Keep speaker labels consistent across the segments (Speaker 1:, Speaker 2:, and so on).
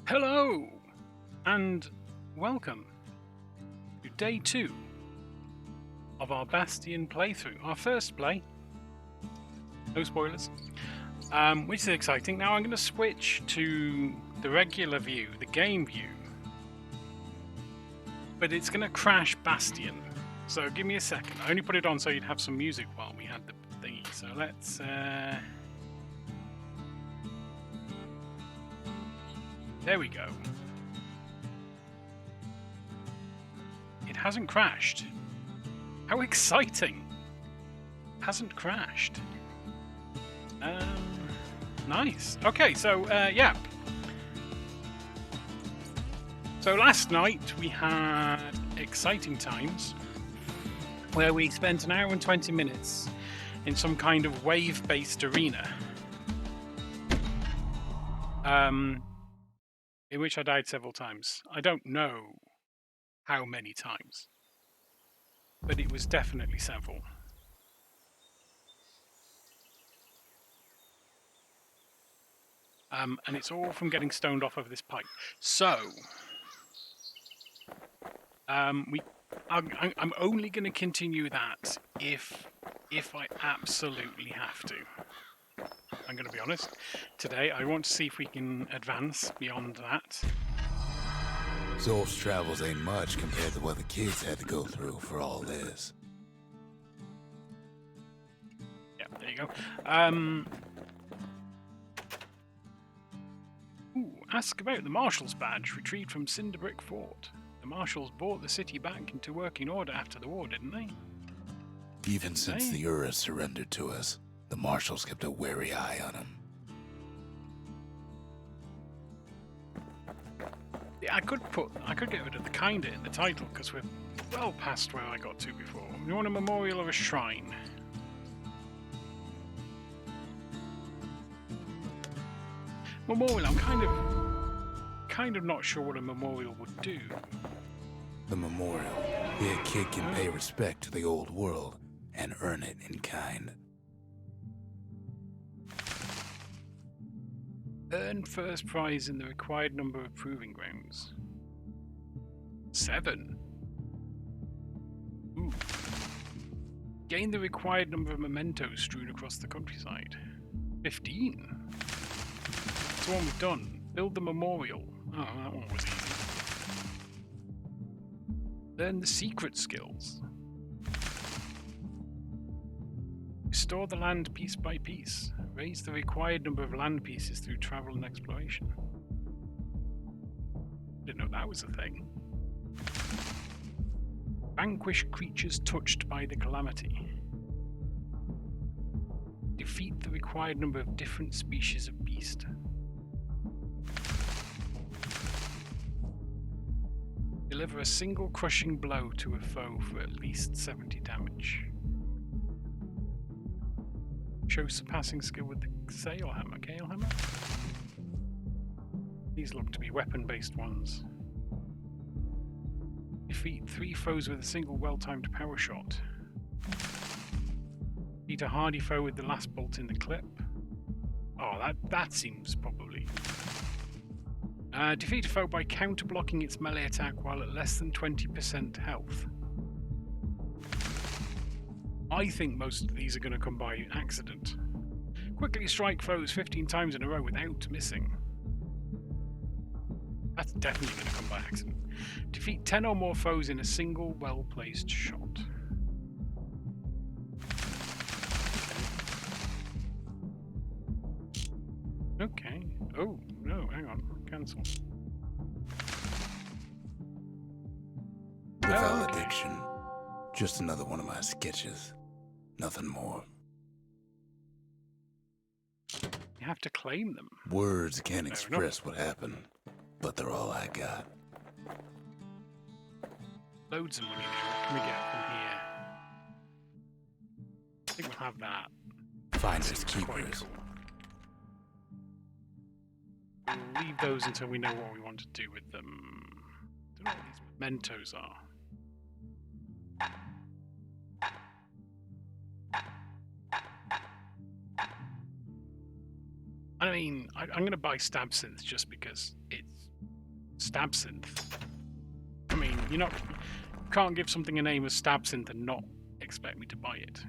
Speaker 1: Hello, and welcome to day 2 of our Bastion playthrough. Our first play, no spoilers, which is exciting. Now I'm going to switch to the regular view, the game view, but it's going to crash Bastion. So give me a second. I only put it on so you'd have some music while we had the thingy. So let's... There we go. It hasn't crashed. How exciting! Hasn't crashed. Nice. Okay, so yeah. So last night we had exciting times where we spent an hour and 20 minutes in some kind of wave-based arena. In which I died several times. I don't know how many times, but it was definitely several. And it's all from getting stoned off of this pipe. So, I'm only going to continue that if I absolutely have to. I'm going to be honest. Today, I want to see if we can advance beyond that.
Speaker 2: Zolf's travels ain't much compared to what the kids had to go through for all this.
Speaker 1: Yeah, there you go. Ask about the Marshal's badge retrieved from Cinderbrick Fort. The Marshals brought the city back into working order after the war, didn't they?
Speaker 2: Even since the Ura surrendered to us, the Marshals kept a wary eye on him.
Speaker 1: Yeah, I could get rid of the kinda in the title because we're well past where I got to before. You want a memorial or a shrine? Memorial. I'm kind of not sure what a memorial would do.
Speaker 2: The memorial, where a kid can pay respect to the old world and earn it in kind.
Speaker 1: Earn first prize in the required number of proving grounds. 7. Ooh. Gain the required number of mementos strewn across the countryside. 15. That's the one we've done. Build the memorial. Oh, that one was easy. Learn the secret skills. Restore the land piece by piece. Raise the required number of land pieces through travel and exploration. Didn't know that was a thing. Vanquish creatures touched by the calamity. Defeat the required number of different species of beast. Deliver a single crushing blow to a foe for at least 70 damage. Show surpassing skill with the sail hammer, gale hammer. These look to be weapon-based ones. Defeat 3 foes with a single well-timed power shot. Defeat a hardy foe with the last bolt in the clip. Oh, that seems probably... defeat a foe by counter-blocking its melee attack while at less than 20% health. I think most of these are going to come by accident. Quickly strike foes 15 times in a row without missing. That's definitely going to come by accident. Defeat 10 or more foes in a single well-placed shot. Okay. Oh, no, hang on. Cancel.
Speaker 2: The valediction. Just another one of my sketches. Nothing more.
Speaker 1: You have to claim them.
Speaker 2: Words can't express what happened, but they're all I got.
Speaker 1: Loads of money now. What can we get from here? I think we'll have that.
Speaker 2: Finders keepers.
Speaker 1: Cool. We'll leave those until we know what we want to do with them. I don't know what these mementos are. I mean, I'm going to buy stab synth just because it's Stabsynth. I mean, you can't give something a name of Stabsynth and not expect me to buy it.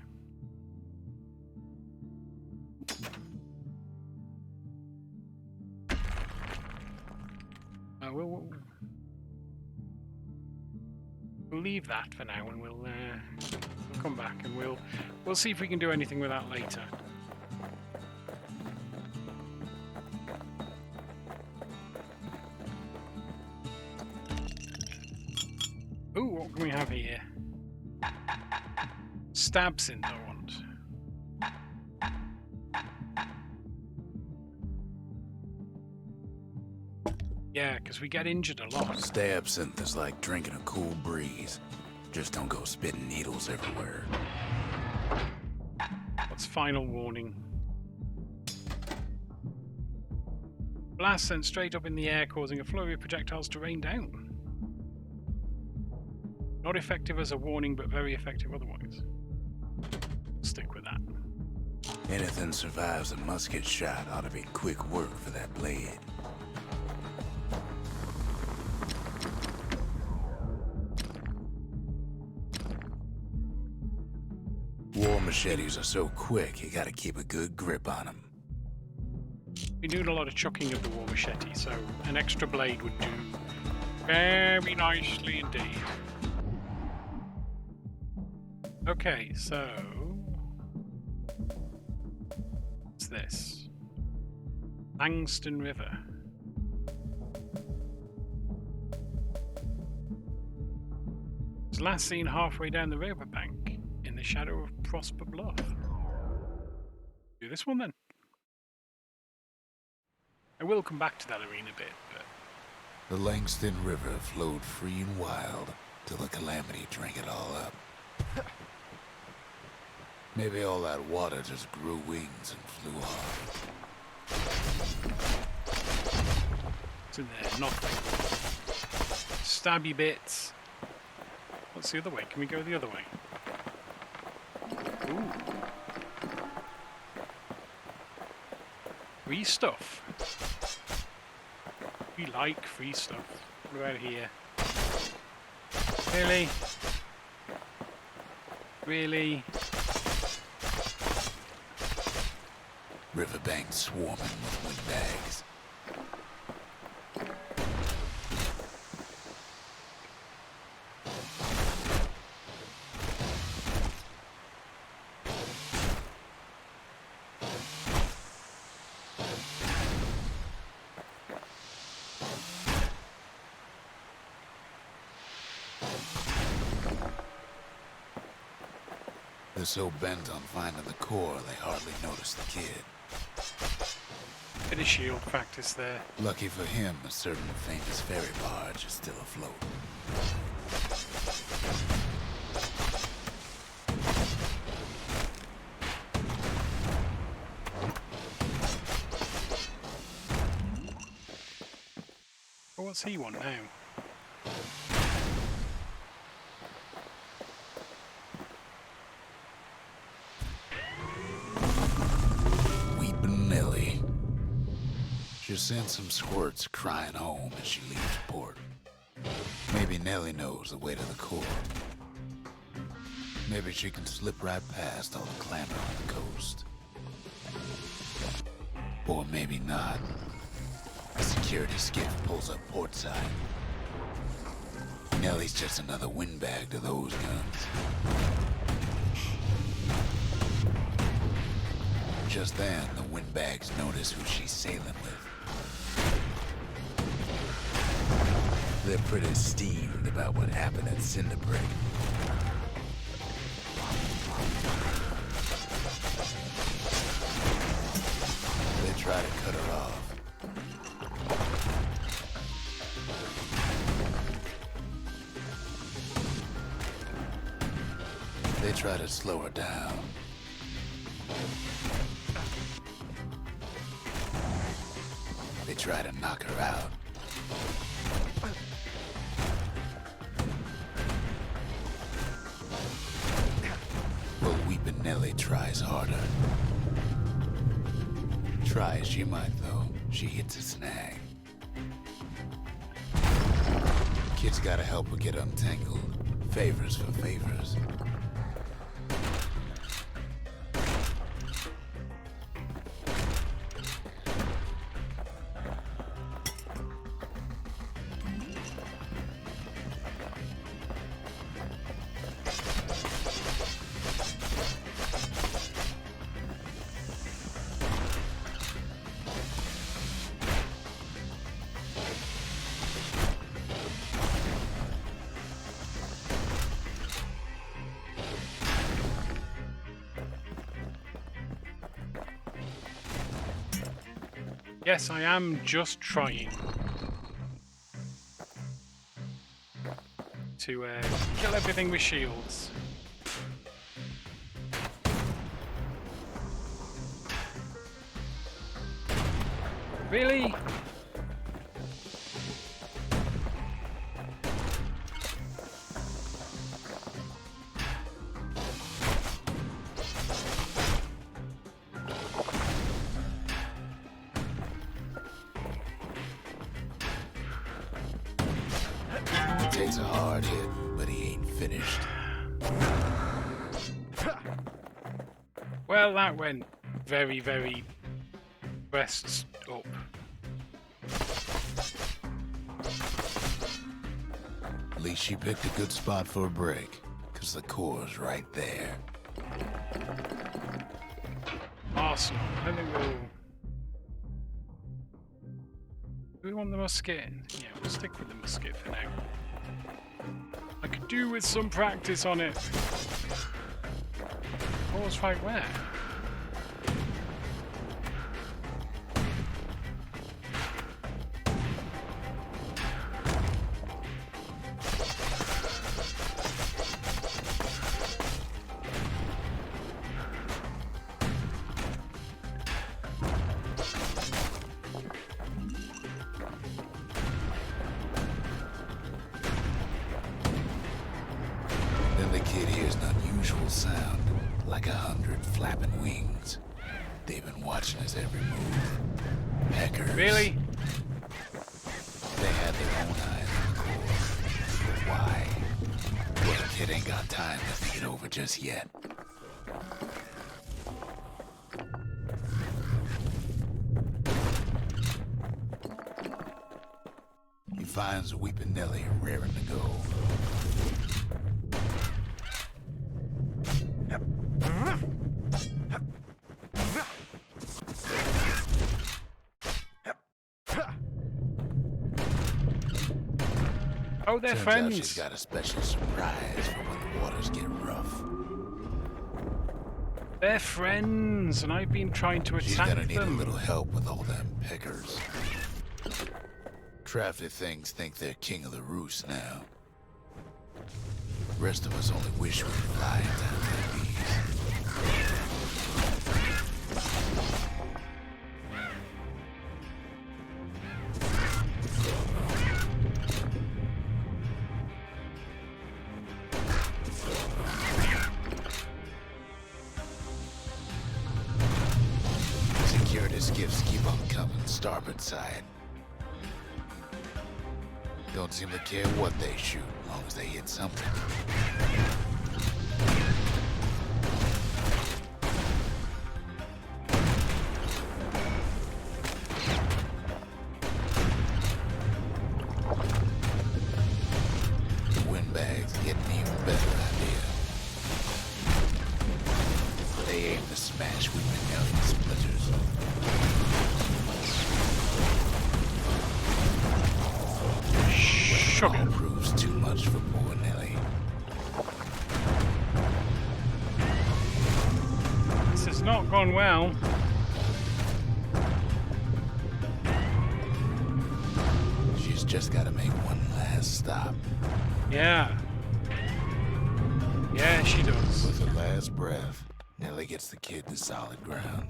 Speaker 1: We'll leave that for now, and we'll come back and we'll see if we can do anything with that later. Ooh, what can we have here? Stabsynth I want. Yeah, because we get injured a lot.
Speaker 2: Stabsynth is like drinking a cool breeze. Just don't go spitting needles everywhere.
Speaker 1: What's final warning? Blast sent straight up in the air, causing a flurry of projectiles to rain down. Not effective as a warning, but very effective otherwise. Stick with that.
Speaker 2: Anything survives a musket shot ought to be quick work for that blade. War machetes are so quick, you gotta keep a good grip on them.
Speaker 1: Been doing a lot of chucking of the war machete, so an extra blade would do very nicely indeed. Okay, so what's this? Langston River. It was last seen halfway down the riverbank in the shadow of Prosper Bluff. Do this one then. I will come back to that arena bit, but
Speaker 2: The Langston River flowed free and wild till the calamity drank it all up. Maybe all that water just grew wings and flew off.
Speaker 1: it's in there, nothing. Stabby bits. What's the other way? Can we go the other way? Ooh. Free stuff. We like free stuff. What about here? Really? Really?
Speaker 2: Riverbank swarming with windbags. They're so bent on finding the core, they hardly notice the kid.
Speaker 1: Bit of shield practice there.
Speaker 2: Lucky for him, a certain famous ferry barge is still afloat.
Speaker 1: Oh, what's he want now?
Speaker 2: She sent some squirts crying home as she leaves port. Maybe Nellie knows the way to the core. Maybe she can slip right past all the clamor on the coast. Or maybe not. A security skiff pulls up portside. Nellie's just another windbag to those guns. Just then, the windbags notice who she's sailing with. They're pretty steamed about what happened at Cinderbreak. They try to cut her off. They try to slow her down. They try to knock her out. But Weepin' Nellie tries harder. Try as she might, though, she hits a snag. Kid's gotta help her get untangled. Favors for favors.
Speaker 1: Yes, I am just trying to kill everything with shields. Really?
Speaker 2: Takes a hard hit, but he ain't finished.
Speaker 1: Well, that went very, very breasts up.
Speaker 2: At least she picked a good spot for a break, because the core's right there.
Speaker 1: Awesome. I think do we want the musket? Yeah, we'll stick with the musket for now. I could do with some practice on it. Pause fight where?
Speaker 2: Then the kid hears an unusual sound, like 100 flapping wings. They've been watching his every move. Hackers.
Speaker 1: Really?
Speaker 2: They had their own eyes on the core. But why? Well, the kid ain't got time to think it over just yet. He finds Weeping Nelly raring to go.
Speaker 1: Oh, they're
Speaker 2: Turns out
Speaker 1: friends.
Speaker 2: she's got a special surprise for when the waters get rough.
Speaker 1: They're friends, and I've been trying to
Speaker 2: She's
Speaker 1: attack
Speaker 2: gonna need a
Speaker 1: them.
Speaker 2: little help with all them pickers. Crafty things think they're king of the roost now. Rest of us only wish we could fly down like these. Security skiffs keep on coming, starboard side. Don't seem to care what they shoot, as long as they hit something. The windbags get an even better idea. They aim to smash Weeping Nelly to splinters.
Speaker 1: Sugar.
Speaker 2: All proves too much for poor Nelly.
Speaker 1: This has not gone well.
Speaker 2: She's just got to make one last stop.
Speaker 1: Yeah. Yeah, she does.
Speaker 2: With her last breath, Nelly gets the kid to solid ground.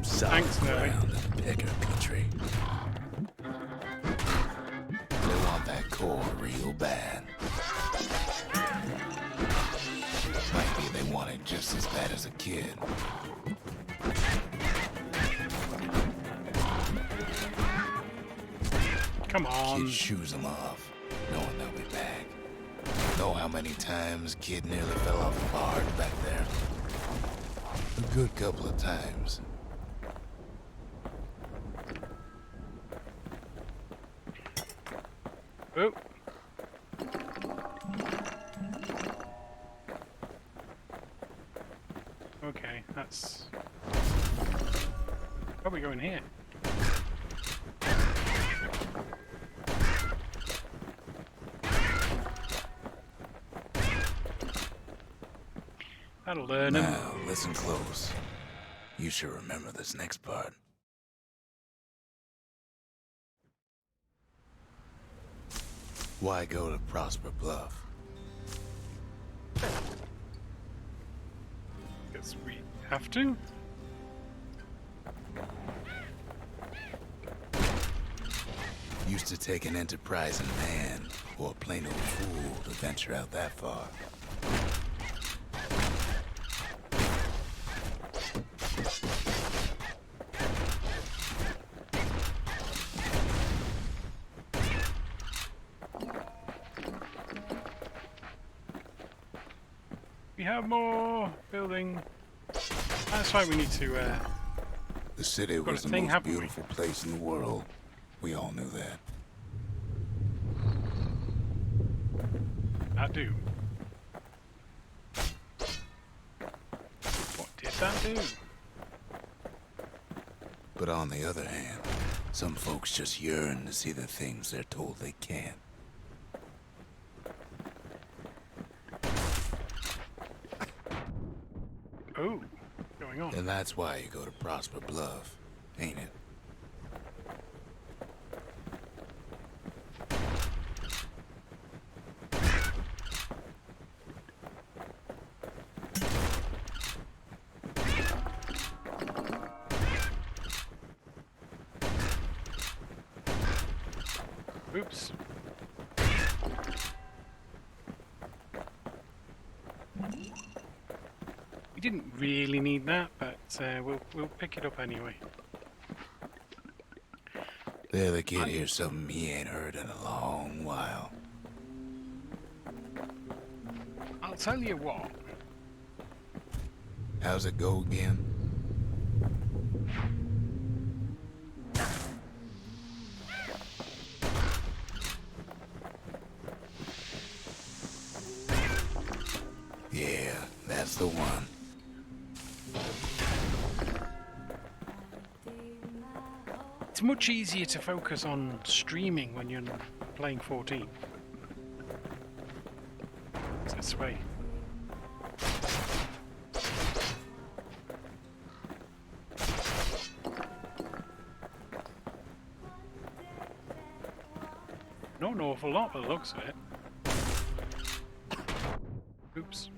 Speaker 2: Solid
Speaker 1: Thanks, Nelly.
Speaker 2: ground in picker country. They want that core real bad. Might be they want it just as bad as a kid.
Speaker 1: Come on.
Speaker 2: Kid shoes him off, knowing know how many times kid nearly fell off the barge back there? A good couple of times.
Speaker 1: Oh. Okay, that's... How are we going here? That'll learn him.
Speaker 2: Now, listen close. You should remember this next part. Why go to Prosper Bluff?
Speaker 1: Guess we have to.
Speaker 2: Used to take an enterprising man or a plain old fool to venture out that far.
Speaker 1: We have more building. That's right, we need to,
Speaker 2: The city
Speaker 1: got a
Speaker 2: was the
Speaker 1: thing,
Speaker 2: most
Speaker 1: haven't we?
Speaker 2: beautiful place in the world. We all knew that.
Speaker 1: that do. What did that do?
Speaker 2: But on the other hand, some folks just yearn to see the things they're told they can't.
Speaker 1: Oh, going on.
Speaker 2: And that's why you go to Prosper Bluff, ain't it?
Speaker 1: Oops. We didn't really need that, but we'll pick it up anyway.
Speaker 2: The other kid hears something he ain't heard in a long while.
Speaker 1: I'll tell you what.
Speaker 2: How's it go again? Yeah, that's the one.
Speaker 1: It's much easier to focus on streaming when you're playing 14. It's this way. Not an awful lot by the looks of it. Oops.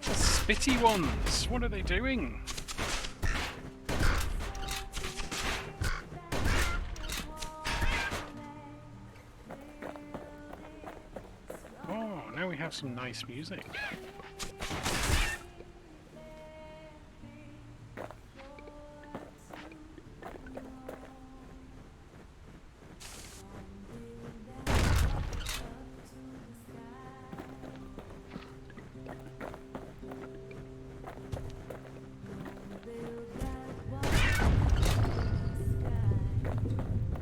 Speaker 1: Spitty ones, what are they doing? Oh, now we have some nice music.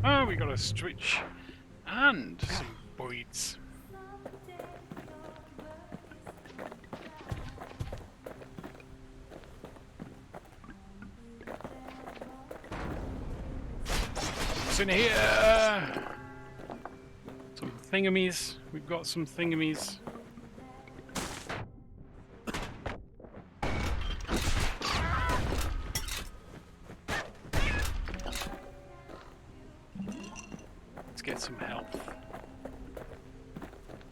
Speaker 1: Oh, we got a switch and some boys. What's in here? Some thingamies. We've got some thingamies. Let's get some help.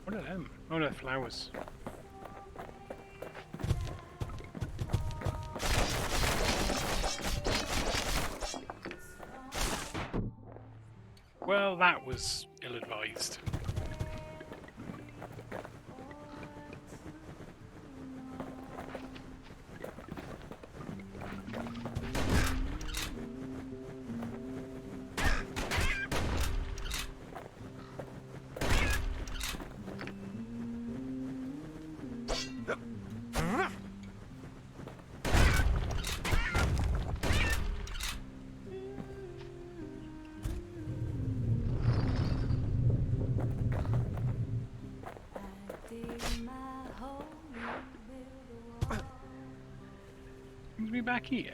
Speaker 1: What are them? Oh, they're flowers. Well, that was ill-advised. Seems to be back here.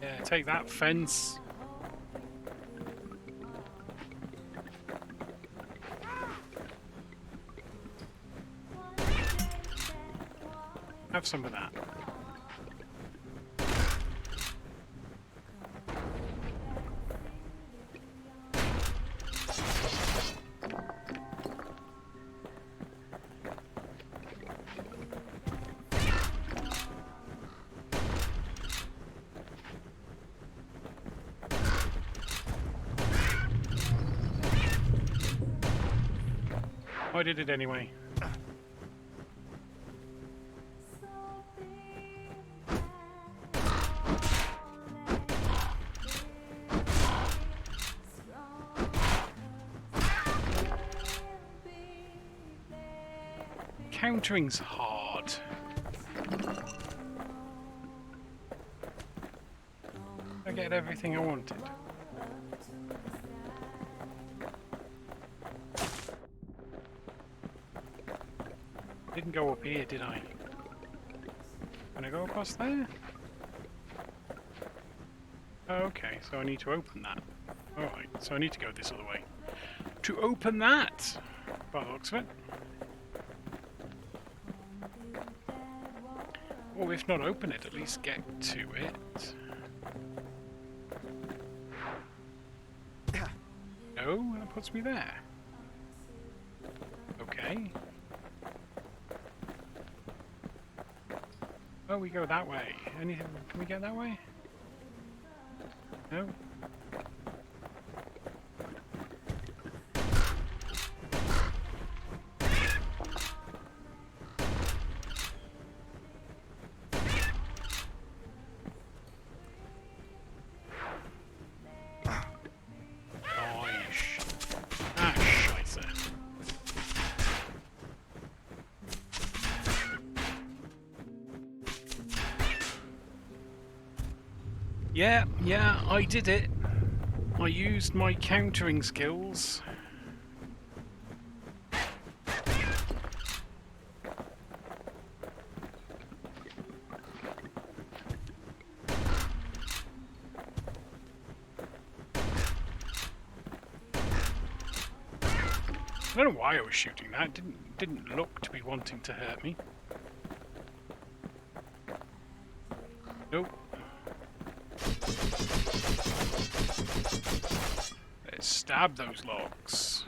Speaker 1: Yeah, take that, fence. Have some of that. I did it anyway. Countering's hard. I get everything I wanted. Didn't go up here, did I? Can I go across there? Oh, okay, so I need to open that. Alright, so I need to go this other way. To open that! By the looks of it. Or if not open it, at least get to it. No, that puts me there. Okay. Oh, we go that way. Anything? Can we get that way? No? Yeah, I did it. I used my countering skills. I don't know why I was shooting that. It didn't look to be wanting to hurt me. Nope. Let's stab those logs.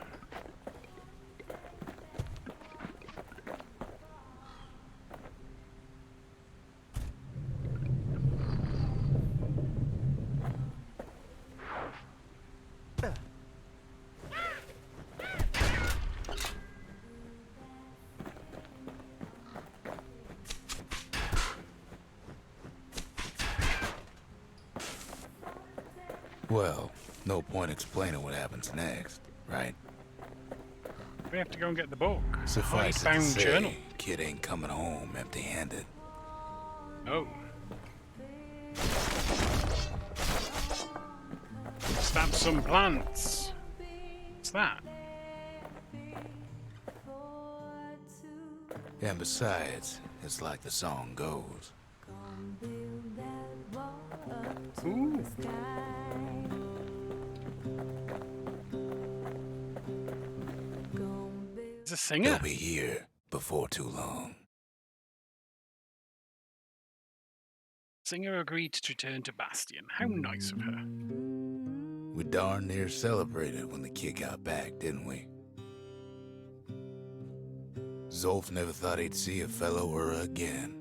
Speaker 2: Well, no point explaining what happens next, right?
Speaker 1: We have to go and get the book.
Speaker 2: Suffice it to
Speaker 1: Hidebound
Speaker 2: say,
Speaker 1: journal.
Speaker 2: kid ain't coming home empty-handed.
Speaker 1: Oh. Stab some plants. What's that?
Speaker 2: And besides, it's like the song goes.
Speaker 1: Ooh. It's a singer.
Speaker 2: He'll be here before too long.
Speaker 1: Singer agreed to return to Bastion. How nice of her.
Speaker 2: We darn near celebrated when the kid got back, didn't we? Zolf never thought he'd see a fellow her again.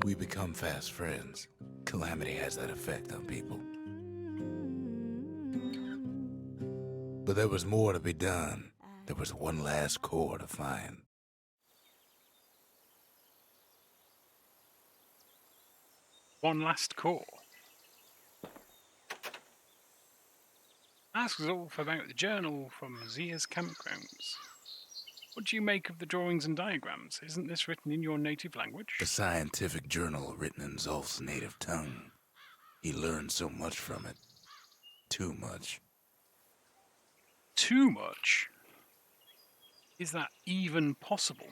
Speaker 2: We become fast friends. Calamity has that effect on people. But there was more to be done. There was one last core to find.
Speaker 1: One last core. Asks Ulf about the journal from Zia's campgrounds. What do you make of the drawings and diagrams? Isn't this written in your native language?
Speaker 2: A scientific journal written in Zolf's native tongue. He learned so much from it. Too much.
Speaker 1: Too much? Is that even possible?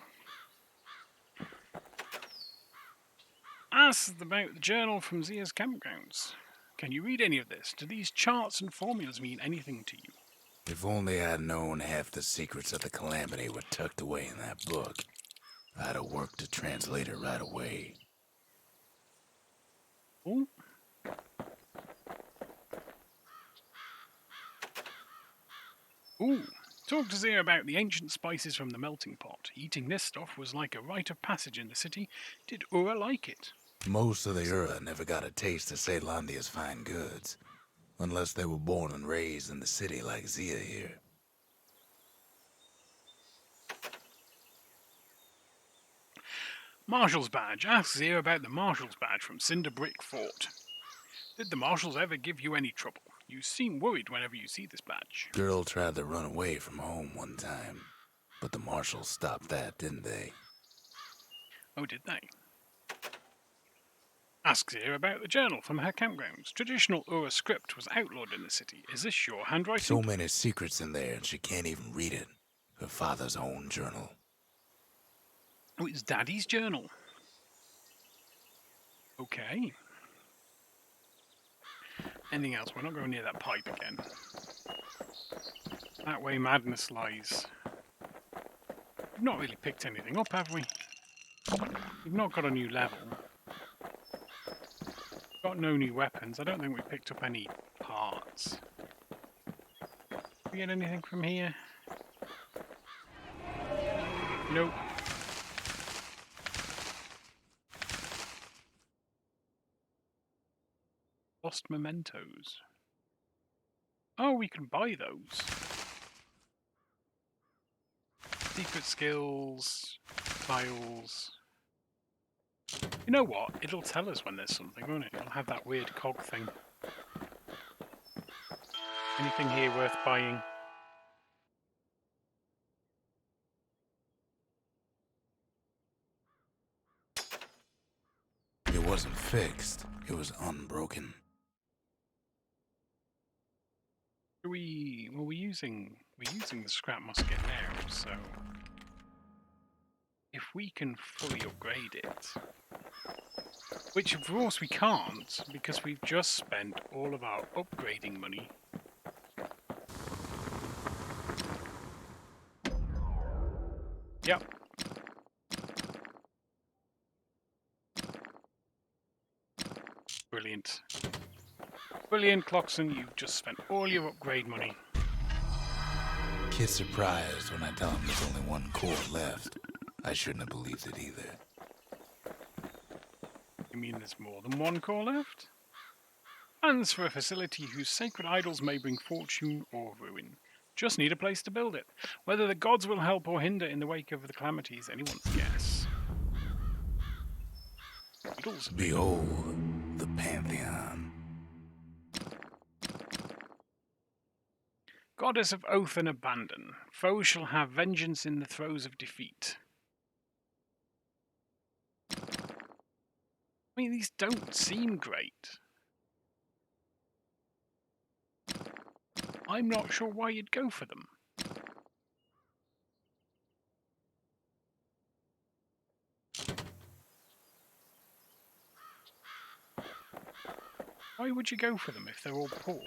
Speaker 1: Asks about the journal from Zia's campgrounds. Can you read any of this? Do these charts and formulas mean anything to you?
Speaker 2: If only I'd known half the secrets of the Calamity were tucked away in that book, I'd have worked to translate it right away.
Speaker 1: Oh? Ooh. Talk to Zia about the ancient spices from the melting pot. Eating this stuff was like a rite of passage in the city. Did Ura like it?
Speaker 2: Most of the Ura never got a taste of Caelondia's fine goods, unless they were born and raised in the city like Zia here.
Speaker 1: Marshal's badge. Ask Zia about the Marshal's badge from Cinder Brick Fort. Did the Marshals ever give you any trouble? You seem worried whenever you see this badge.
Speaker 2: Girl tried to run away from home one time, but the Marshals stopped that, didn't they?
Speaker 1: Oh, did they? Asks Zia about the journal from her campgrounds. Traditional Ura script was outlawed in the city. Is this your handwriting?
Speaker 2: So many secrets in there, and she can't even read it. Her father's own journal.
Speaker 1: Oh, it's Daddy's journal. Okay. Anything else? We're not going near that pipe again. That way madness lies. We've not really picked anything up, have we? We've not got a new level. Got no new weapons. I don't think we picked up any parts. Did we get anything from here? Nope. Lost mementos. Oh, we can buy those. Secret skills, files. You know what? It'll tell us when there's something, won't it? It'll have that weird cog thing. Anything here worth buying?
Speaker 2: It wasn't fixed. It was unbroken.
Speaker 1: We're using the scrap musket now, so if we can fully upgrade it, which of course we can't because we've just spent all of our upgrading money. Yep. Brilliant. Brilliant, Cloxon, you've just spent all your upgrade money.
Speaker 2: Kid's surprised when I tell him there's only one core left. I shouldn't have believed it either.
Speaker 1: You mean there's more than one core left? Plans for a facility whose sacred idols may bring fortune or ruin. Just need a place to build it. Whether the gods will help or hinder in the wake of the calamity is anyone's guess. Idols.
Speaker 2: Behold, the Pantheon.
Speaker 1: Goddess of oath and abandon. Foes shall have vengeance in the throes of defeat. I mean, these don't seem great. I'm not sure why you'd go for them. Why would you go for them if they're all poor?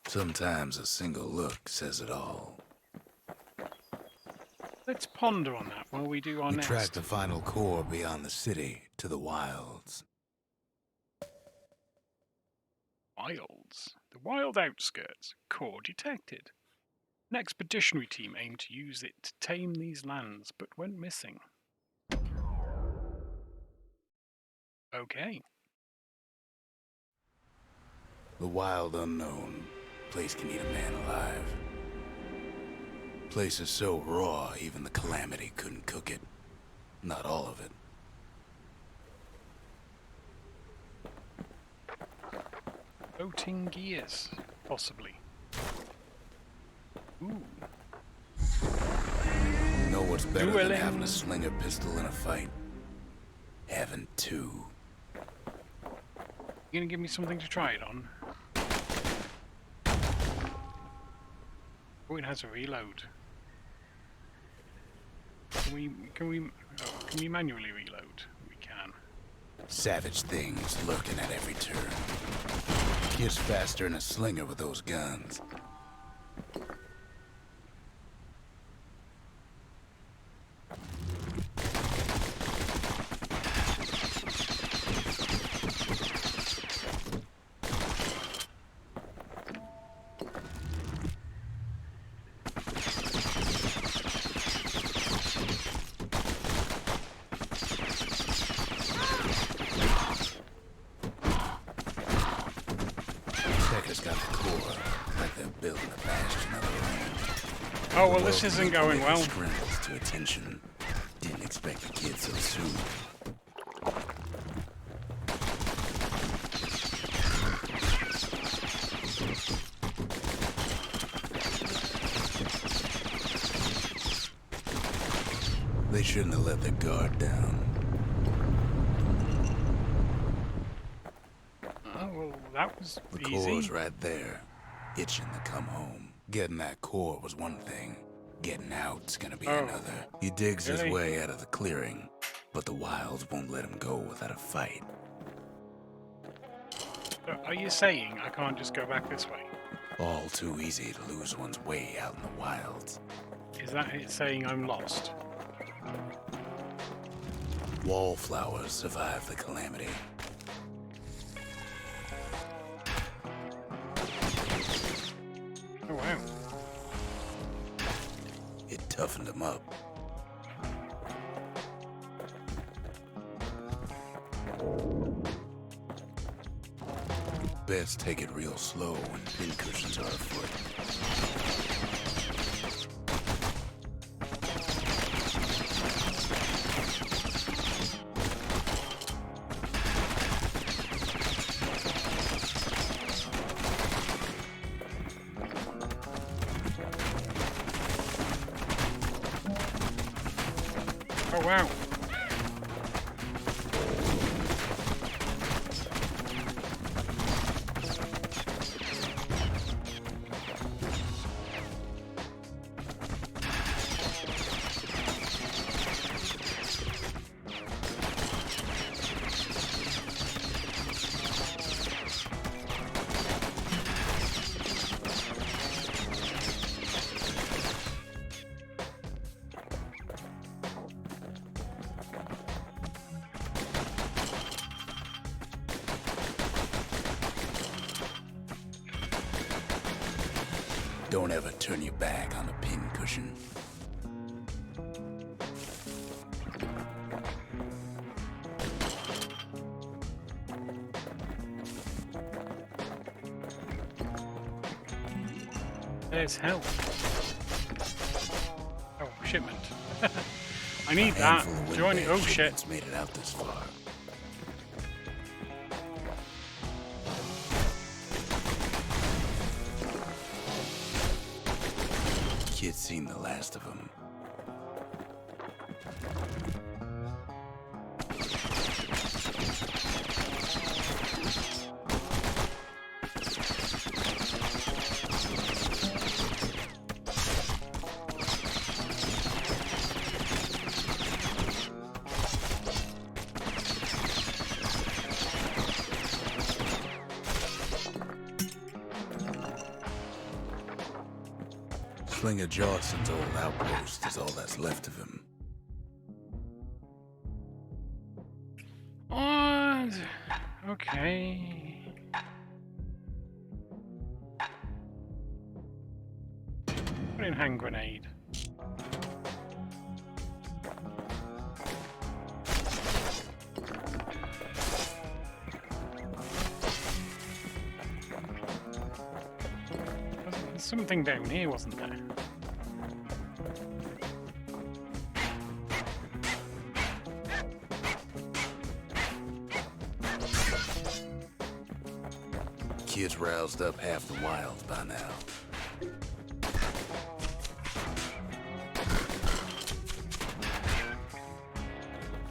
Speaker 2: Sometimes a single look says it all.
Speaker 1: Let's ponder on that while we do our
Speaker 2: We
Speaker 1: next.
Speaker 2: track the final core beyond the city to the wilds.
Speaker 1: Wilds. The wild outskirts. Core detected. An expeditionary team aimed to use it to tame these lands, but went missing. Okay.
Speaker 2: The wild unknown. Place can eat a man alive. Place is so raw, even the Calamity couldn't cook it. Not all of it.
Speaker 1: Floating gears, possibly. Ooh.
Speaker 2: You know what's better
Speaker 1: Dueling.
Speaker 2: than having a slinger pistol in a fight? Having two.
Speaker 1: You gonna give me something to try it on? Oh, it has a reload. Can we manually reload? We can.
Speaker 2: Savage things lurking at every turn. Kids faster than a slinger with those guns. Got the core, like they're building a bastion of their own.
Speaker 1: Oh well, this isn't going well.
Speaker 2: Scrambles to attention. Didn't expect the kid so soon. They shouldn't have let their guard down.
Speaker 1: That was
Speaker 2: the
Speaker 1: easy.
Speaker 2: core's right there, itching to come home. Getting that core was one thing. Getting out's gonna be another. He digs his way out of the clearing, but the wilds won't let him go without a fight.
Speaker 1: Are you saying I can't just go back this way?
Speaker 2: All too easy to lose one's way out in the wilds.
Speaker 1: Is that it saying I'm lost?
Speaker 2: Wallflowers survive the Calamity.
Speaker 1: Oh wow.
Speaker 2: It toughened him up. Best take it real slow when pincushions are afoot.
Speaker 1: Oh wow.
Speaker 2: Don't ever turn your back on a pincushion.
Speaker 1: There's help. Oh, shipment. I need that. Join it. Oh shit.
Speaker 2: Made it out this far. Kid's seen the last of him. Slinger Johnson's old outpost is all that's left of him.
Speaker 1: What? Okay. Put in hand grenade. something down here, wasn't there?
Speaker 2: Kid's roused up half the wilds by now.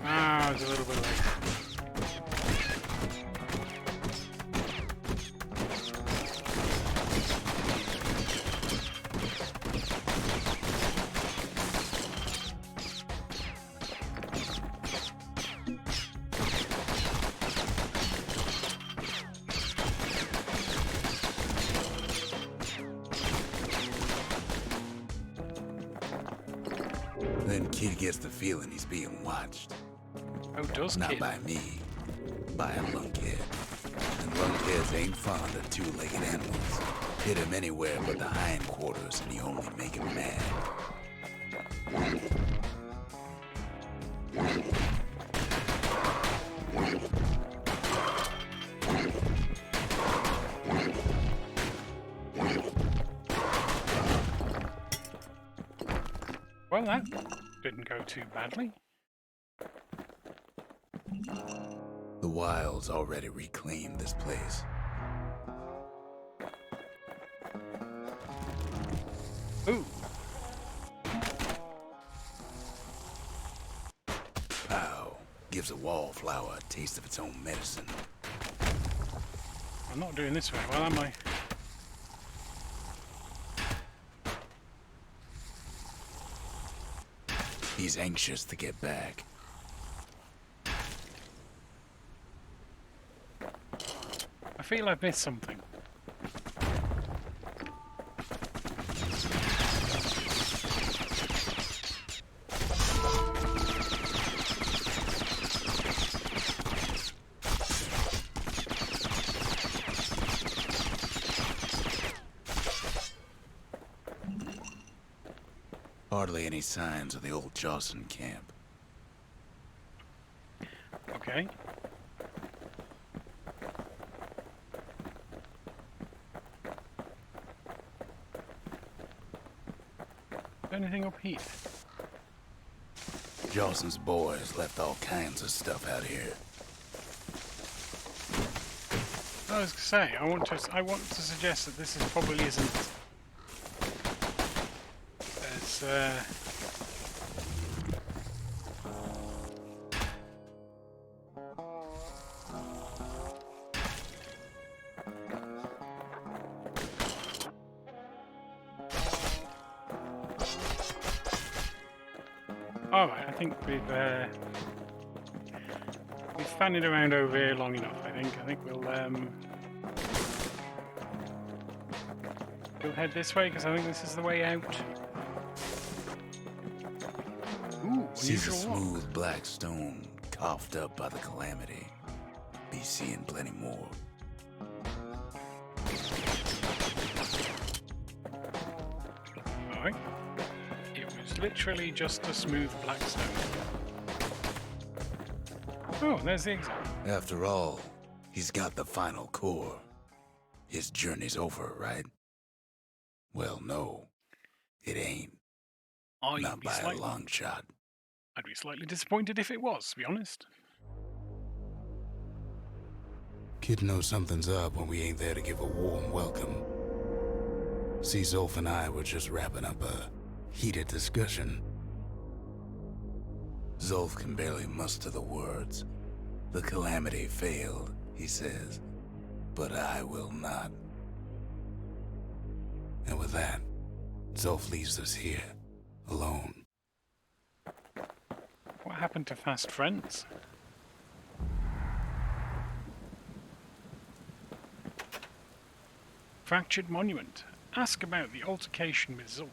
Speaker 1: Ah, it's a little bit late.
Speaker 2: Then Kid gets the feeling he's being watched.
Speaker 1: Oh, does
Speaker 2: Not
Speaker 1: Kid?
Speaker 2: by me, by a lunkhead. And lunkheads ain't fond of two-legged animals. Hit him anywhere but the hindquarters and you only make him mad.
Speaker 1: Well, that didn't go too badly.
Speaker 2: The wilds already reclaimed this place.
Speaker 1: Ooh.
Speaker 2: Pow gives a wallflower a taste of its own medicine.
Speaker 1: I'm not doing this very well, am I?
Speaker 2: He's anxious to get back.
Speaker 1: I feel I've missed something.
Speaker 2: Hardly any signs of the old Jawson camp.
Speaker 1: Okay. Anything up here?
Speaker 2: Jawson's boys left all kinds of stuff out here.
Speaker 1: I was gonna say, I want to suggest that this probably isn't as all right. I think we've fanned around over here long enough. I think we'll head this way because I think this is the way out. Ooh,
Speaker 2: Sees the
Speaker 1: unusual rock.
Speaker 2: smooth black stone coughed up by the calamity. Be seeing plenty more.
Speaker 1: Alright. It was literally just a smooth black stone. Oh, there's the exam.
Speaker 2: After all, he's got the final core. His journey's over, right? Well, no. It ain't. Not by a long shot.
Speaker 1: I'd be slightly disappointed if it was, to be honest.
Speaker 2: Kid knows something's up when we ain't there to give a warm welcome. See, Zolf and I were just wrapping up a heated discussion. Zolf can barely muster the words. The calamity failed, he says, but I will not. And with that, Zolf leaves us here, alone.
Speaker 1: What happened to fast friends? Fractured monument. Ask about the altercation with Zulf.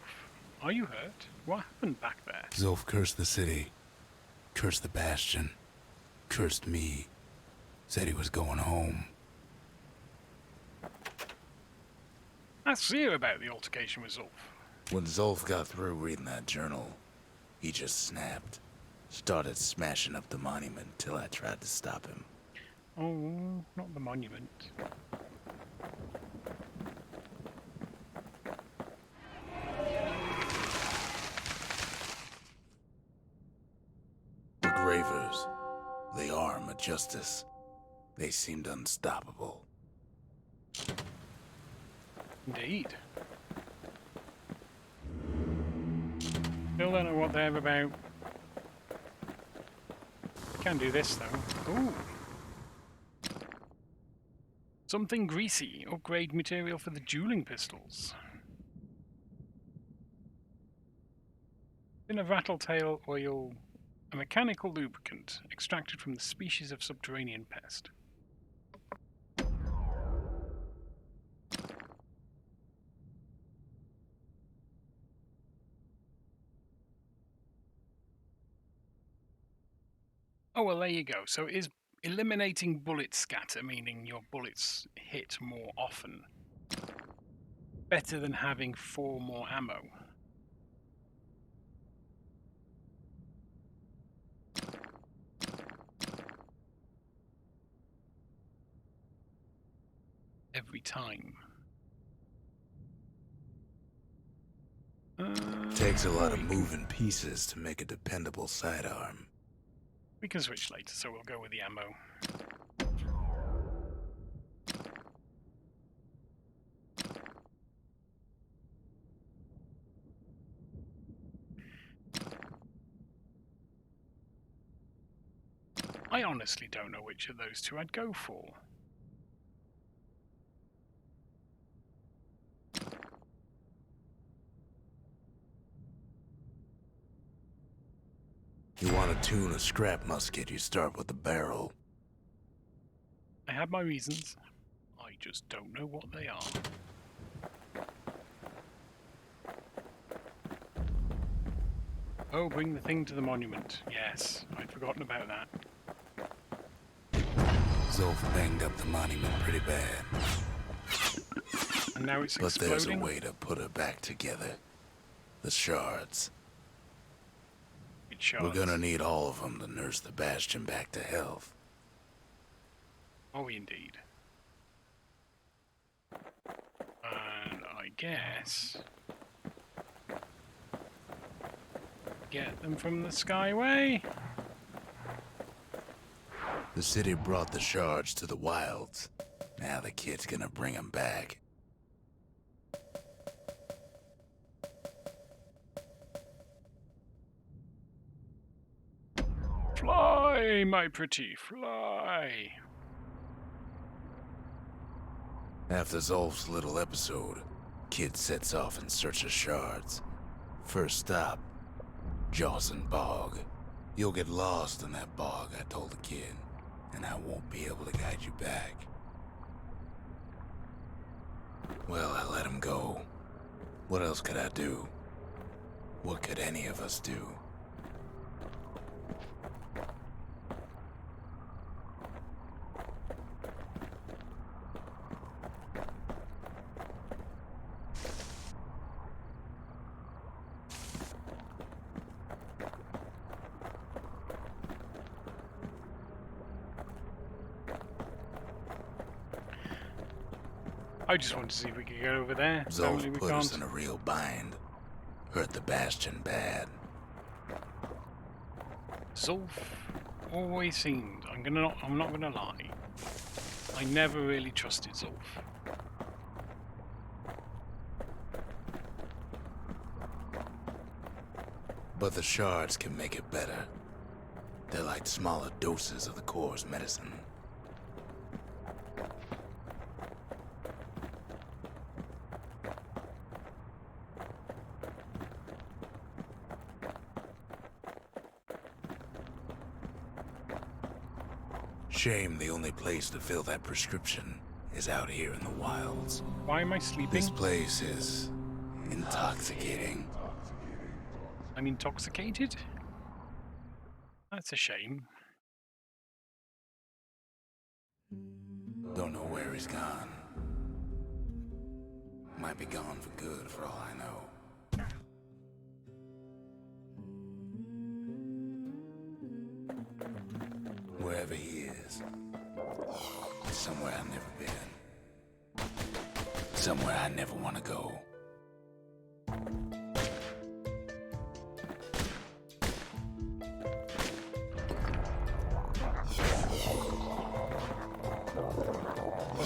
Speaker 1: Are you hurt? What happened back there?
Speaker 2: Zolf cursed the city, cursed the Bastion, cursed me, said he was going home.
Speaker 1: Ask Zio about the altercation with Zulf.
Speaker 2: When Zolf got through reading that journal, he just snapped. Started smashing up the monument till I tried to stop him.
Speaker 1: Oh, not the monument.
Speaker 2: Bravers. The arm of justice. They seemed unstoppable.
Speaker 1: Indeed. Still don't know what they're about. Can do this though. Ooh. Something greasy. Upgrade material for the dueling pistols. In a rattletail oil, a mechanical lubricant extracted from the species of subterranean pest. Oh, well, there you go. So it is eliminating bullet scatter, meaning your bullets hit more often. Better than having 4 more ammo. Every time.
Speaker 2: Takes a lot of moving pieces to make a dependable sidearm.
Speaker 1: We can switch later, so we'll go with the ammo. I honestly don't know which of those two I'd go for.
Speaker 2: You want to tune a scrap musket, you start with the barrel.
Speaker 1: I have my reasons. I just don't know what they are. Oh, bring the thing to the monument. Yes, I'd forgotten about that.
Speaker 2: Zolf banged up the monument pretty bad.
Speaker 1: And now it's
Speaker 2: But
Speaker 1: exploding.
Speaker 2: there's a way to put her back together. The shards. We're gonna need all of them to nurse the Bastion back to health.
Speaker 1: Oh, indeed. And I guess... get them from the Skyway?
Speaker 2: The city brought the shards to the wilds. Now the kid's gonna bring them back.
Speaker 1: Fly, my pretty, fly.
Speaker 2: After Zolf's little episode, kid sets off in search of shards. First stop, Jawson Bog. You'll get lost in that bog, I told the kid, and I won't be able to guide you back. Well, I let him go. What else could I do? What could any of us do?
Speaker 1: I just wanted to see if we could get over there.
Speaker 2: Zolf
Speaker 1: Only we
Speaker 2: put us
Speaker 1: can't.
Speaker 2: in a real bind. Hurt the Bastion bad.
Speaker 1: Zolf always seemed, I'm not gonna lie, I never really trusted Zolf.
Speaker 2: But the shards can make it better. They're like smaller doses of the core's medicine. Shame the only place to fill that prescription is out here in the wilds.
Speaker 1: Why am I sleeping?
Speaker 2: This place is intoxicating.
Speaker 1: I'm intoxicated? That's a shame.
Speaker 2: Don't know where he's gone. Might be gone for good for all I know. Wherever he is, somewhere I've never been. Somewhere I never want to go.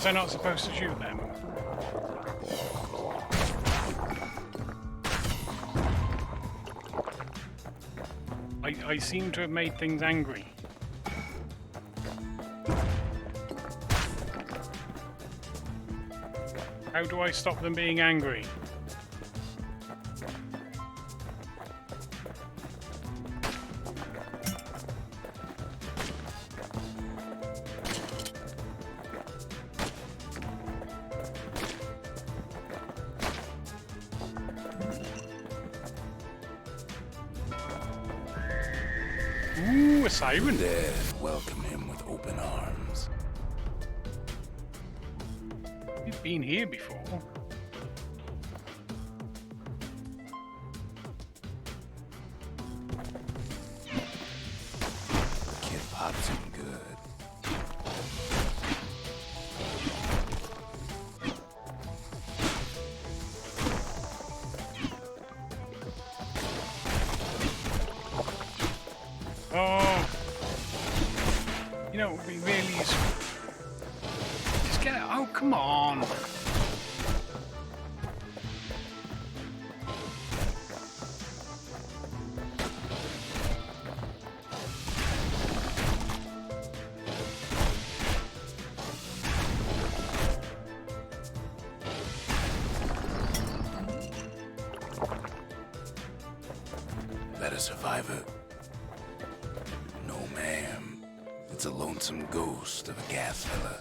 Speaker 1: Was I not supposed to shoot them? I seem to have made things angry. How do I stop them being angry? Ooh, a siren.
Speaker 2: Dead welcome him with open arms.
Speaker 1: We've been here before.
Speaker 2: Kid pops him good.
Speaker 1: Oh, you know, it would be really useful. Just get it. Oh, come on.
Speaker 2: Better survivor. No, ma'am. It's a lonesome ghost of a gas fella.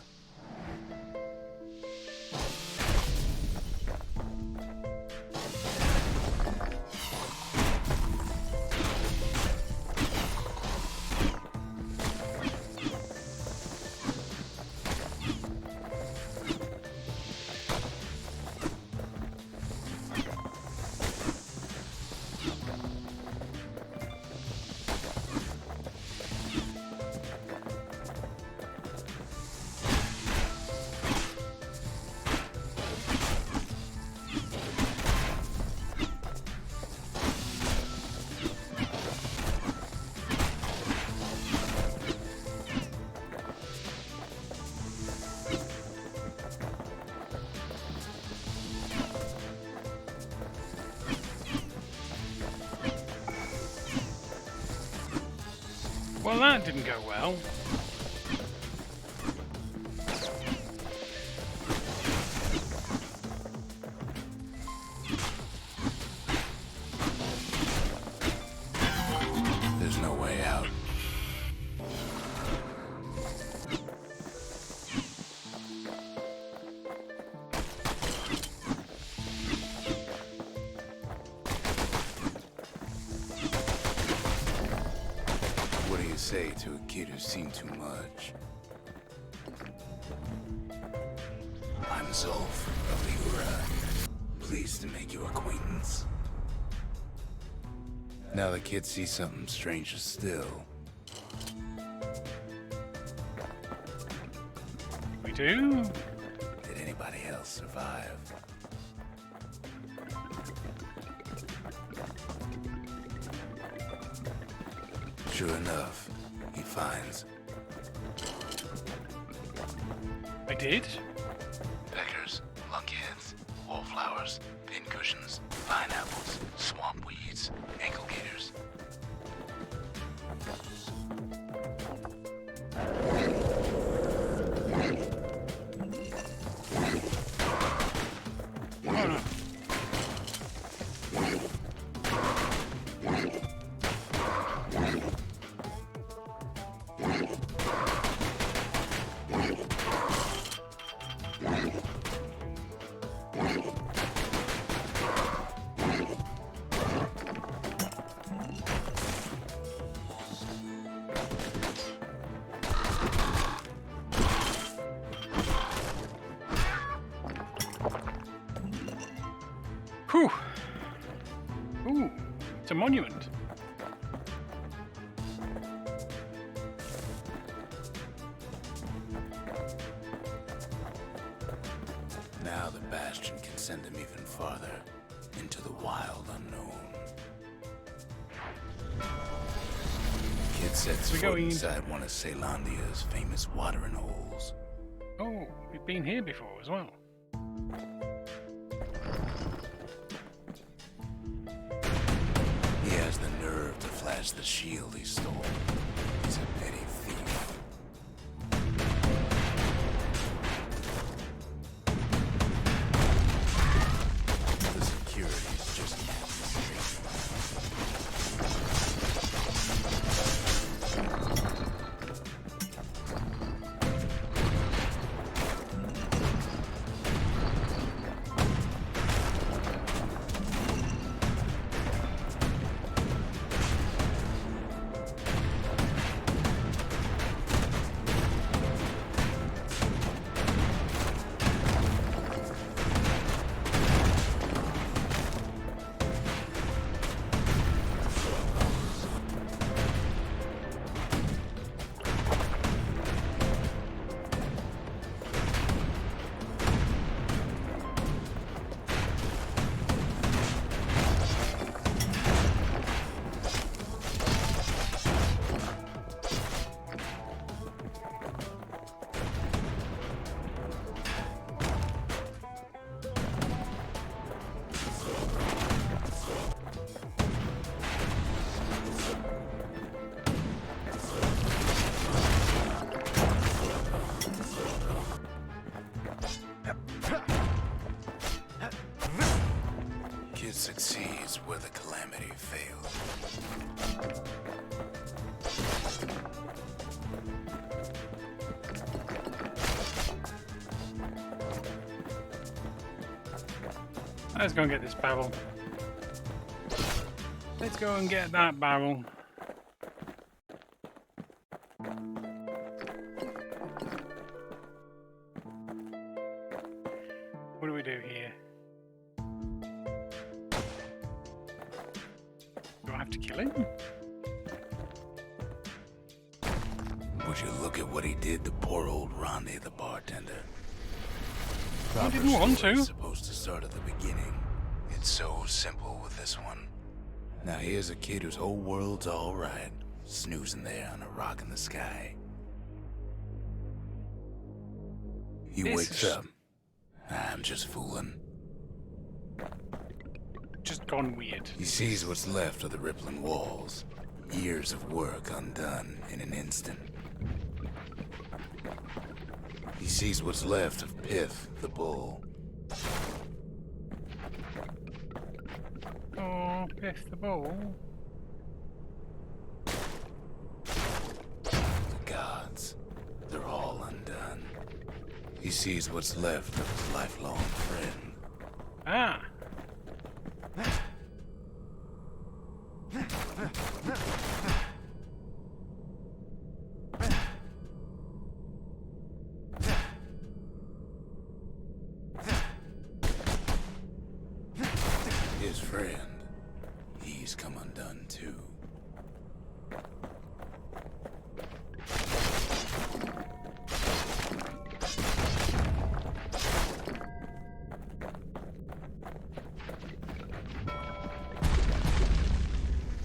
Speaker 1: Well, that didn't go well.
Speaker 2: There's no way out. What do you say to a kid who's seen too much? I'm Zolf of Ligura. Pleased to make your acquaintance. Now the kids see something stranger still.
Speaker 1: We do?
Speaker 2: Did anybody else survive? Sure enough, he finds
Speaker 1: I did?
Speaker 2: peckers, lunkheads, wallflowers, pincushions, pineapples, swamp weeds, ankle gators.
Speaker 1: Oh, no. Whew. Ooh, it's a monument.
Speaker 2: Now the Bastion can send them even farther into the wild unknown. Kid sets
Speaker 1: We're
Speaker 2: foot
Speaker 1: going
Speaker 2: inside one of Celandia's famous watering holes.
Speaker 1: Oh, we've been here before as well.
Speaker 2: He has the nerve to flash the shield he stole. He's a petty thief. The security's just can't be Kid succeeds where the calamity fails.
Speaker 1: Let's go and get this barrel. Let's go and get that barrel. What do we do here? Do I have to kill him?
Speaker 2: Would you look at what he did to poor old Ronnie, the bartender?
Speaker 1: I didn't want to.
Speaker 2: It's supposed to start at the beginning. It's so simple with this one. Now here's a kid whose whole world's all right, snoozing there on a rock in the sky. He wakes up. I'm just fooling.
Speaker 1: Just gone weird.
Speaker 2: He sees what's left of the rippling walls. Years of work undone in an instant. He sees what's left of Piff, the bull.
Speaker 1: Oh, Piff the bull.
Speaker 2: The gods, they're all undone. He sees what's left of his lifelong friend.
Speaker 1: Ah.
Speaker 2: His friend, he's come undone too.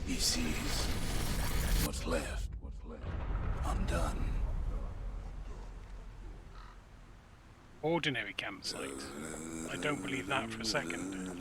Speaker 2: He sees what's left undone.
Speaker 1: Ordinary campsite. I don't believe that for a second.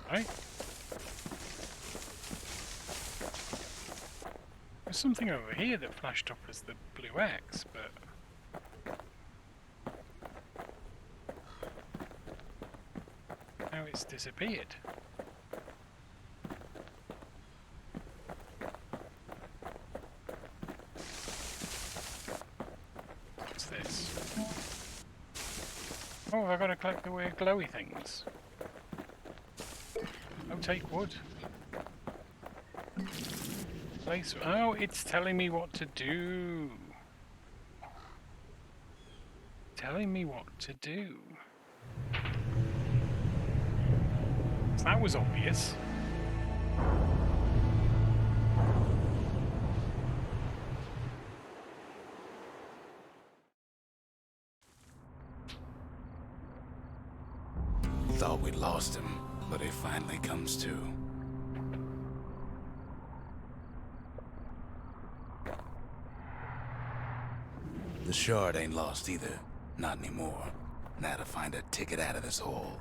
Speaker 1: Right? There's something over here that flashed up as the blue X, but now it's disappeared. What's this? Oh, I've got to collect the weird glowy things. Oh, take wood. Place. Oh, it's telling me what to do. Telling me what to do. That was obvious.
Speaker 2: thought we'd lost him, but he finally comes to. The shard ain't lost either. Not anymore. Now to find a ticket out of this hole.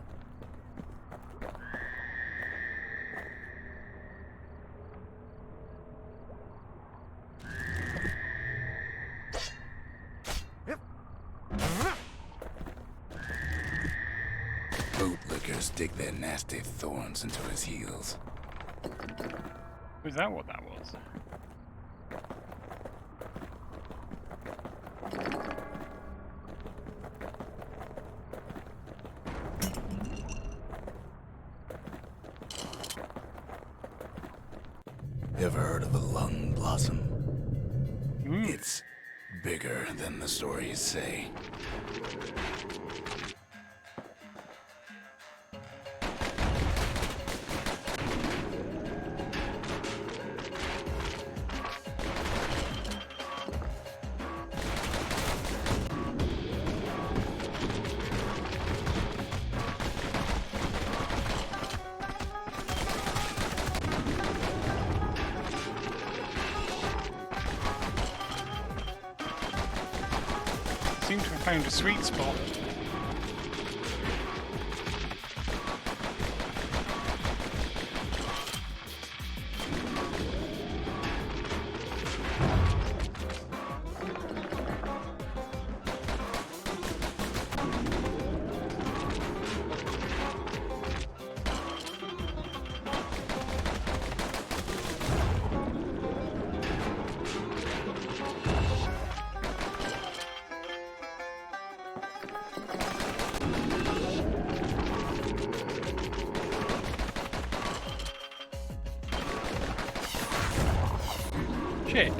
Speaker 2: Bootlickers dig their nasty thorns into his heels.
Speaker 1: Was that what that was?
Speaker 2: Ever heard of a lung blossom?
Speaker 1: Mm.
Speaker 2: It's bigger than the stories say.
Speaker 1: Seem to have found a sweet spot. Shit.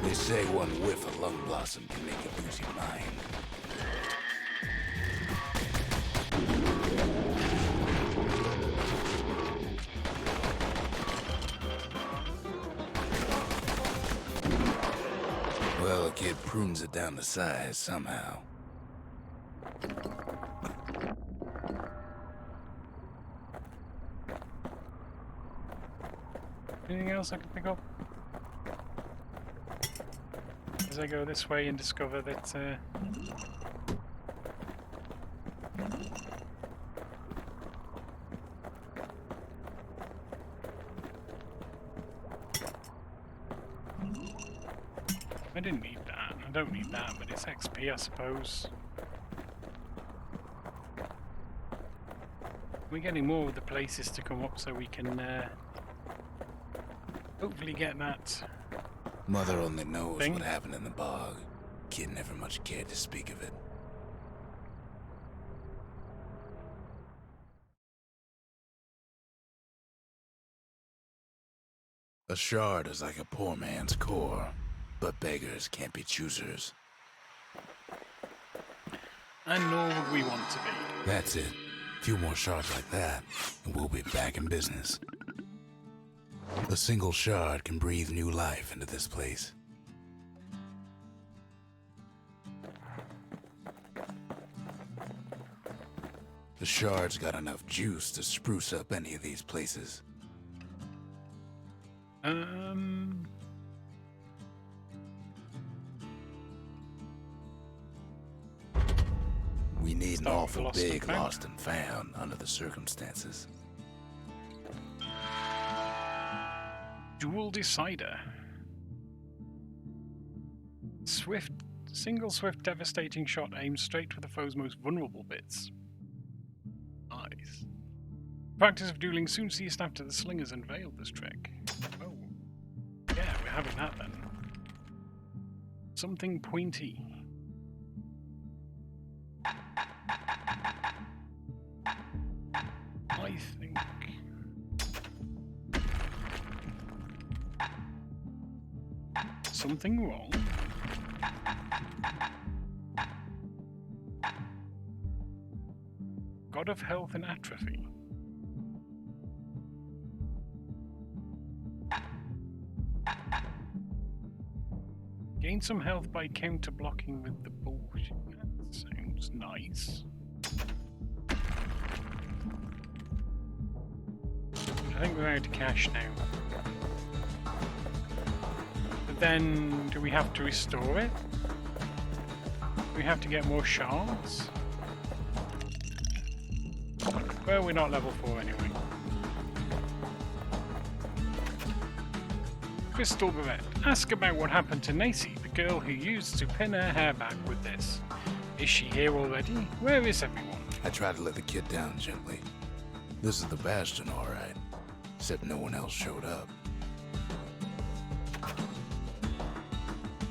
Speaker 1: They say one whiff of lung blossom can make you lose your mind. Well, a kid prunes it down to size somehow. Anything else I can pick up? As I go this way and discover that I didn't need that. I don't need that, but it's XP, I suppose. We're getting more of the places to come up so we can hopefully get that.
Speaker 2: Mother only knows
Speaker 1: Thing?
Speaker 2: what happened in the bog. Kid never much cared to speak of it. A shard is like a poor man's core, but beggars can't be choosers.
Speaker 1: And nor would we want to be.
Speaker 2: That's it. A few more shards like that, and we'll be back in business. A single shard can breathe new life into this place. The shards got enough juice to spruce up any of these places. We need an awful big lost and found under the circumstances.
Speaker 1: Dual decider. Single swift devastating shot aims straight for the foe's most vulnerable bits. Nice. Practice of dueling soon ceased after the slingers unveiled this trick. Oh. Yeah, we're having that then. Something pointy. I think... something wrong? God of Health and Atrophy. Gain some health by counter-blocking with the bullshit. That sounds nice. I think we're out of cash now. But then, do we have to restore it? Do we have to get more shards? Well, we're not level 4 anyway. Crystal Barrette. Ask about what happened to Nacy, the girl who used to pin her hair back with this. Is she here already? Where is everyone?
Speaker 2: I tried to let the kid down gently. This is the Bastion, all right. Except no one else showed up.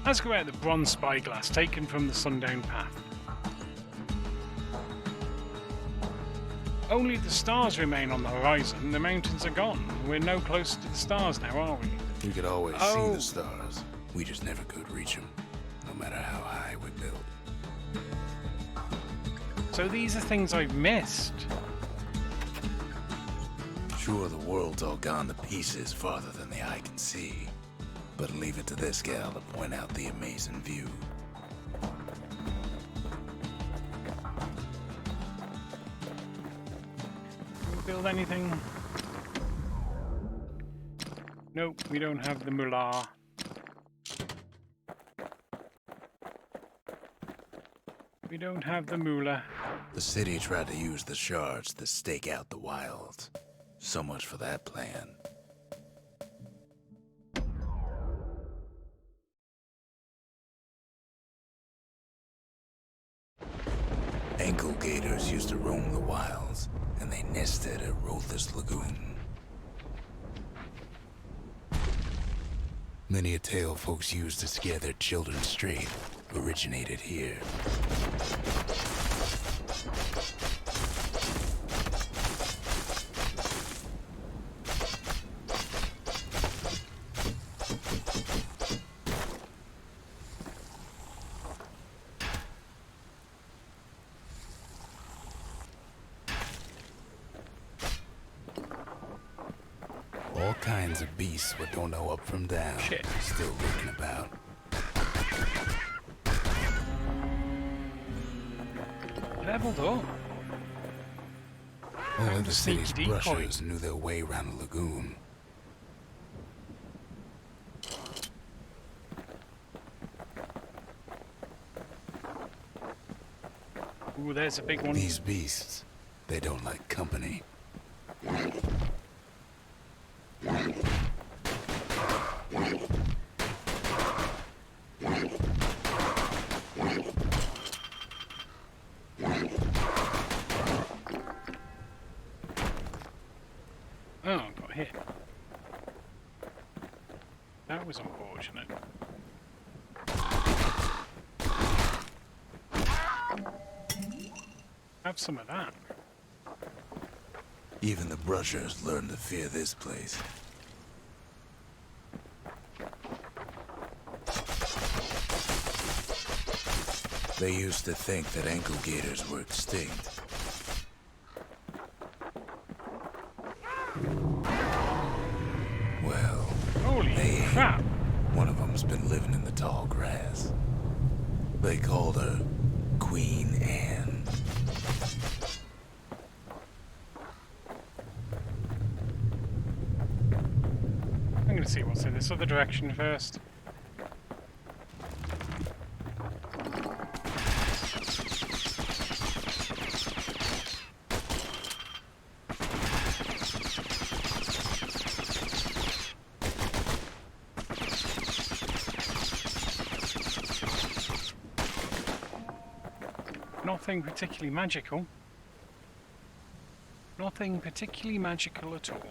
Speaker 1: Ask about the bronze spyglass taken from the Sundown Path. Only the stars remain on the horizon. The mountains are gone. We're no closer to the stars now, are we?
Speaker 2: We could always see the stars. We just never could reach them, no matter how high we built.
Speaker 1: So these are things I've missed.
Speaker 2: Sure, the world's all gone to pieces farther than the eye can see. But leave it to this gal to point out the amazing view.
Speaker 1: Can we build anything? Nope, we don't have the mullah. We don't have the moolah.
Speaker 2: The city tried to use the shards to stake out the wilds. So much for that plan. Ankle gators used to roam the wilds, and they nested at Rothes Lagoon. Many a tale folks used to scare their children straight originated here. All kinds of beasts what don't know up from down.
Speaker 1: Shit.
Speaker 2: Still lurking about.
Speaker 1: Leveled up.
Speaker 2: Only the
Speaker 1: sneaky
Speaker 2: city's
Speaker 1: decoy.
Speaker 2: brushers knew their way around the lagoon.
Speaker 1: Ooh, there's a big one.
Speaker 2: These beasts, they don't like company.
Speaker 1: Oh, got hit. That was unfortunate. Have some of that.
Speaker 2: Even the brushers learned to fear this place. They used to think that ankle gators were extinct. Well,
Speaker 1: Holy
Speaker 2: they
Speaker 1: crap!
Speaker 2: One of them's been living in the tall grass. They called her Queen Anne.
Speaker 1: this other direction first. Nothing particularly magical. Nothing particularly magical at all.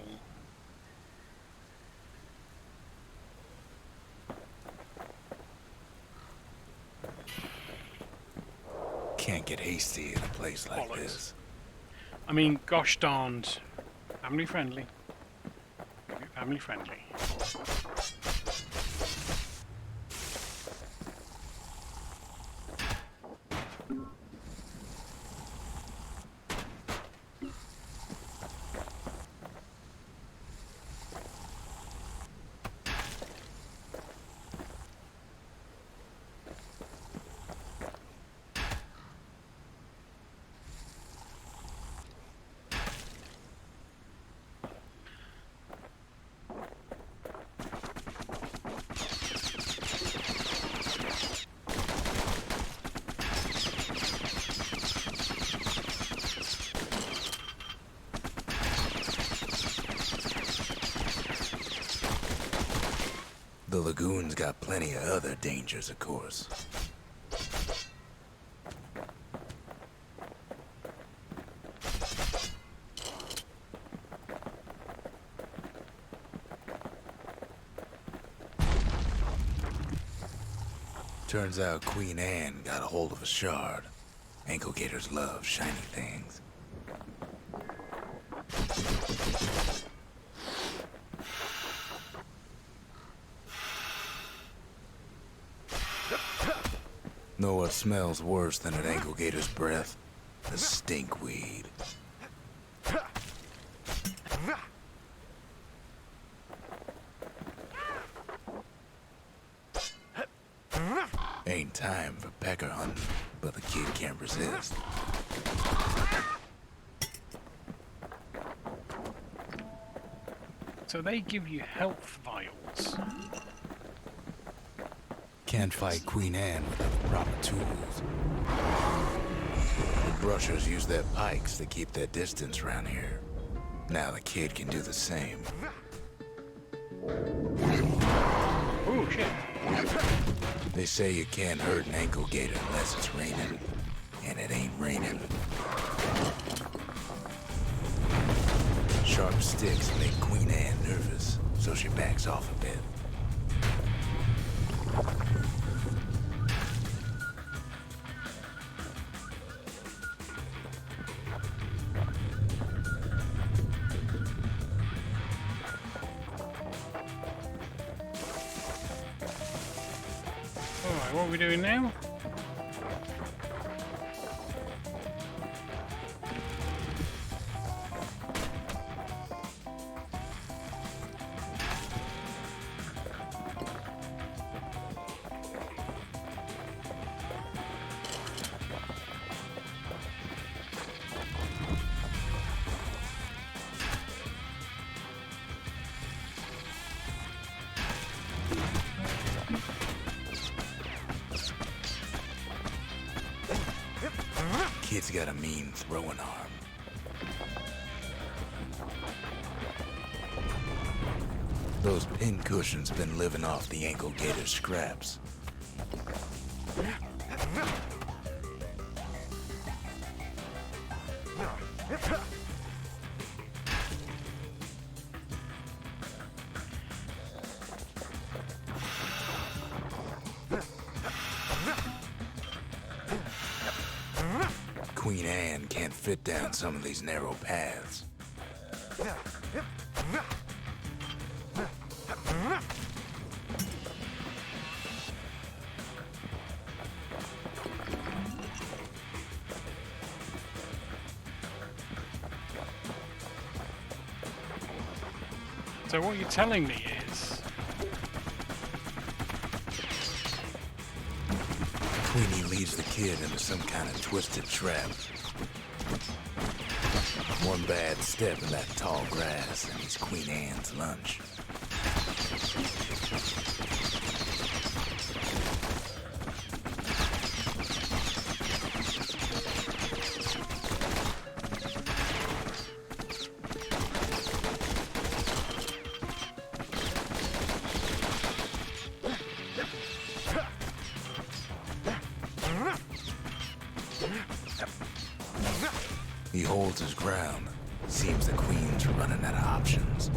Speaker 2: Can't get hasty in a place like
Speaker 1: Bollocks.
Speaker 2: this.
Speaker 1: I mean, gosh darned. Family friendly. Family friendly.
Speaker 2: The lagoon's got plenty of other dangers, of course. Turns out Queen Anne got a hold of a shard. Ankle gators love shiny things. Know what smells worse than an ankle gator's breath? The stinkweed. Ain't time for pecker hunting, but the kid can't resist.
Speaker 1: So they give you health vials.
Speaker 2: Can't fight Queen Anne without the proper tools. The brushers use their pikes to keep their distance around here. Now the kid can do the same.
Speaker 1: Oh shit.
Speaker 2: They say you can't hurt an ankle gator unless it's raining. And it ain't raining. Sharp sticks make Queen Anne nervous, so she backs off a bit.
Speaker 1: Alright, what are we doing now?
Speaker 2: Kid's got a mean throwing arm. Those pin cushions been living off the ankle gator scraps. Queen Anne can't fit down some of these narrow paths.
Speaker 1: So what you're telling me is...
Speaker 2: Queenie leads the kid into some kind of twisted trap. One bad step in that tall grass and he's Queen Anne's lunch. He holds his ground. Seems the Queen's running out of options.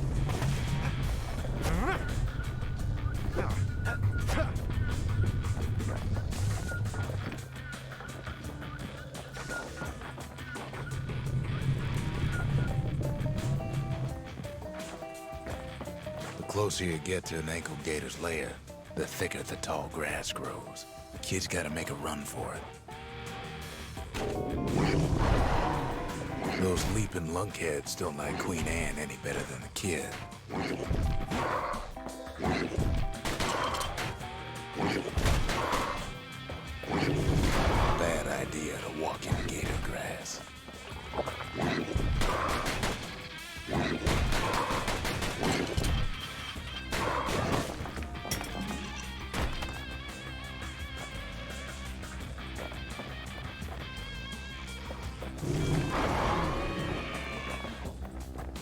Speaker 2: The closer you get to an ankle gator's lair, the thicker the tall grass grows. The kid's gotta make a run for it. Those leaping lunkheads don't like Queen Anne any better than the kid. Bad idea to walk in gator grass.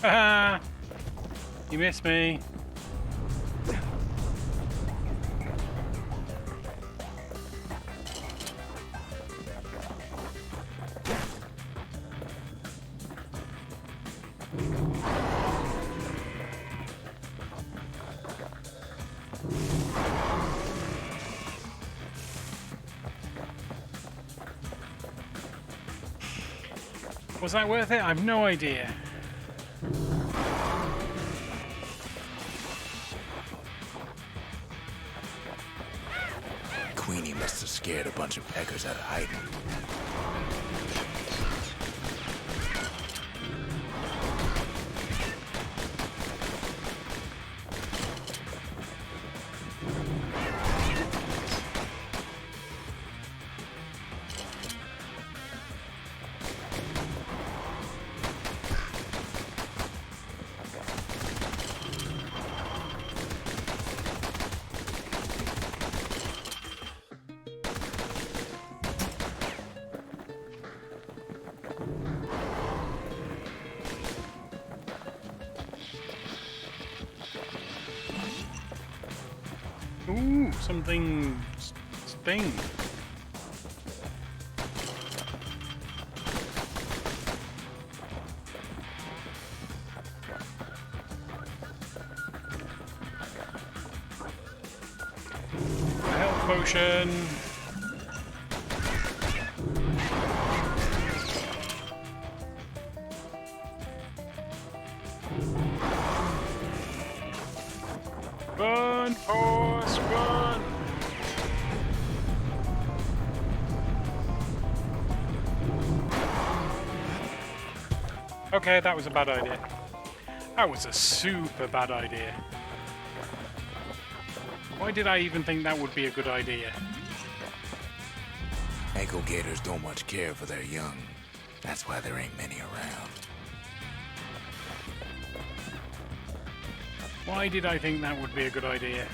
Speaker 1: Haha! You missed me. Was that worth it? I've no idea.
Speaker 2: Queenie must have scared a bunch of peckers out of hiding.
Speaker 1: Ooh, something sting. A health potion. Run, horse, run! Okay, that was a bad idea. That was a super bad idea. Why did I even think that would be a good idea?
Speaker 2: Ankle gators don't much care for their young. That's why there ain't many around.
Speaker 1: Why did I think that would be a good idea?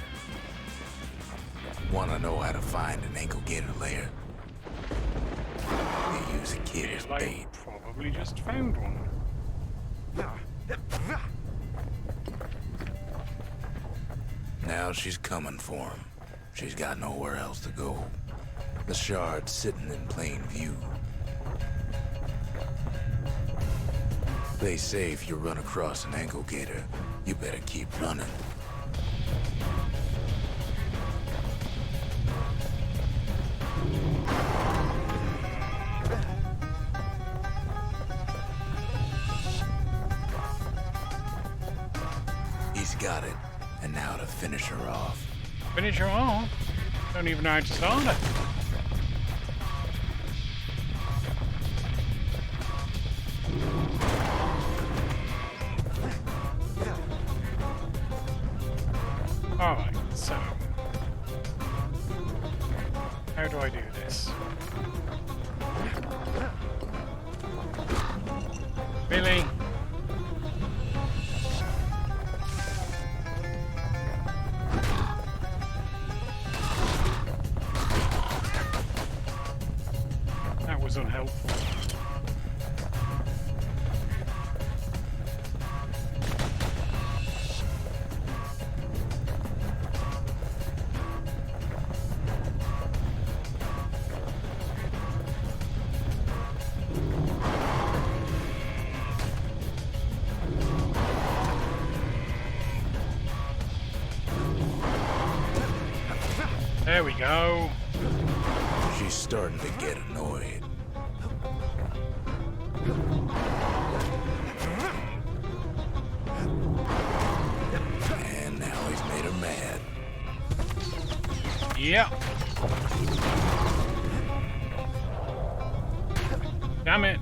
Speaker 2: Wanna know how to find an ankle gator lair? They use a kid as
Speaker 1: I
Speaker 2: bait.
Speaker 1: probably just found one.
Speaker 2: Now she's coming for him. She's got nowhere else to go. The shard's sitting in plain view. They say if you run across an ankle gator, you better keep running. He's got it, and now to finish her off.
Speaker 1: Finish her off? Don't even know how to start it. Alright, so how do I do this? Really? That was unhelpful. There we go.
Speaker 2: She's starting to get annoyed. And now he's made her mad.
Speaker 1: Yeah. Damn it.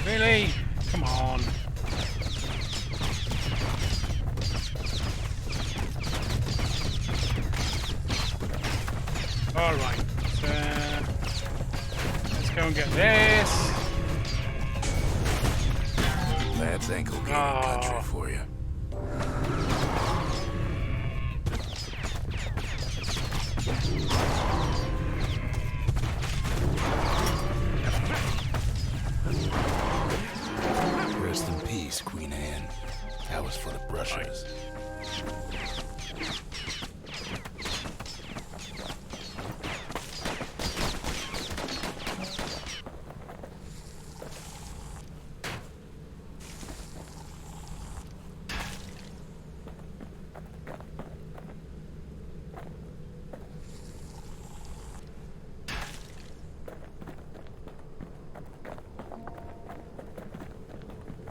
Speaker 1: Really? Come on. Alright. Let's go and get this.
Speaker 2: That's ankle gating country for you. Rest in peace, Queen Anne. That was for the brushes.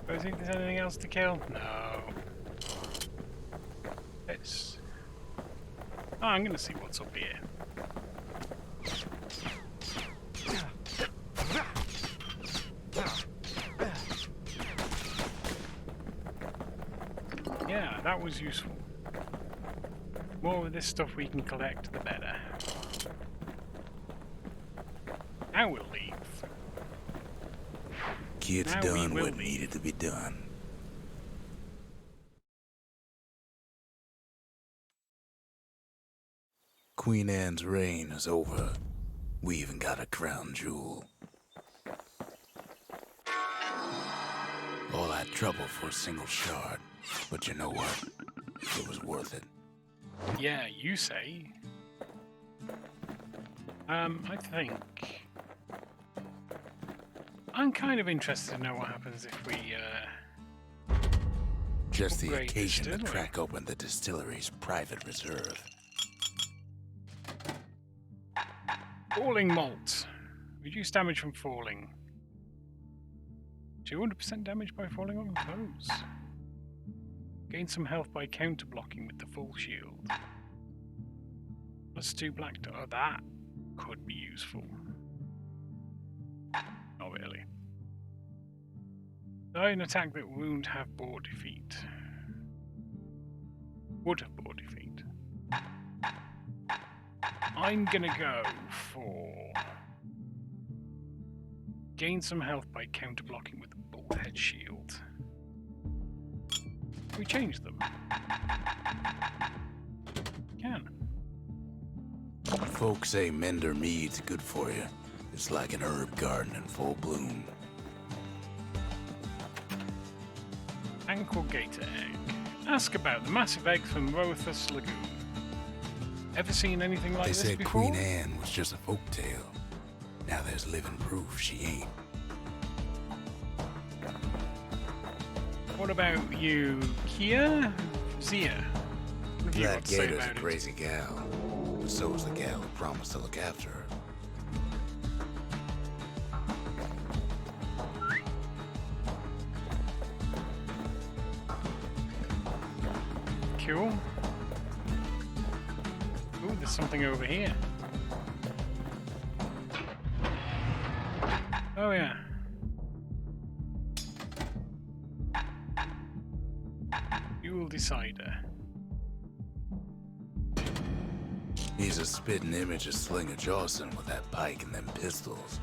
Speaker 1: Do I think there's anything else to kill? No. It's... Oh, I'm gonna see what's up here. Yeah, that was useful. More of this stuff we can collect, the better. Now we'll leave.
Speaker 2: Kid's
Speaker 1: Now
Speaker 2: done
Speaker 1: we will
Speaker 2: what
Speaker 1: leave.
Speaker 2: needed to be done. Queen Anne's reign is over. We even got a crown jewel. All that trouble for a single shard. But you know what? It was worth it.
Speaker 1: Yeah, you say. I think... I'm kind of interested to know what happens if we,
Speaker 2: Just the
Speaker 1: upgrade
Speaker 2: occasion to
Speaker 1: distillery.
Speaker 2: crack open the distillery's private reserve.
Speaker 1: Falling malt. Reduce damage from falling. 200% damage by falling on foes. Gain some health by counter-blocking with the full shield. Plus 2 black... Oh, that could be useful. Not really. Die an attack that wound have bore defeat. Would have bore defeat. I'm gonna go for... Gain some health by counter-blocking with the bullhead shield. Can we change them? Can.
Speaker 2: Folks say Mender mead's good for you. It's like an herb garden in full bloom.
Speaker 1: Ankle gator egg. Ask about the massive egg from Rothus Lagoon. Ever seen anything like
Speaker 2: They
Speaker 1: this
Speaker 2: said
Speaker 1: before?
Speaker 2: Queen Anne was just a folktale. Now there's living proof she ain't.
Speaker 1: What about you, Kia? Zia? What have you got
Speaker 2: That
Speaker 1: to say
Speaker 2: gator's a
Speaker 1: about it?
Speaker 2: crazy gal. But so is the gal who promised to look after her.
Speaker 1: Cool. Ooh, there's something over here. Oh yeah. Fuel decider.
Speaker 2: He's a spitting image of Slinger Jawson with that pike and them pistols.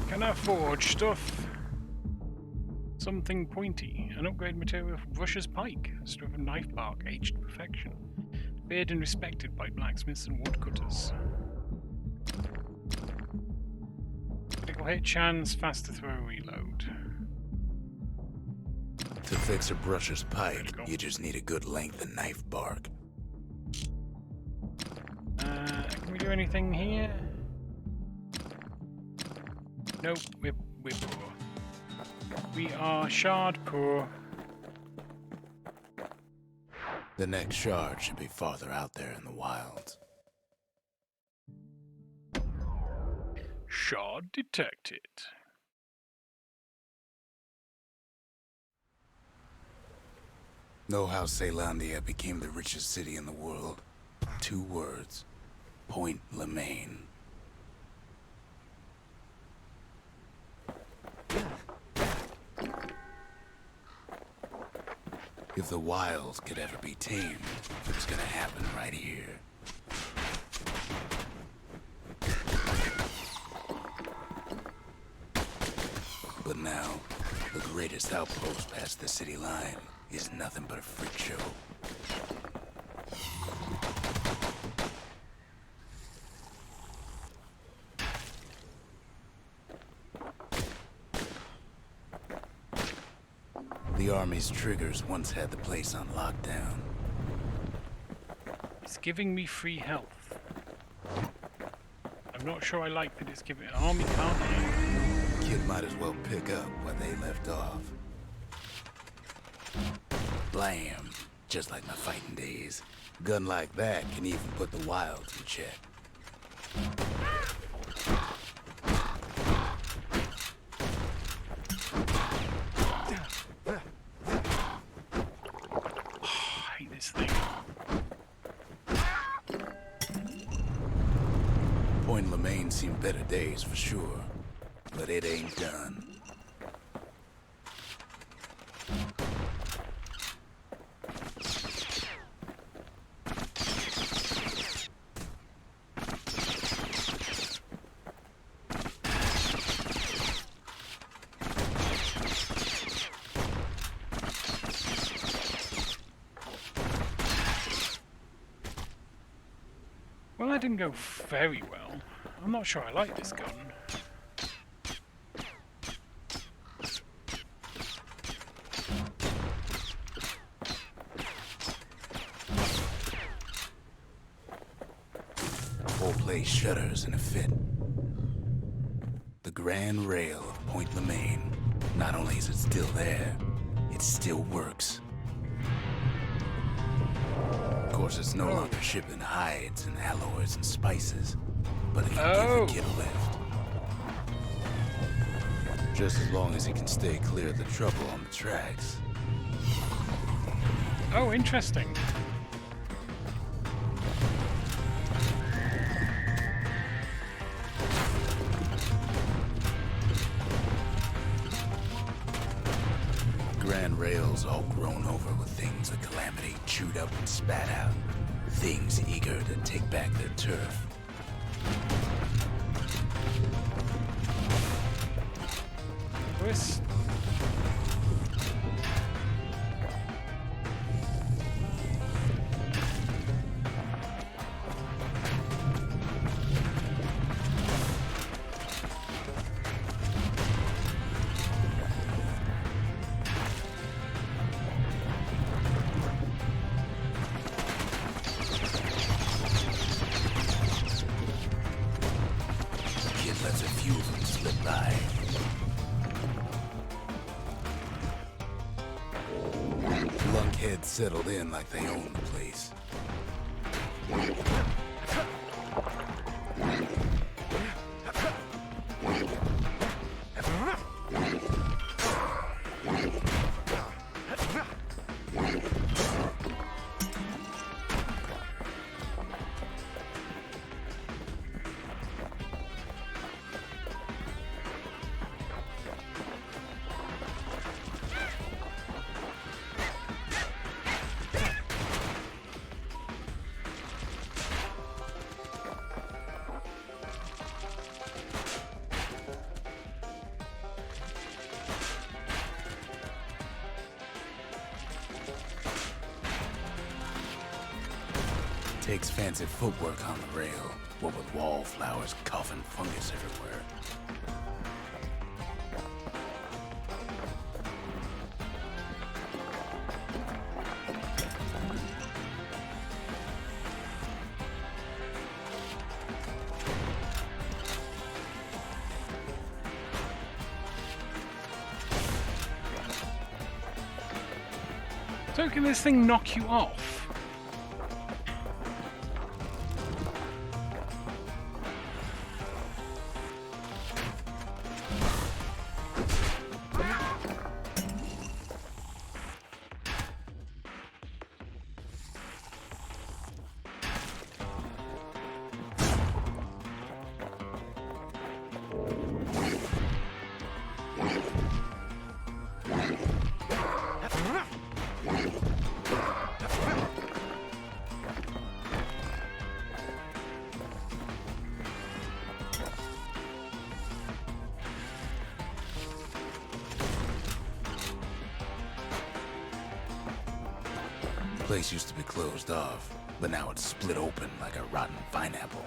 Speaker 1: Can I forge stuff? Something pointy. An upgrade material for Russia's pike. A strip of knife bark aged to perfection. Feared and respected by blacksmiths and woodcutters. Critical hit chance, faster throw reload.
Speaker 2: To fix a brusher's pike,
Speaker 1: There we go.
Speaker 2: you just need a good length of knife bark.
Speaker 1: Can we do anything here? Nope, we're poor. We are shard poor.
Speaker 2: The next shard should be farther out there in the wilds.
Speaker 1: Shard detected.
Speaker 2: Know how Caelondia became the richest city in the world? 2 words. Point Lemaine. If the wilds could ever be tamed, it was gonna happen right here. But now, the greatest outpost past the city line is nothing but a freak show. The army's triggers once had the place on lockdown.
Speaker 1: It's giving me free health. I'm not sure I like that it's giving... Army can't heal.
Speaker 2: Kid might as well pick up where they left off. Blam! Just like my fighting days. Gun like that can even put the wilds in check.
Speaker 1: I hate this thing.
Speaker 2: Point Lemaine seen better days for sure, but it ain't done.
Speaker 1: Well, that didn't go very well. I'm not sure I like this gun.
Speaker 2: The whole place shudders in a fit. The grand rail of Point Lemaine. Not only is it still there, it still works. Of course, it's no longer shipping hides and alloys and spices, but it can give the kid a lift. Just as long as he can stay clear of the trouble on the tracks.
Speaker 1: Oh, interesting.
Speaker 2: Grand rails all grown over with things the Calamity chewed up and spat out. Things eager to take back their turf.
Speaker 1: This...
Speaker 2: Kid lets a few of them slip by. Lunkheads settled in like they own the place. Takes fancy footwork on the rail, what with wallflowers coughing fungus everywhere.
Speaker 1: So can this thing knock you off?
Speaker 2: The place used to be closed off, but now it's split open like a rotten pineapple.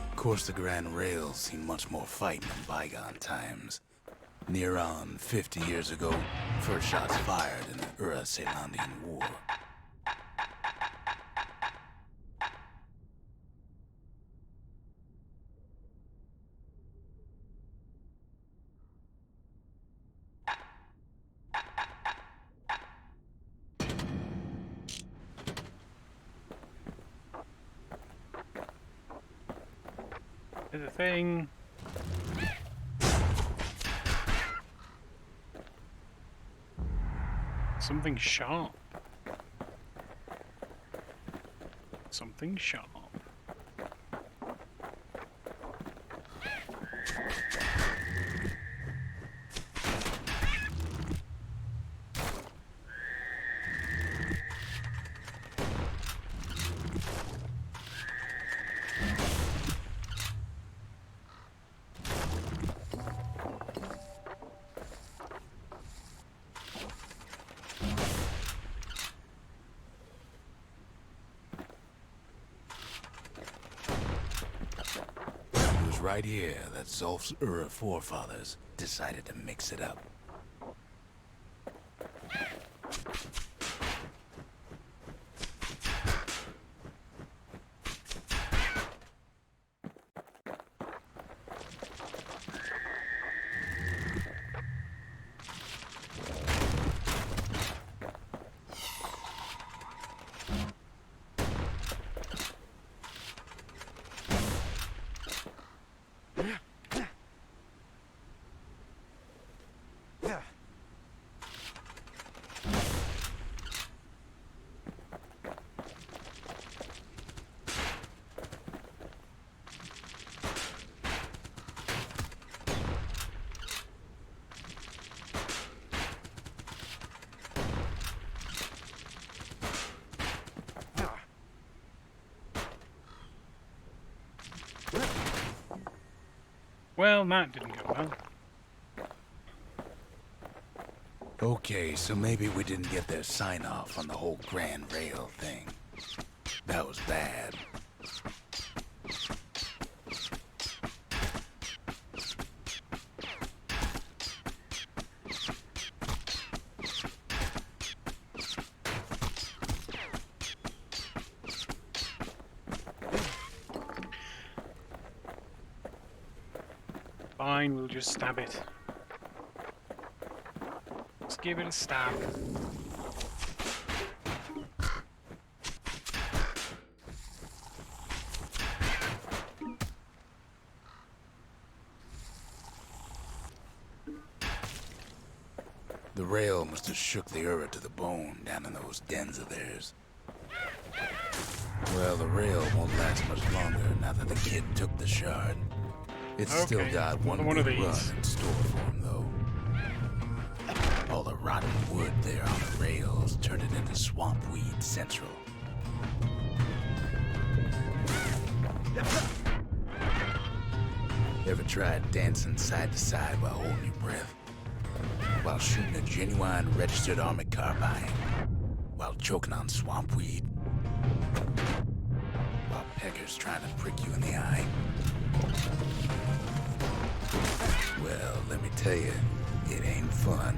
Speaker 2: Of course, the Grand Rail's seen much more fighting in bygone times. Near on 50 years ago, first shots fired in the Ura-Celandian War.
Speaker 1: There's a thing. Something sharp. Something sharp.
Speaker 2: Right here that Zulf's Ura forefathers decided to mix it up.
Speaker 1: Well, that didn't go well.
Speaker 2: Okay, so maybe we didn't get their sign-off on the whole Grand Rail thing. That was bad.
Speaker 1: Fine, we'll just stab it. Let's give it a stab.
Speaker 2: The rail must have shook the Ura to the bone down in those dens of theirs. Well, the rail won't last much longer now that the kid took the shard. It's
Speaker 1: Okay,
Speaker 2: still got one
Speaker 1: of
Speaker 2: good
Speaker 1: these.
Speaker 2: run in store for him, though. All the rotten wood there on the rails turned it into Swampweed Central. Ever tried dancing side to side while holding your breath? While shooting a genuine registered armored carbine? While choking on swampweed? While peggers trying to prick you in the eye? Well, let me tell you, it ain't fun.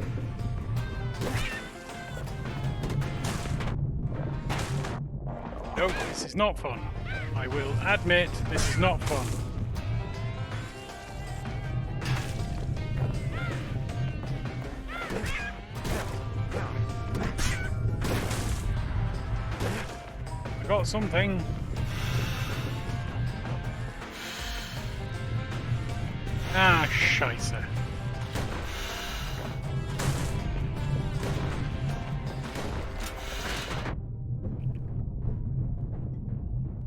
Speaker 1: No, this is not fun. I will admit, this is not fun. got something. Ah, scheisse.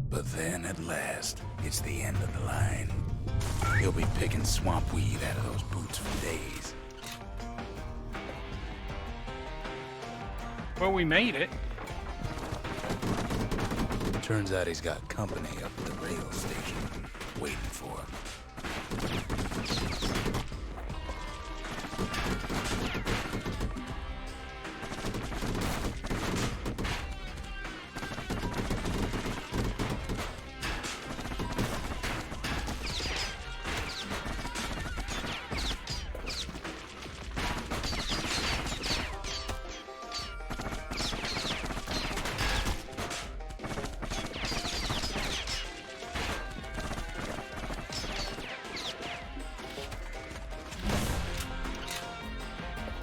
Speaker 2: But then, at last, it's the end of the line. He'll be picking swamp weed out of those boots for days.
Speaker 1: Well, we made it.
Speaker 2: Turns out he's got company up at the rail station, waiting for him.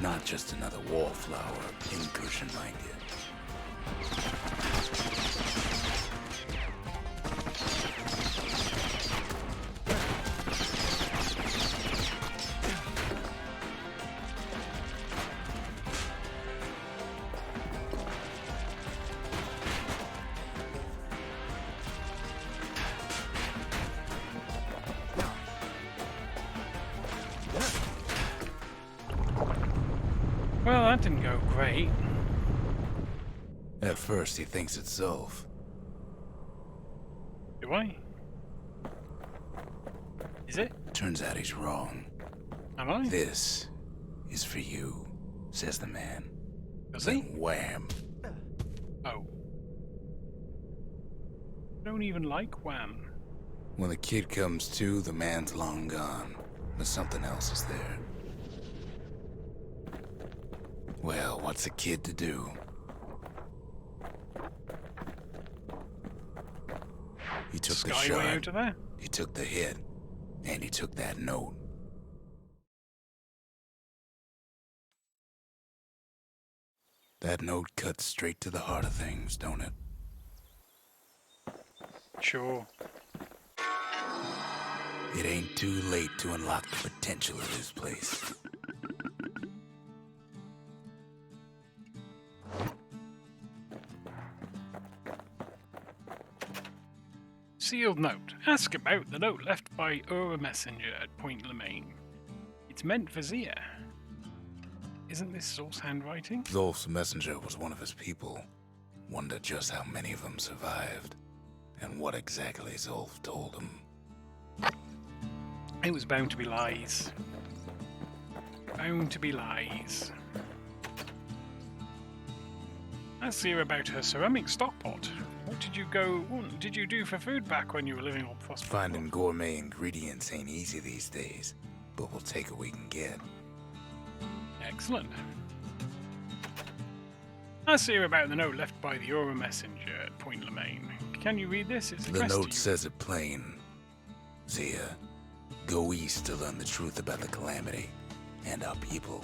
Speaker 2: Not just another wallflower, pincushion, mind you.
Speaker 1: Well, that didn't go great.
Speaker 2: At first, he thinks it's Zulf.
Speaker 1: Do I? Is it?
Speaker 2: Turns out he's wrong.
Speaker 1: Am I?
Speaker 2: This is for you, says the man.
Speaker 1: Does
Speaker 2: Then
Speaker 1: he?
Speaker 2: wham.
Speaker 1: Oh. I don't even like Wham.
Speaker 2: When the kid comes to, the man's long gone. But something else is there. Well, what's a kid to do? He took the
Speaker 1: Skyway
Speaker 2: shot,
Speaker 1: out of there?
Speaker 2: he took the hit, and he took that note. That note cuts straight to the heart of things, don't it?
Speaker 1: Sure.
Speaker 2: It ain't too late to unlock the potential of this place.
Speaker 1: Sealed note. Ask about the note left by Ura Messenger at Point Lemaine. It's meant for Zia. Isn't this Zulf's handwriting?
Speaker 2: Zulf's messenger was one of his people. Wonder just how many of them survived, and what exactly Zulf told him.
Speaker 1: It was bound to be lies. Bound to be lies. Ask Zia about her ceramic stockpot. What did you do for food back when you were living on Phosphor?
Speaker 2: Finding gourmet ingredients ain't easy these days, but we'll take what we can get.
Speaker 1: Excellent. Ask Zia about the note left by the Ura Messenger at Point Lemaine. Can you read this? It's
Speaker 2: The
Speaker 1: addressed to
Speaker 2: note
Speaker 1: you.
Speaker 2: says it plain. Zia, go east to learn the truth about the calamity and our people.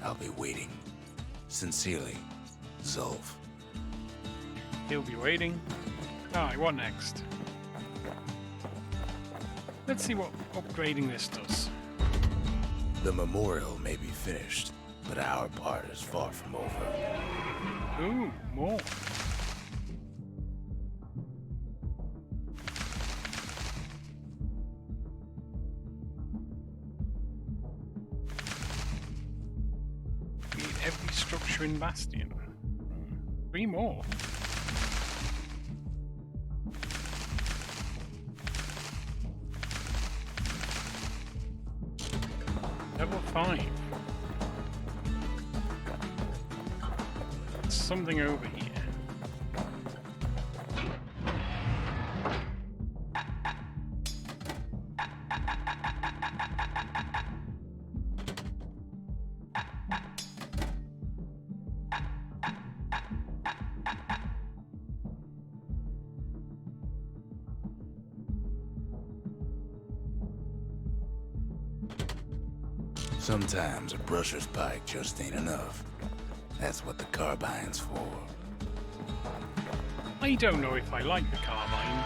Speaker 2: I'll be waiting. Sincerely, Zulf.
Speaker 1: He'll be waiting. Aye, what next? Let's see what upgrading this does.
Speaker 2: The memorial may be finished, but our part is far from over.
Speaker 1: Ooh, more. We need every structure in Bastion. 3 more. Level 5. There's something over here.
Speaker 2: Sometimes a brusher's pike just ain't enough. That's what the carbine's for.
Speaker 1: I don't know if I like the carbine.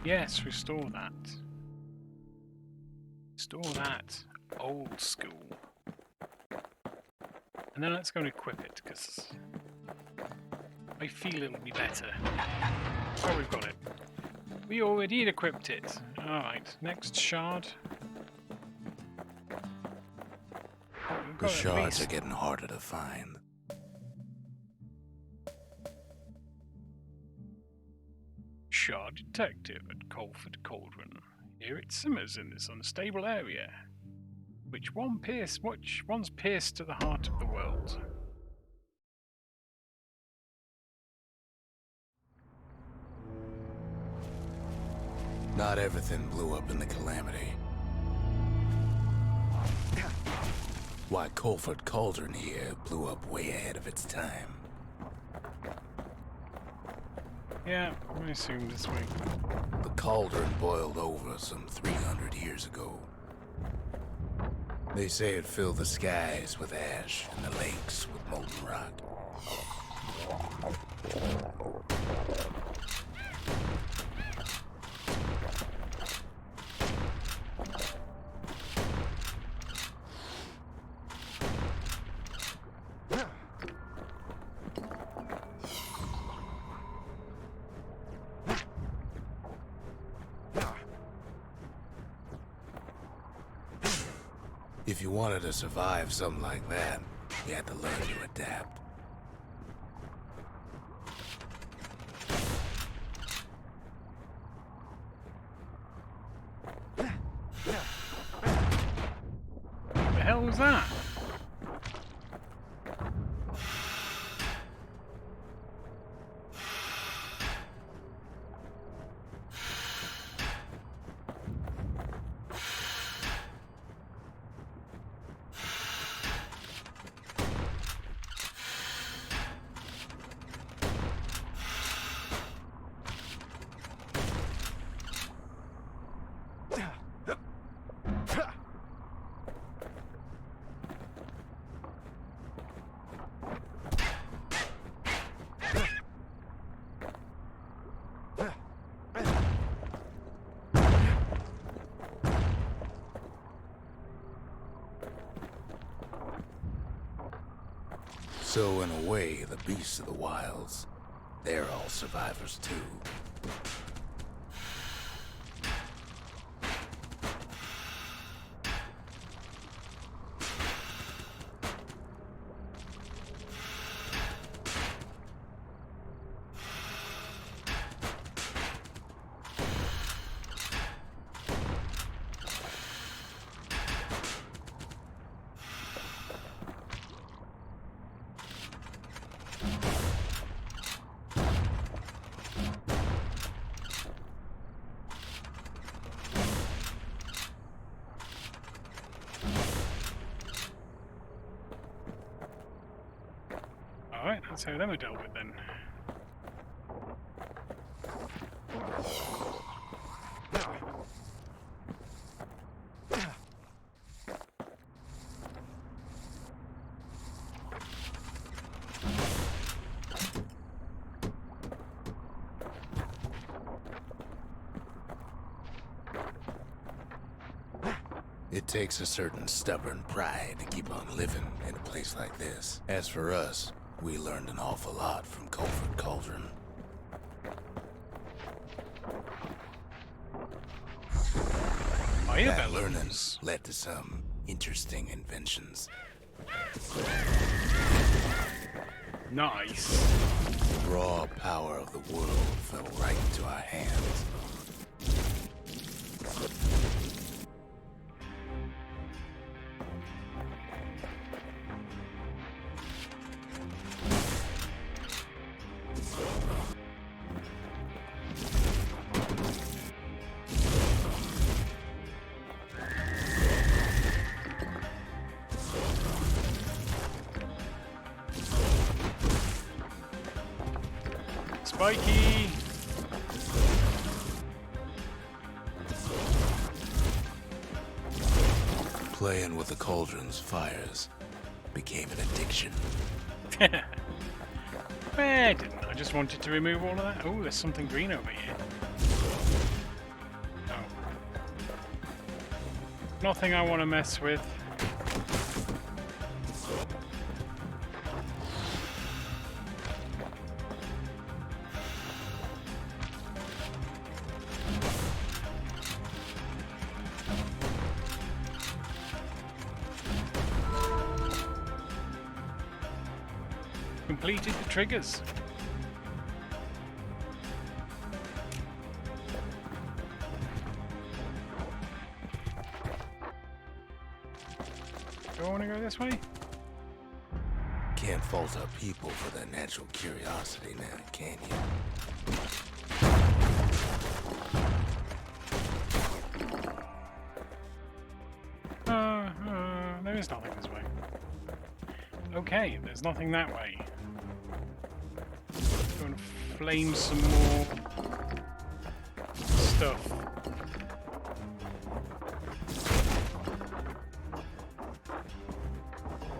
Speaker 1: Yes, restore that. Restore that. Old school. And then let's go and equip it, because I feel it'll be better. Oh, we've got it. We already equipped it. Alright, next shard. Oh,
Speaker 2: the shards are getting harder to find.
Speaker 1: Shard detective at Colford Cauldron. Here it simmers in this unstable area, which once pierced to the heart of the world.
Speaker 2: Not everything blew up in the calamity. Why, Colford Cauldron here blew up way ahead of its time.
Speaker 1: Yeah, I assumed this way.
Speaker 2: The cauldron boiled over some 300 years ago. They say it filled the skies with ash and the lakes with molten rock. If you wanted to survive something like that, you had to learn to adapt.
Speaker 1: What the hell was that?
Speaker 2: So in a way, the beasts of the wilds, they're all survivors too. Alright, that's how them are dealt with then. It takes a certain stubborn pride to keep on living in a place like this. As for us, we learned an awful lot from Colford Cauldron. That learning led to some interesting inventions.
Speaker 1: Nice.
Speaker 2: The raw power of the world fell right into our hands.
Speaker 1: Spikey!
Speaker 2: Playing with the cauldron's fires became an addiction.
Speaker 1: I didn't. I just wanted to remove all of that. Oh, there's something green over here. Oh. Nothing I want to mess with. Completed the triggers. Do I want to go this way?
Speaker 2: Can't fault our people for their natural curiosity now, can you?
Speaker 1: There is nothing this way. Okay, there's nothing that way. Go and flame some more stuff.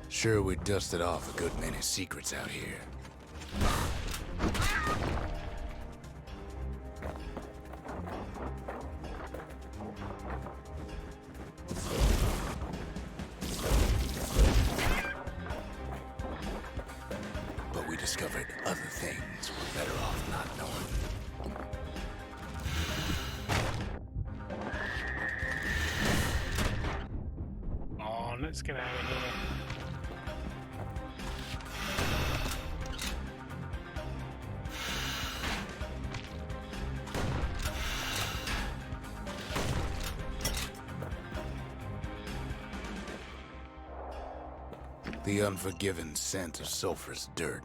Speaker 2: Sure, we dusted off a good many secrets out here. But we discovered other things we're better off not knowing.
Speaker 1: Oh, let's get out of here.
Speaker 2: The unforgiven scent of sulfurous dirt.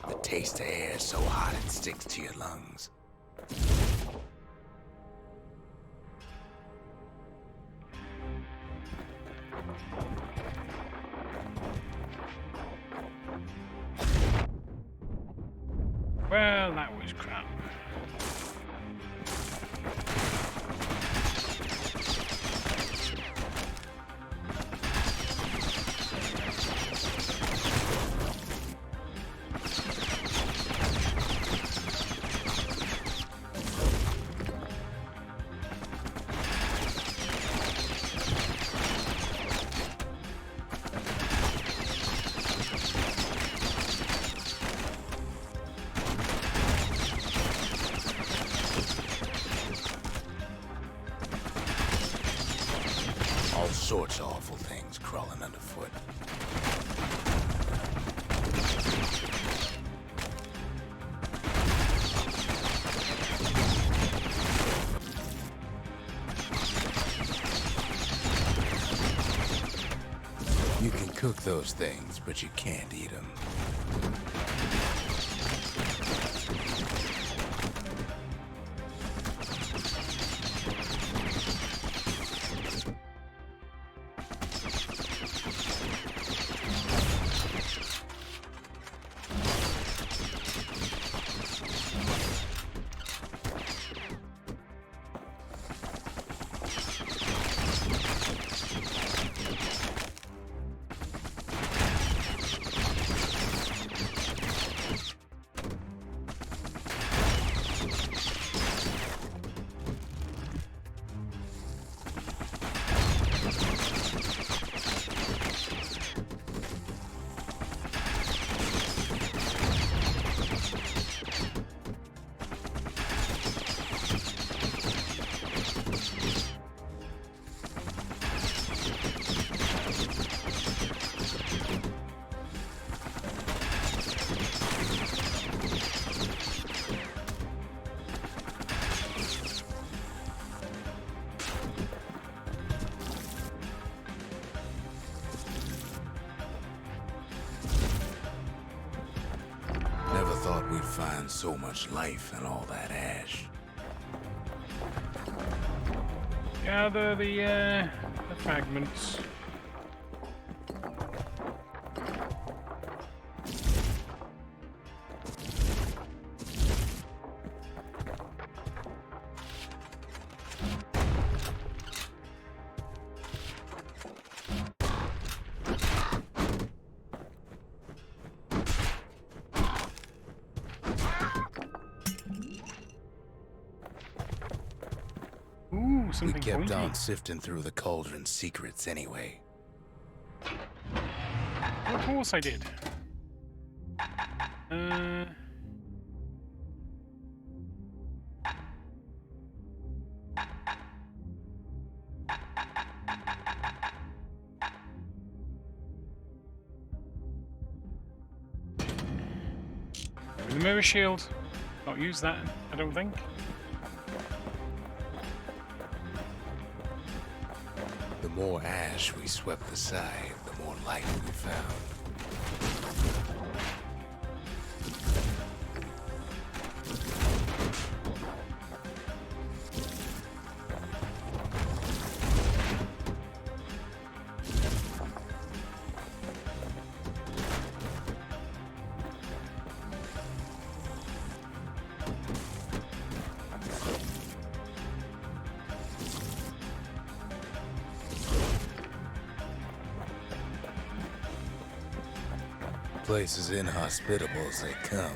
Speaker 2: The taste of air so hot it sticks to your lungs.
Speaker 1: Well, that was crap.
Speaker 2: All sorts of awful things crawling underfoot. You can cook those things, but you can't eat them. we'd find so much life in all that ash.
Speaker 1: Gather the fragments.
Speaker 2: We kept on sifting through the cauldron's secrets anyway.
Speaker 1: Of course I did. The mirror shield. Not use that, I don't think.
Speaker 2: The more ash we swept aside, the more light we found. Place as inhospitable as they come.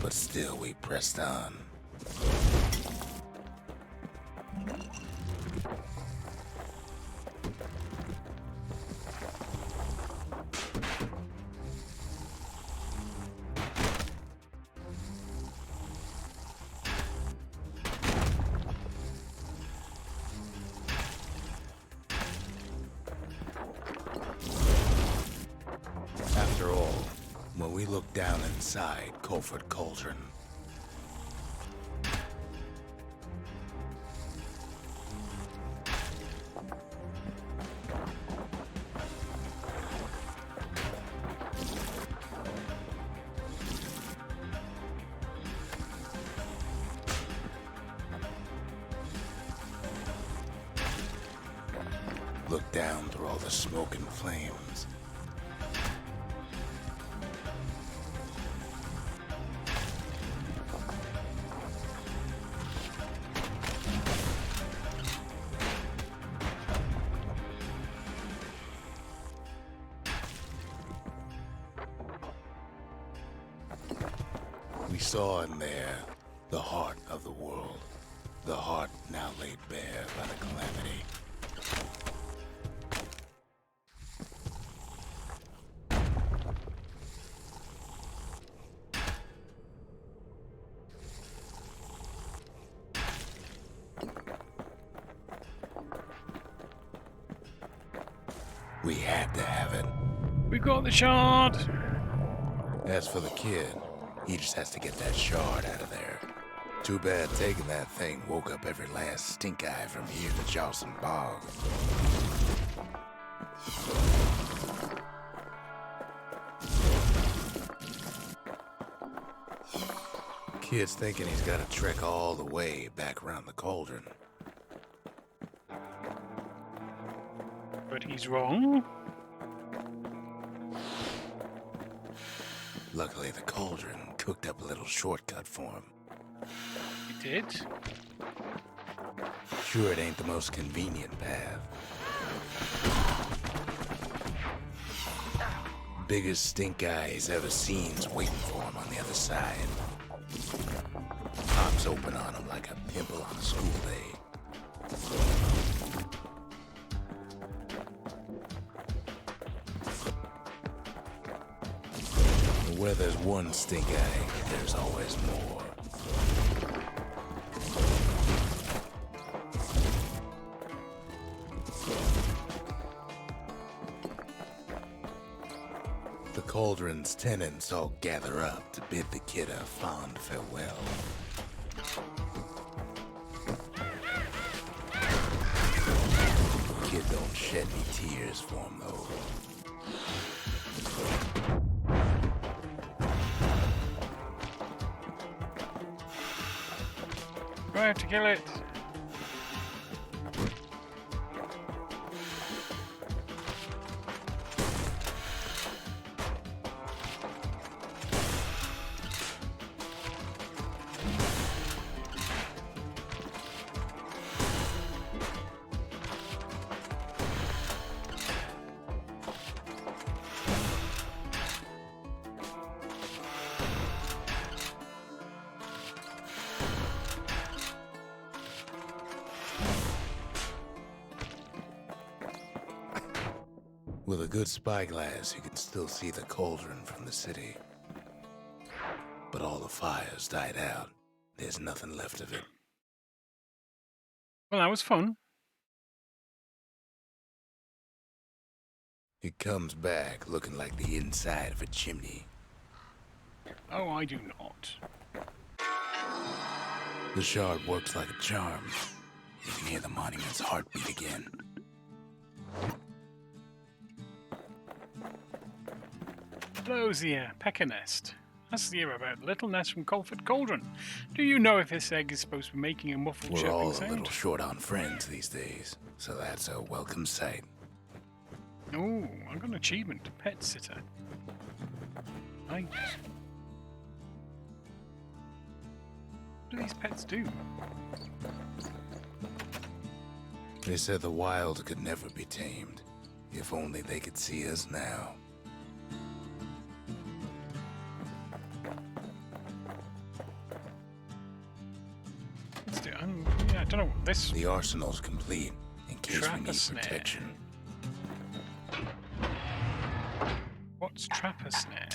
Speaker 2: But still we pressed on. After all, when we looked down inside Colford Cauldron, looked down through all the smoke and flames, we saw in there the heart of the world, the heart now laid bare by the calamity. We had to have it.
Speaker 1: We got the shard!
Speaker 2: As for the kid, he just has to get that shard out of there. Too bad taking that thing woke up every last stink eye from here to Charleston Bog. Kid's thinking he's got to trek all the way back around the cauldron.
Speaker 1: But he's wrong.
Speaker 2: Luckily, the cauldron cooked up a little shortcut for him.
Speaker 1: He did?
Speaker 2: Sure, it ain't the most convenient path. Biggest stink eye he's ever seen's waiting for him on the other side. Pops open on him like a pimple on a school day. Where there's one stink eye, there's always more. The cauldron's tenants all gather up to bid the kid a fond farewell. Kid don't shed any tears for him, though.
Speaker 1: I have to kill it.
Speaker 2: With a good spyglass, you can still see the cauldron from the city. But all the fires died out. There's nothing left of it.
Speaker 1: Well, that was fun.
Speaker 2: It comes back looking like the inside of a chimney.
Speaker 1: Oh, I do not.
Speaker 2: The shard works like a charm. You can hear the monument's heartbeat again.
Speaker 1: Hello, Zia. Pecker nest. Ask Zia about the little nest from Colford Cauldron. Do you know if this egg is supposed to be making a muffled
Speaker 2: We're
Speaker 1: chirping
Speaker 2: all a
Speaker 1: sound?
Speaker 2: little short on friends these days, so that's a welcome sight.
Speaker 1: Oh, I got an achievement. Pet sitter. Nice. What do these pets do?
Speaker 2: They said the wild could never be tamed. If only they could see us now.
Speaker 1: Let's do it. Yeah, I don't know what this.
Speaker 2: The arsenal's complete, in case we
Speaker 1: Trap a
Speaker 2: need
Speaker 1: snare.
Speaker 2: protection.
Speaker 1: What's Trapper Snare?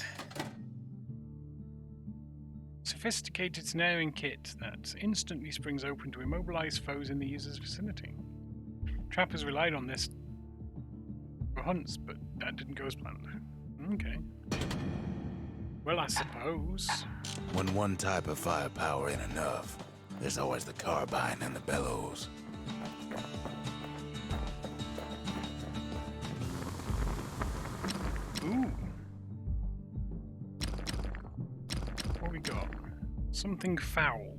Speaker 1: Sophisticated snaring kit that instantly springs open to immobilize foes in the user's vicinity. Trappers relied on this for hunts, but that didn't go as planned. Okay. Well, I suppose.
Speaker 2: When one type of firepower ain't enough, there's always the carbine and the bellows.
Speaker 1: Ooh. What we got? Something foul.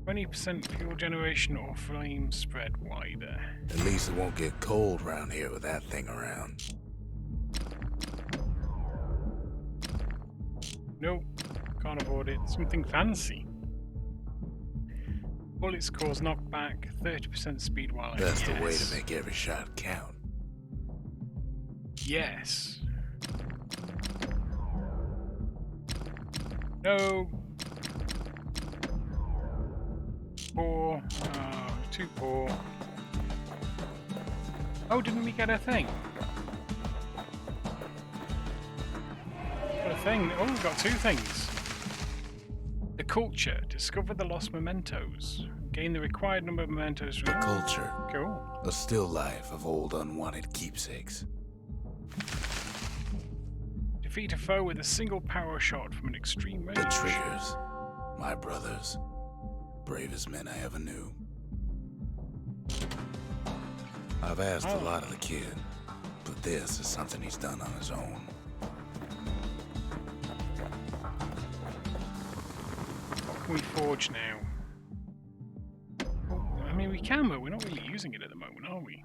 Speaker 1: 20% fuel generation or flame spread wider.
Speaker 2: At least it won't get cold around here with that thing around.
Speaker 1: Nope, can't afford it. Something fancy. Bullets cause knockback, 30% speed while I
Speaker 2: That's the way to make every shot count.
Speaker 1: Yes. No. Poor. Oh, too poor. Oh, didn't we get a thing? Got a thing. Oh, we got two things. The culture. Discover the lost mementos. Gain the required number of mementos from
Speaker 2: The culture.
Speaker 1: Cool.
Speaker 2: A still life of old unwanted keepsakes.
Speaker 1: Defeat a foe with a single power shot from an extreme range.
Speaker 2: The triggers. My brothers. Bravest men I ever knew. I've asked a lot of the kid, but this is something he's done on his own.
Speaker 1: What can we forge now? Oh, I mean, we can, but we're not really using it at the moment, are we?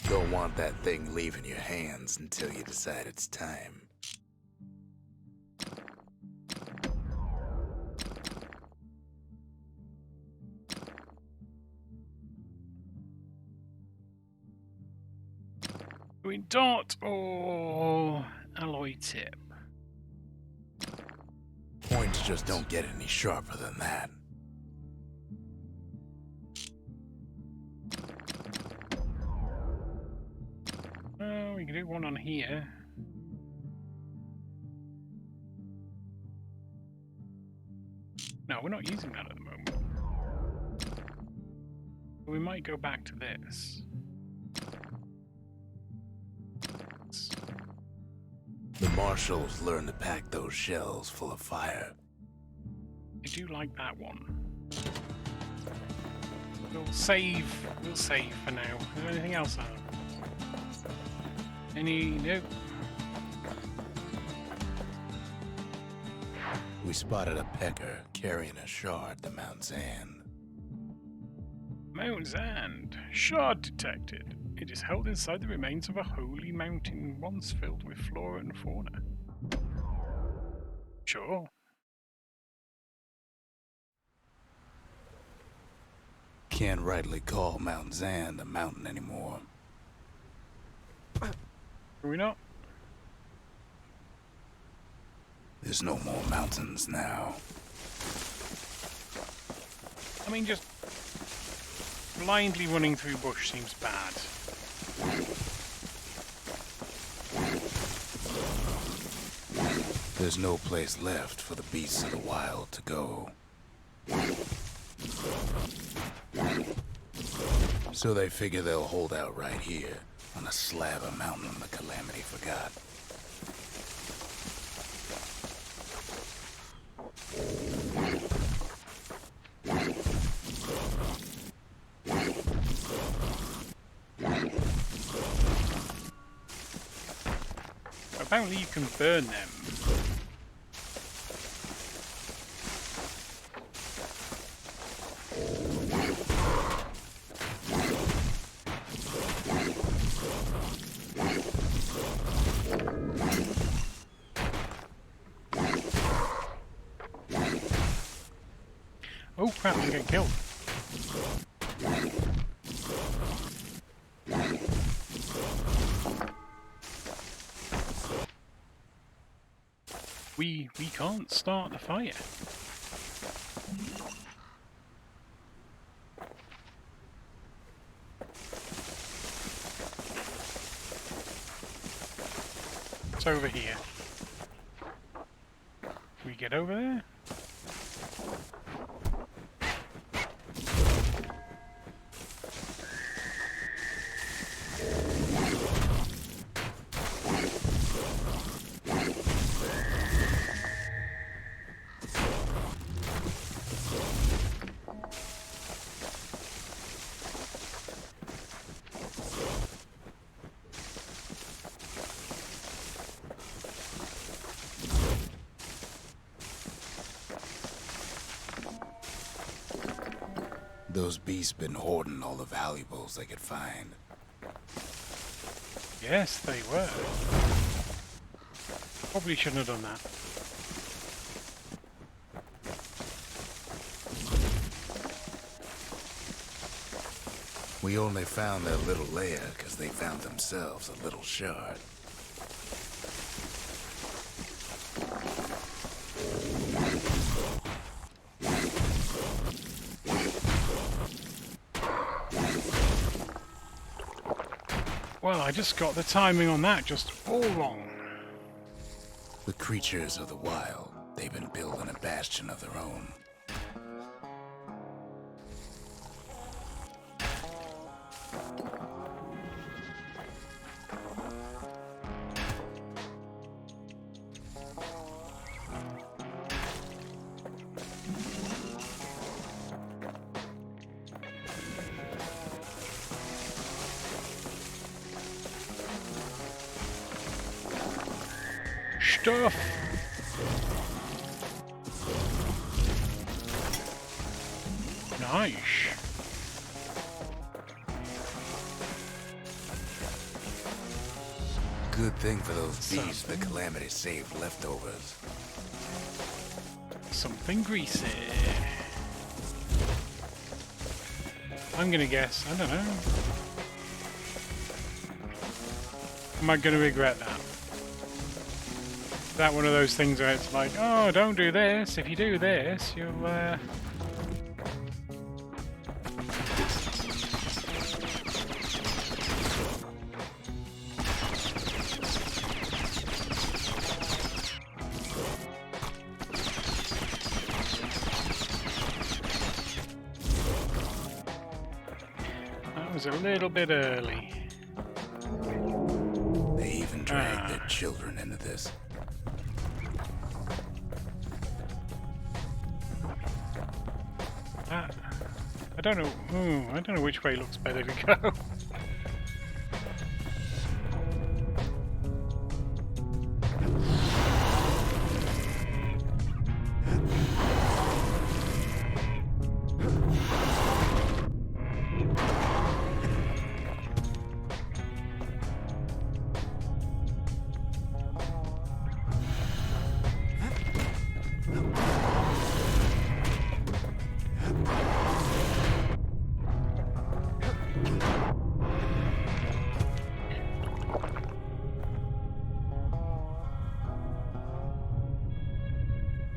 Speaker 2: Don't want that thing leaving your hands until you decide it's time.
Speaker 1: Doing dot or alloy tip?
Speaker 2: Points just don't get any sharper than that.
Speaker 1: We can do one on here. we're not using that at the moment. We might go back to this.
Speaker 2: The marshals learned to pack those shells full of fire.
Speaker 1: I do like that one. We'll save for now. Is there anything else on? Nope.
Speaker 2: We spotted a pecker carrying a shard to Mount Zand.
Speaker 1: Mount Zand. Shard detected. It is held inside the remains of a holy mountain once filled with flora and fauna. Sure.
Speaker 2: Can't rightly call Mount Zand a mountain anymore.
Speaker 1: Are we not?
Speaker 2: There's no more mountains now.
Speaker 1: I mean, just blindly running through bush seems bad.
Speaker 2: There's no place left for the beasts of the wild to go. So they figure they'll hold out right here, on a slab of mountain the Calamity forgot.
Speaker 1: Apparently you can burn them. Oh crap, I'm getting killed. We can't start the fire. It's over here. We get over there?
Speaker 2: Those beasts been hoarding all the valuables they could find.
Speaker 1: Yes, they were. Probably shouldn't have done that.
Speaker 2: We only found their little lair because they found themselves a little shard.
Speaker 1: Well, I just got the timing on that just all wrong.
Speaker 2: The creatures of the wild, they've been building a bastion of their own.
Speaker 1: Stuff. Nice.
Speaker 2: Good thing for those beasts the Calamity saved leftovers.
Speaker 1: Something greasy. I'm gonna guess. I don't know. Am I gonna regret that? Is that one of those things where it's like, oh, don't do this. If you do this, you'll, was a little bit early.
Speaker 2: They even dragged their children into this.
Speaker 1: I don't know. I don't know which way looks better to go.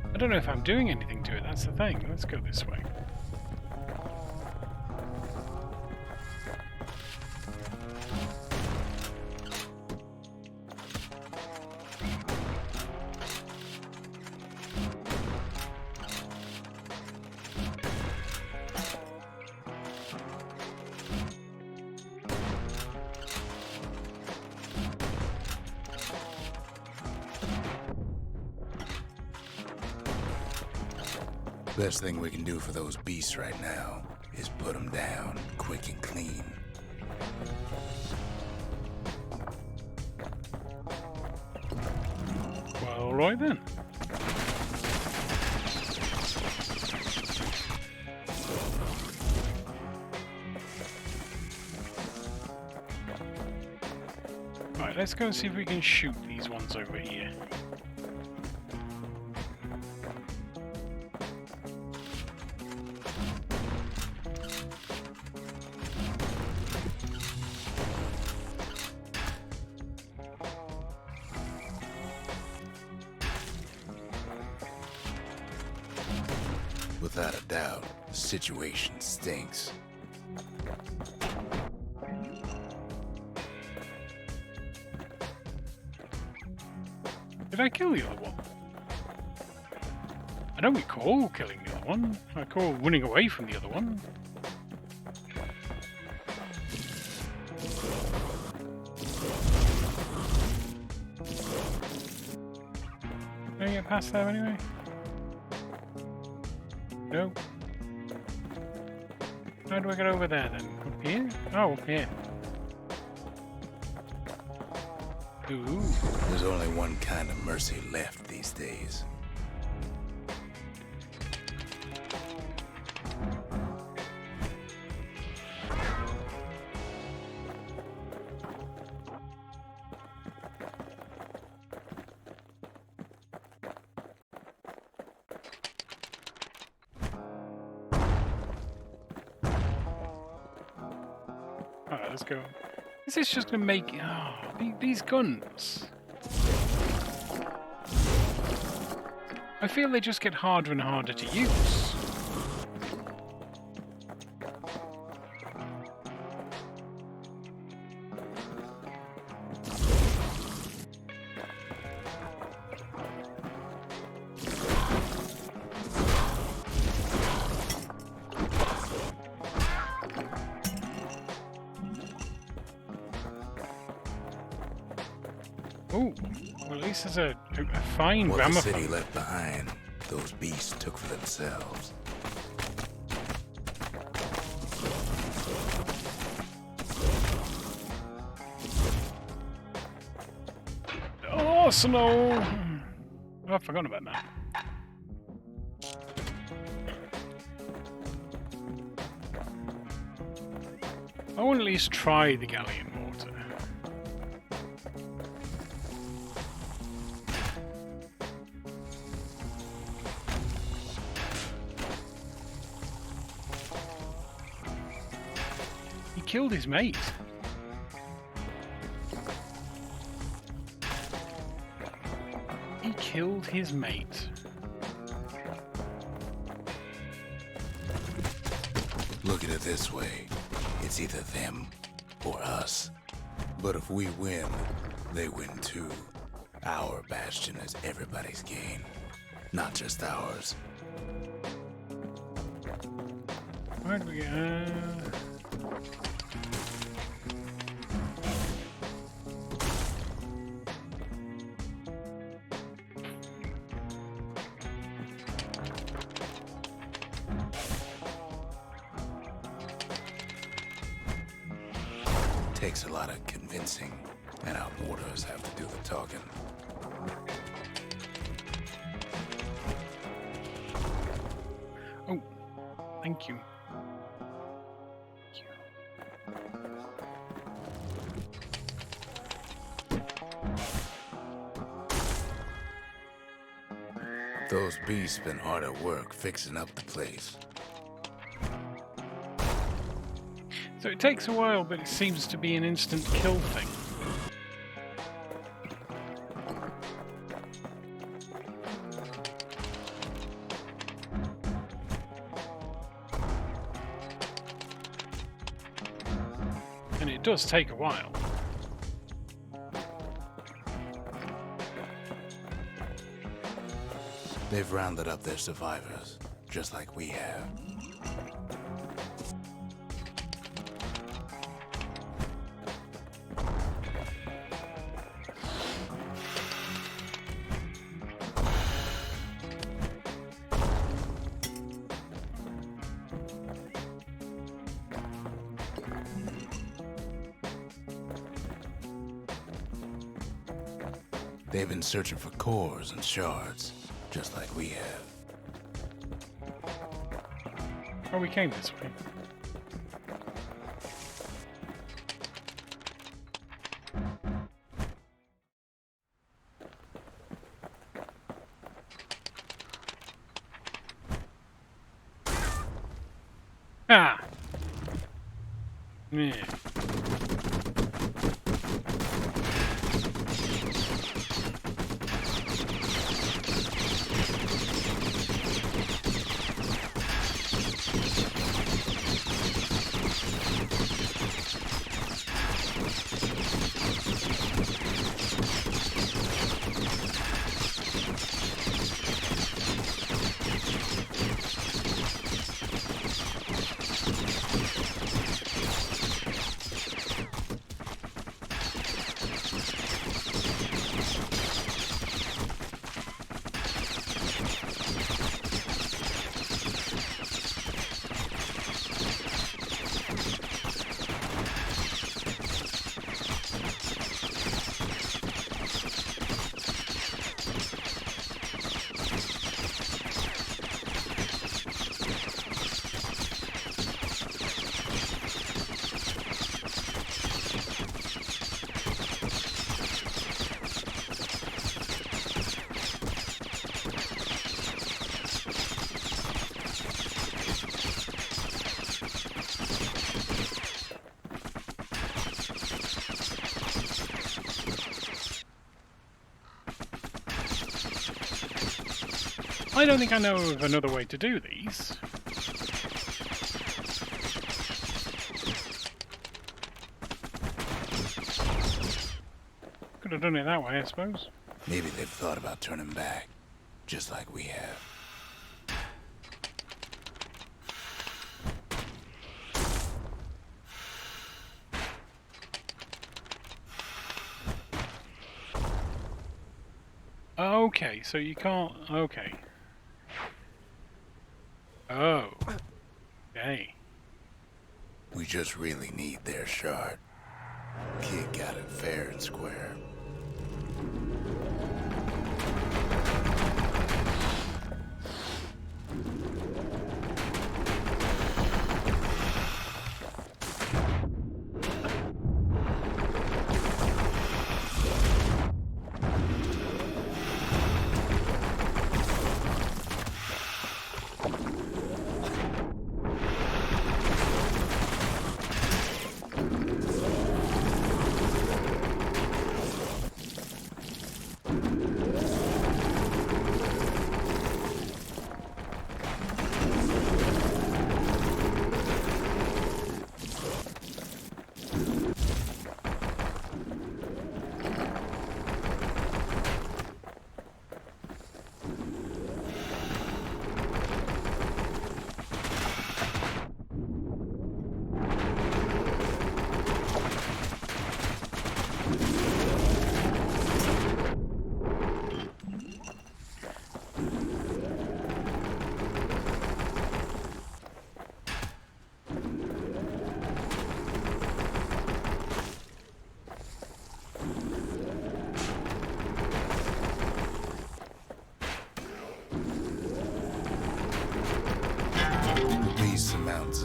Speaker 1: I don't know if I'm doing anything to it, that's the thing. Let's go this way.
Speaker 2: Best thing we can do for those beasts right now is put them down quick and clean.
Speaker 1: Well, alright then. Right, let's go and see if we can shoot these ones over here.
Speaker 2: Without a doubt, the situation stinks.
Speaker 1: Did I kill the other one? I don't recall killing the other one. I recall running away from the other one. Can I get past there anyway? No. How do I get over there then? Up here? Oh, up here. Ooh.
Speaker 2: There's only one kind of mercy left these days.
Speaker 1: Alright, let's go. Is this just gonna make... Oh, these guns. I feel they just get harder and harder to use. Ooh, well at least there's a fine
Speaker 2: What the
Speaker 1: gramophone.
Speaker 2: city left behind, those beasts took for themselves.
Speaker 1: Arsenal! Oh, I've forgotten about that. I want to at least try the galleon mortar. He killed his mate. He killed his mate.
Speaker 2: Look at it this way. It's either them or us. But if we win, they win too. Our Bastion is everybody's gain, not just ours.
Speaker 1: Where do we go?
Speaker 2: Takes a lot of convincing, and our mortars have to do the talking.
Speaker 1: Oh, thank you.
Speaker 2: Those beasts been hard at work fixing up the place.
Speaker 1: So it takes a while, but it seems to be an instant kill thing. And it does take a while.
Speaker 2: They've rounded up their survivors, just like we have. They've been searching for cores and shards, just like we have.
Speaker 1: Oh, we came this way. Ah! Yeah. I don't think I know of another way to do these. Could have done it that way, I suppose.
Speaker 2: Maybe they've thought about turning back, just like we have.
Speaker 1: Okay, so you can't... Okay. Oh. Okay.
Speaker 2: We just really need their shard. Kid got it fair and square.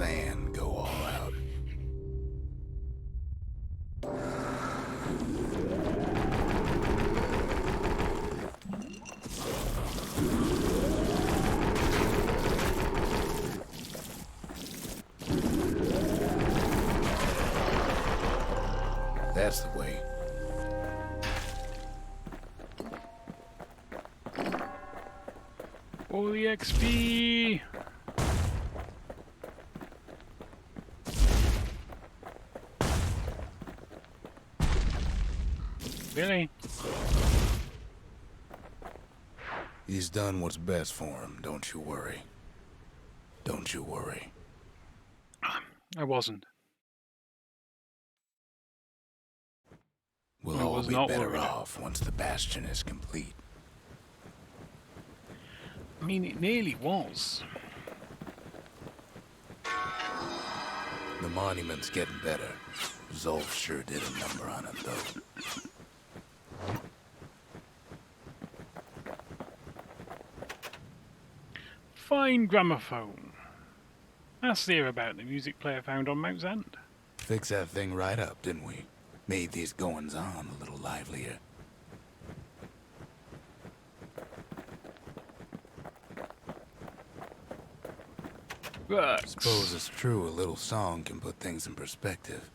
Speaker 2: saying, go all out. That's the way.
Speaker 1: All the XP! Really?
Speaker 2: He's done what's best for him, don't you worry. Don't you worry.
Speaker 1: I wasn't.
Speaker 2: We'll
Speaker 1: I
Speaker 2: all
Speaker 1: was
Speaker 2: be
Speaker 1: not
Speaker 2: better
Speaker 1: worried.
Speaker 2: off once the Bastion is complete.
Speaker 1: I mean, it nearly was.
Speaker 2: The monument's getting better. Zolf sure did a number on it, though.
Speaker 1: Fine gramophone. Asked Thea about the music player found on Mount Zand.
Speaker 2: Fixed that thing right up, didn't we? Made these goings-on a little livelier.
Speaker 1: But
Speaker 2: Suppose it's true, a little song can put things in perspective.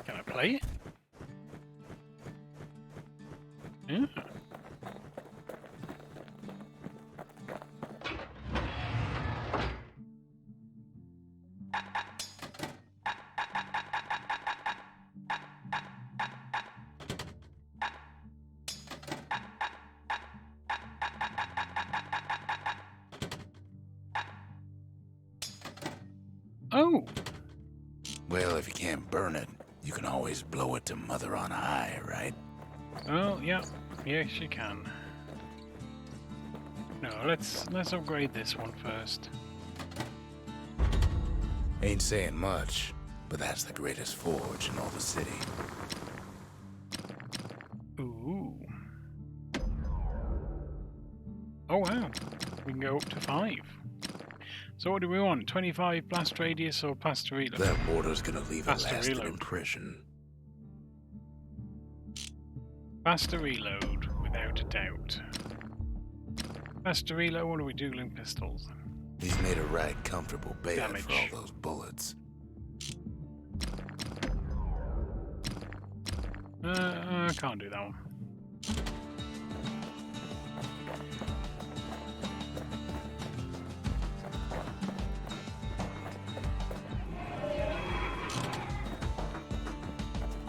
Speaker 1: can I play it? Yeah. Oh,
Speaker 2: Well, if you can't burn it, you can always blow it to Mother on High, right?
Speaker 1: oh yeah, yes you can. No, let's upgrade this one first.
Speaker 2: Ain't saying much, but that's the greatest forge in all the city.
Speaker 1: Ooh. Oh wow, we can go up to 5. So what do we want? 25 blast radius or faster reload?
Speaker 2: That border's gonna leave a
Speaker 1: Faster
Speaker 2: lasting
Speaker 1: reload.
Speaker 2: impression.
Speaker 1: Faster reload, without a doubt. Faster reload, what are we dueling pistols?
Speaker 2: He's made a right comfortable bed
Speaker 1: Damage.
Speaker 2: for all those bullets.
Speaker 1: I can't do that one.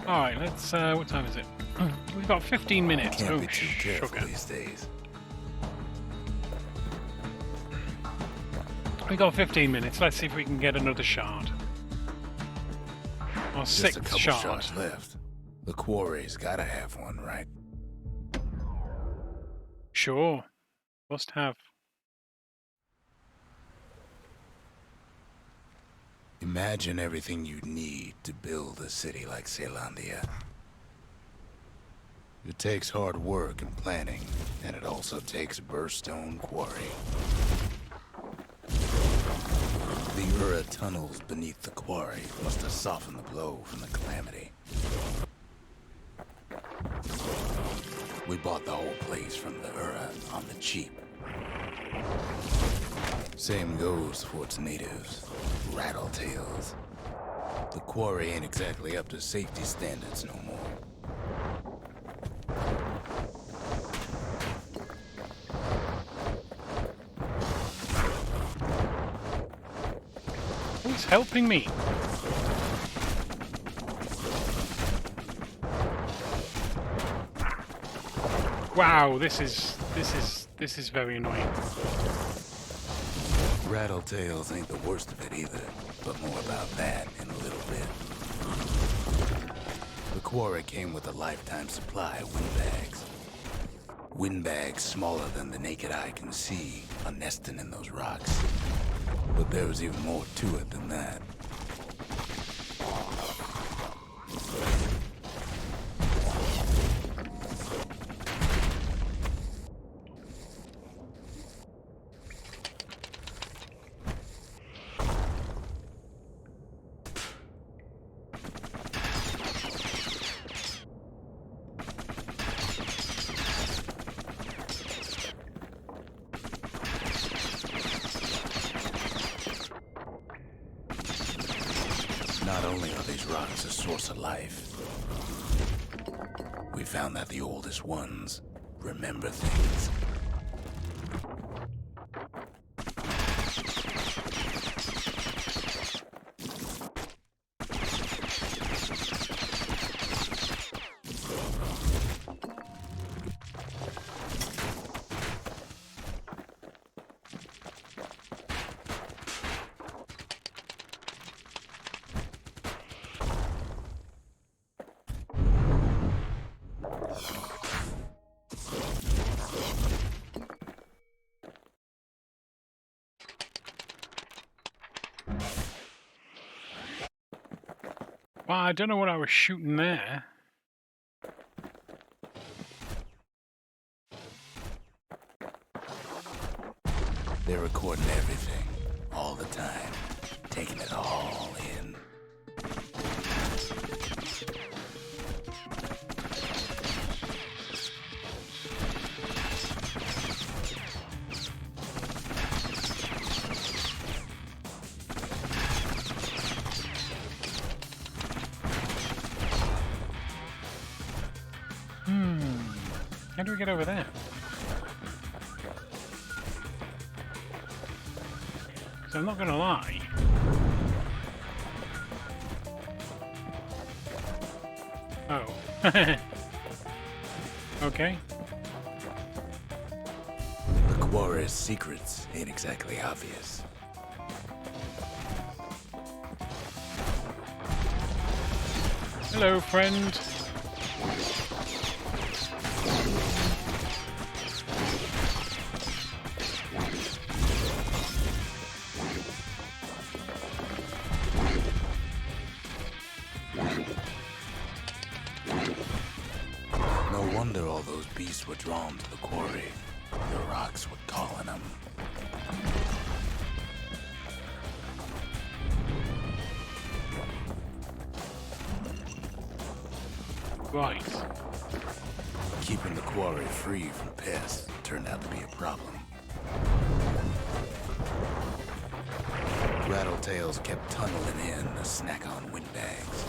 Speaker 1: Alright, let's, what time is it? We've got 15 minutes.
Speaker 2: Can't
Speaker 1: Oh,
Speaker 2: be too careful
Speaker 1: sugar.
Speaker 2: these days.
Speaker 1: We got 15 minutes. Let's see if we can get another shard. Or
Speaker 2: Just a
Speaker 1: sixth
Speaker 2: couple
Speaker 1: shard.
Speaker 2: shards left. The quarry's gotta have one, right?
Speaker 1: Sure. Must have.
Speaker 2: Imagine everything you'd need to build a city like Zealandia. It takes hard work and planning, and it also takes burstone quarry. The Ura tunnels beneath the quarry must have softened the blow from the calamity. We bought the whole place from the Ura on the cheap. Same goes for its natives, rattletails. The quarry ain't exactly up to safety standards no more.
Speaker 1: Who's helping me? Wow, this is very annoying.
Speaker 2: Rattletails ain't the worst of it either, but more about that in a little bit. The quarry came with a lifetime supply of windbags. Windbags smaller than the naked eye can see are nesting in those rocks. But there was even more to it than that. It's a source of life. We found that the oldest ones remember things.
Speaker 1: Well, I don't know what I was shooting there.
Speaker 2: They're recording everything, all the time, taking it all in.
Speaker 1: How do we get over there? Because I'm not going to lie. Oh. Okay.
Speaker 2: The quarry's secrets ain't exactly obvious.
Speaker 1: Hello, friend.
Speaker 2: No wonder all those beasts were drawn to the quarry. The rocks were calling them.
Speaker 1: Right.
Speaker 2: Keeping the quarry free from pests turned out to be a problem. Rattletails kept tunneling in to snack on windbags.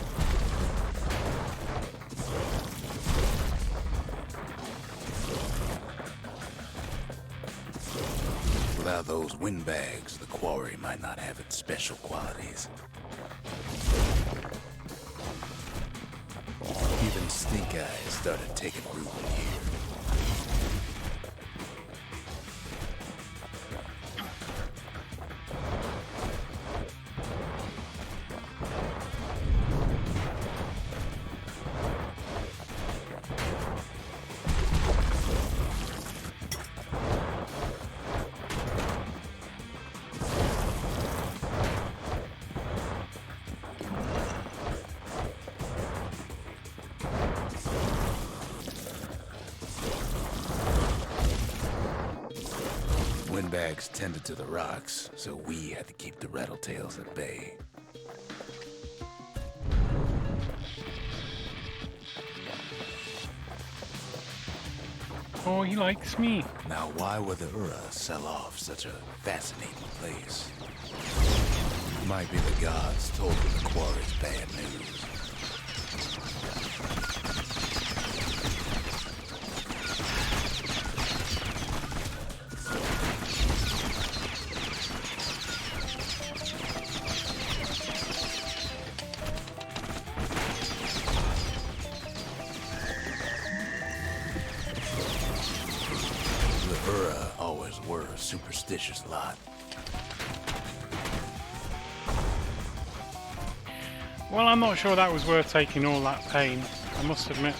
Speaker 2: Without those windbags, the quarry might not have its special qualities. Even stink eyes started taking root in here. Windbags tended to the rocks, so we had to keep the rattletails at bay.
Speaker 1: Oh, he likes me.
Speaker 2: Now, why would the Ura sell off such a fascinating place? Might be the gods told them the quarry's bad news. The Ura always were a superstitious lot.
Speaker 1: Well, I'm not sure that was worth taking all that pain, I must admit.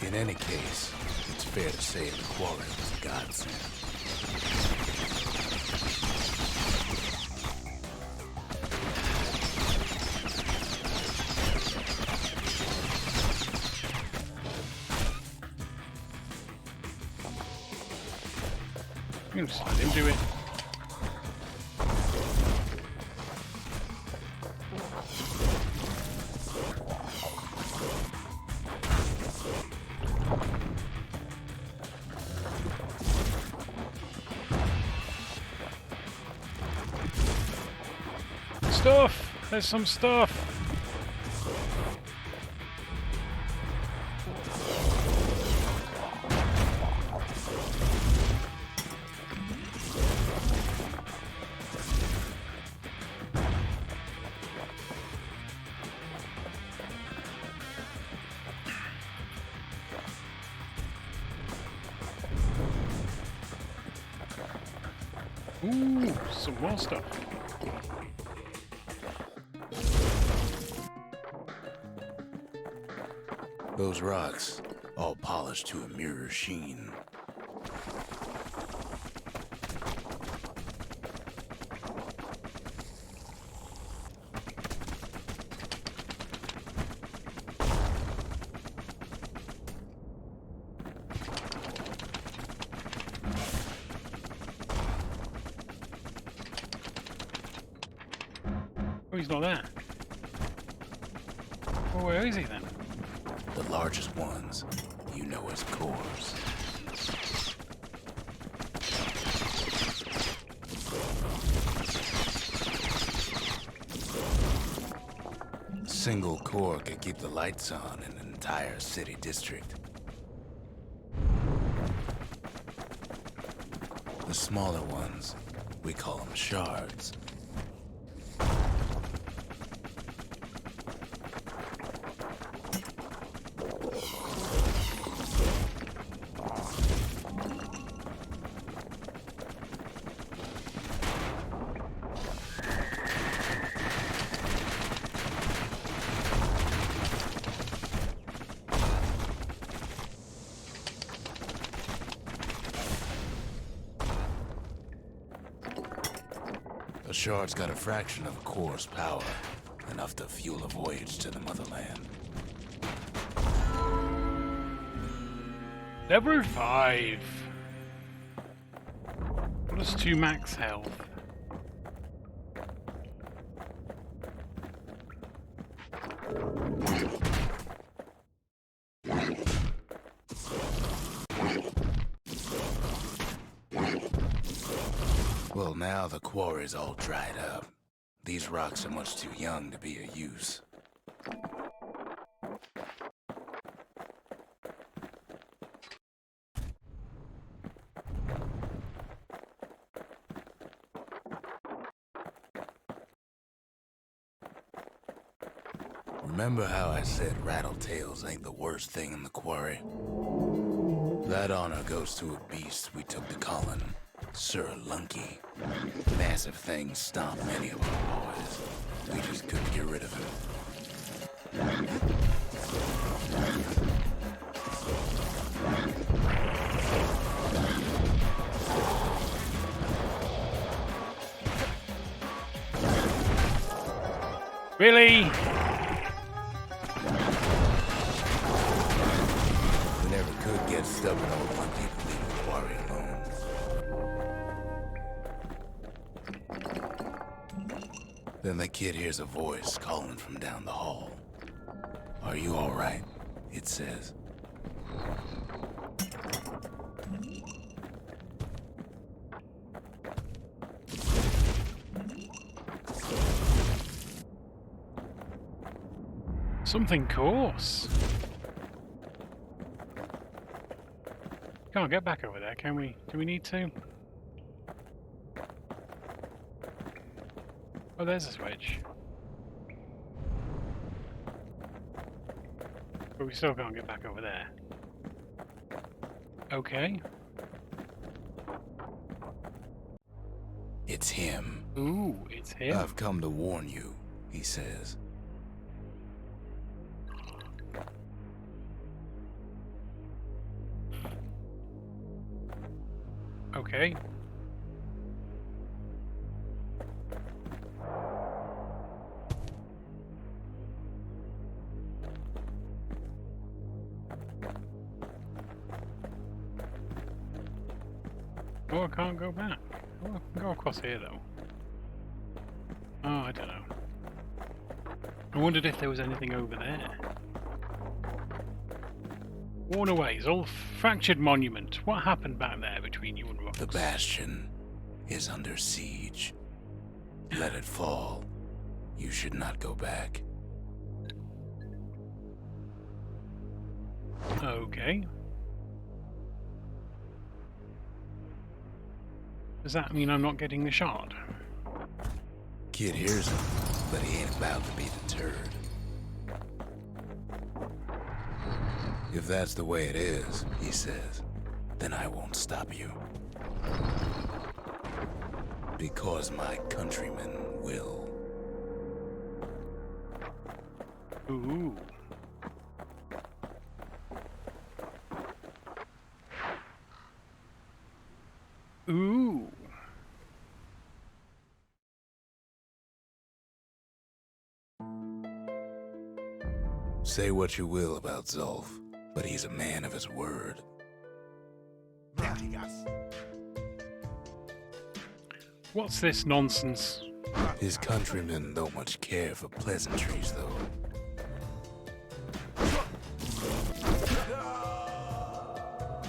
Speaker 2: In any case, it's fair to say the quarry was a godsend.
Speaker 1: You can just let him do it. stuff! There's some stuff! Ooh, some more stuff.
Speaker 2: Those rocks, all polished to a mirror sheen.
Speaker 1: Oh, he's not there. Well, where is he then?
Speaker 2: The largest ones, you know as cores. A single core could keep the lights on in an entire city district. The smaller ones, we call them shards. A shard's got a fraction of a core's power, enough to fuel a voyage to the motherland.
Speaker 1: Level 5. Plus 2 max health.
Speaker 2: Well, now the quarry's all dried up. These rocks are much too young to be of use. Remember how I said rattletails ain't the worst thing in the quarry? That honor goes to a beast we took to Colin, Sir Lunky. Massive things stomped many of our boys. We just couldn't get rid of him.
Speaker 1: Really?
Speaker 2: We never could get stubborn old Lunky to leave the quarry alone. Then the kid hears a voice calling from down the hall. "Are you all right?" it says.
Speaker 1: Something coarse. Can't get back over there, can we? Do we need to? Oh, there's a switch. But we still can't get back over there. Okay.
Speaker 2: It's him.
Speaker 1: Ooh, it's him.
Speaker 2: "I've come to warn you," he says.
Speaker 1: Okay. Oh, I can't go back. Oh, I can go across here though. Oh, I don't know. I wondered if there was anything over there. Worn away, it's all fractured monument. What happened back there between you and rocks?
Speaker 2: The Bastion is under siege. Let it fall, You should not go back.
Speaker 1: Okay. Does that mean I'm not getting the shard?
Speaker 2: Kid hears him, but he ain't about to be deterred. If that's the way it is, he says, then I won't stop you. Because my countrymen will.
Speaker 1: Ooh. Ooh.
Speaker 2: Say what you will about Zulf, but he's a man of his word.
Speaker 1: What's this nonsense?
Speaker 2: His countrymen don't much care for pleasantries, though.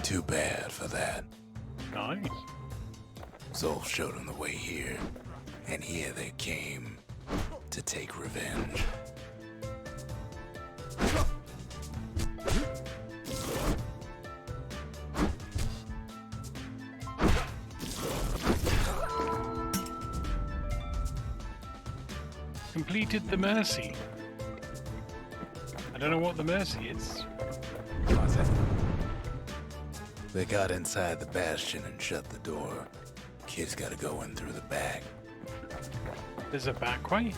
Speaker 2: Too bad for that.
Speaker 1: Nice.
Speaker 2: Zulf showed him the way here, and here they came to take revenge.
Speaker 1: Completed the mercy. I don't know what the mercy is.
Speaker 2: They got inside the Bastion and shut the door. Kid's gotta go in through the back.
Speaker 1: There's a back way?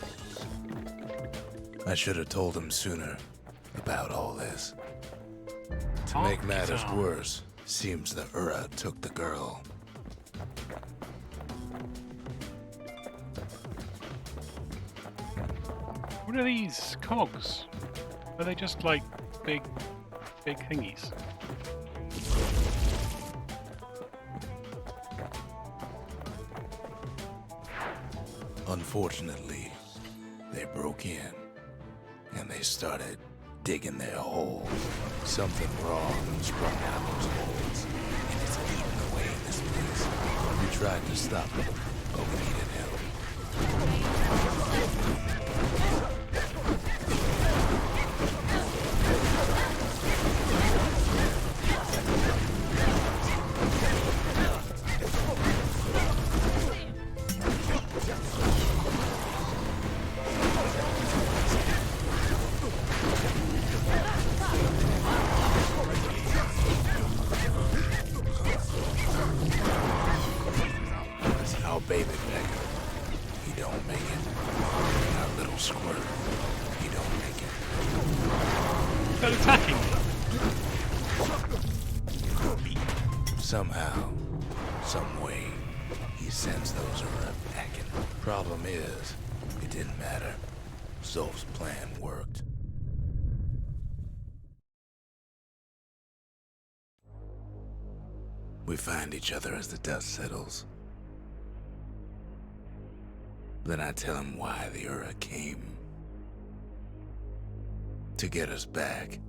Speaker 2: I should have told him sooner about all this. To make matters worse, seems the Ura took the girl.
Speaker 1: What are these cogs? Are they just like big thingies?
Speaker 2: Unfortunately, they broke in and they started digging their hole. Something wrong sprung out of those holes, and it's eating away in this place. We tried to stop it, but we needed help. Baby beggar, he don't make it. Our little squirt, he don't make it.
Speaker 1: They're attacking me.
Speaker 2: Somehow, some way, he sends those Ura packing. Problem is, it didn't matter. Zulf's plan worked. We find each other as the dust settles. Then I tell him why the Ura came. To get us back.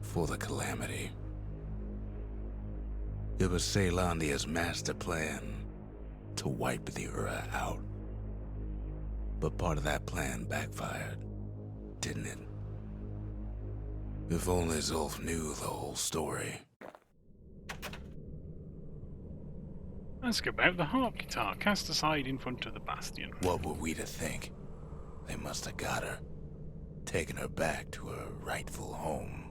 Speaker 2: For the calamity. It was Caelandia's master plan to wipe the Ura out. But part of that plan backfired, didn't it? If only Zulf knew the whole story.
Speaker 1: Ask about the harp guitar cast aside in front of the Bastion.
Speaker 2: What were we to think? They must have got her, taken her back to her rightful home.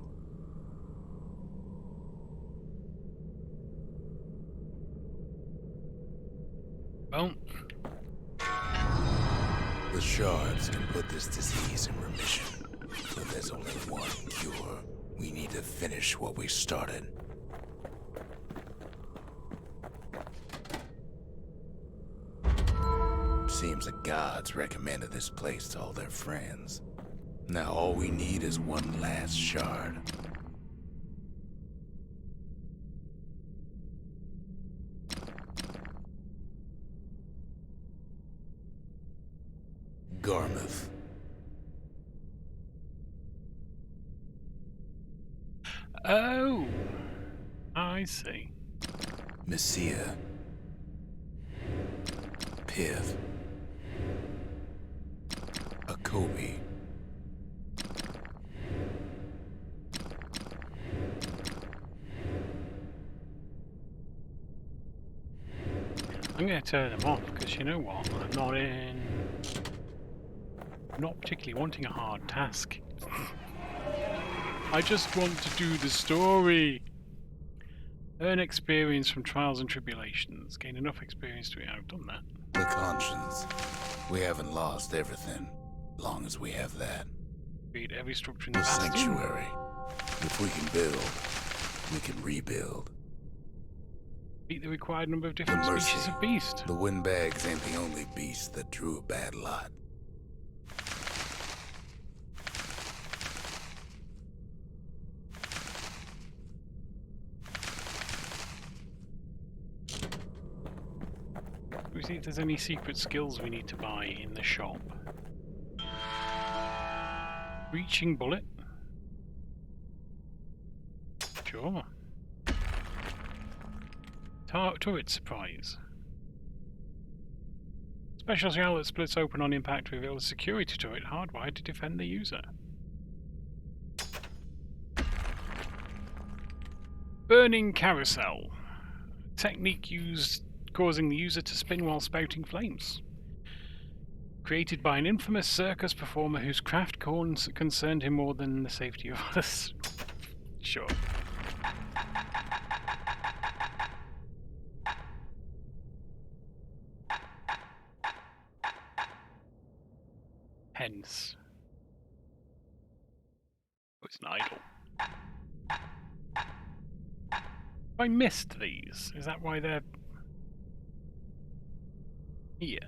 Speaker 1: Well,
Speaker 2: The shards can put this disease in remission, but there's only one cure. We need to finish what we started. Seems the gods recommended this place to all their friends. Now all we need is one last shard. Garmouth.
Speaker 1: oh, I see.
Speaker 2: Messia. Piv. Kobe.
Speaker 1: I'm going to turn them off because you know what? I'm not particularly wanting a hard task. I just want to do the story. Earn experience from trials and tribulations. Gain enough experience to... I've done that.
Speaker 2: The conscience. We haven't lost everything, long as we have that.
Speaker 1: Read every structure in the
Speaker 2: The
Speaker 1: Bastion.
Speaker 2: sanctuary. If we can build, we can rebuild.
Speaker 1: Beat the required number of different
Speaker 2: mercy.
Speaker 1: species of beast.
Speaker 2: The windbags ain't the only beast that drew a bad lot.
Speaker 1: We see if there's any secret skills we need to buy in the shop. Reaching bullet. Sure. Turret surprise. Special shell that splits open on impact reveals a security turret hardwired to defend the user. Burning carousel. Technique used causing the user to spin while spouting flames. Created by an infamous circus performer whose craft concerned him more than the safety of others. Sure. Hence. Oh, it's an idol. I missed these. Is that why they're here?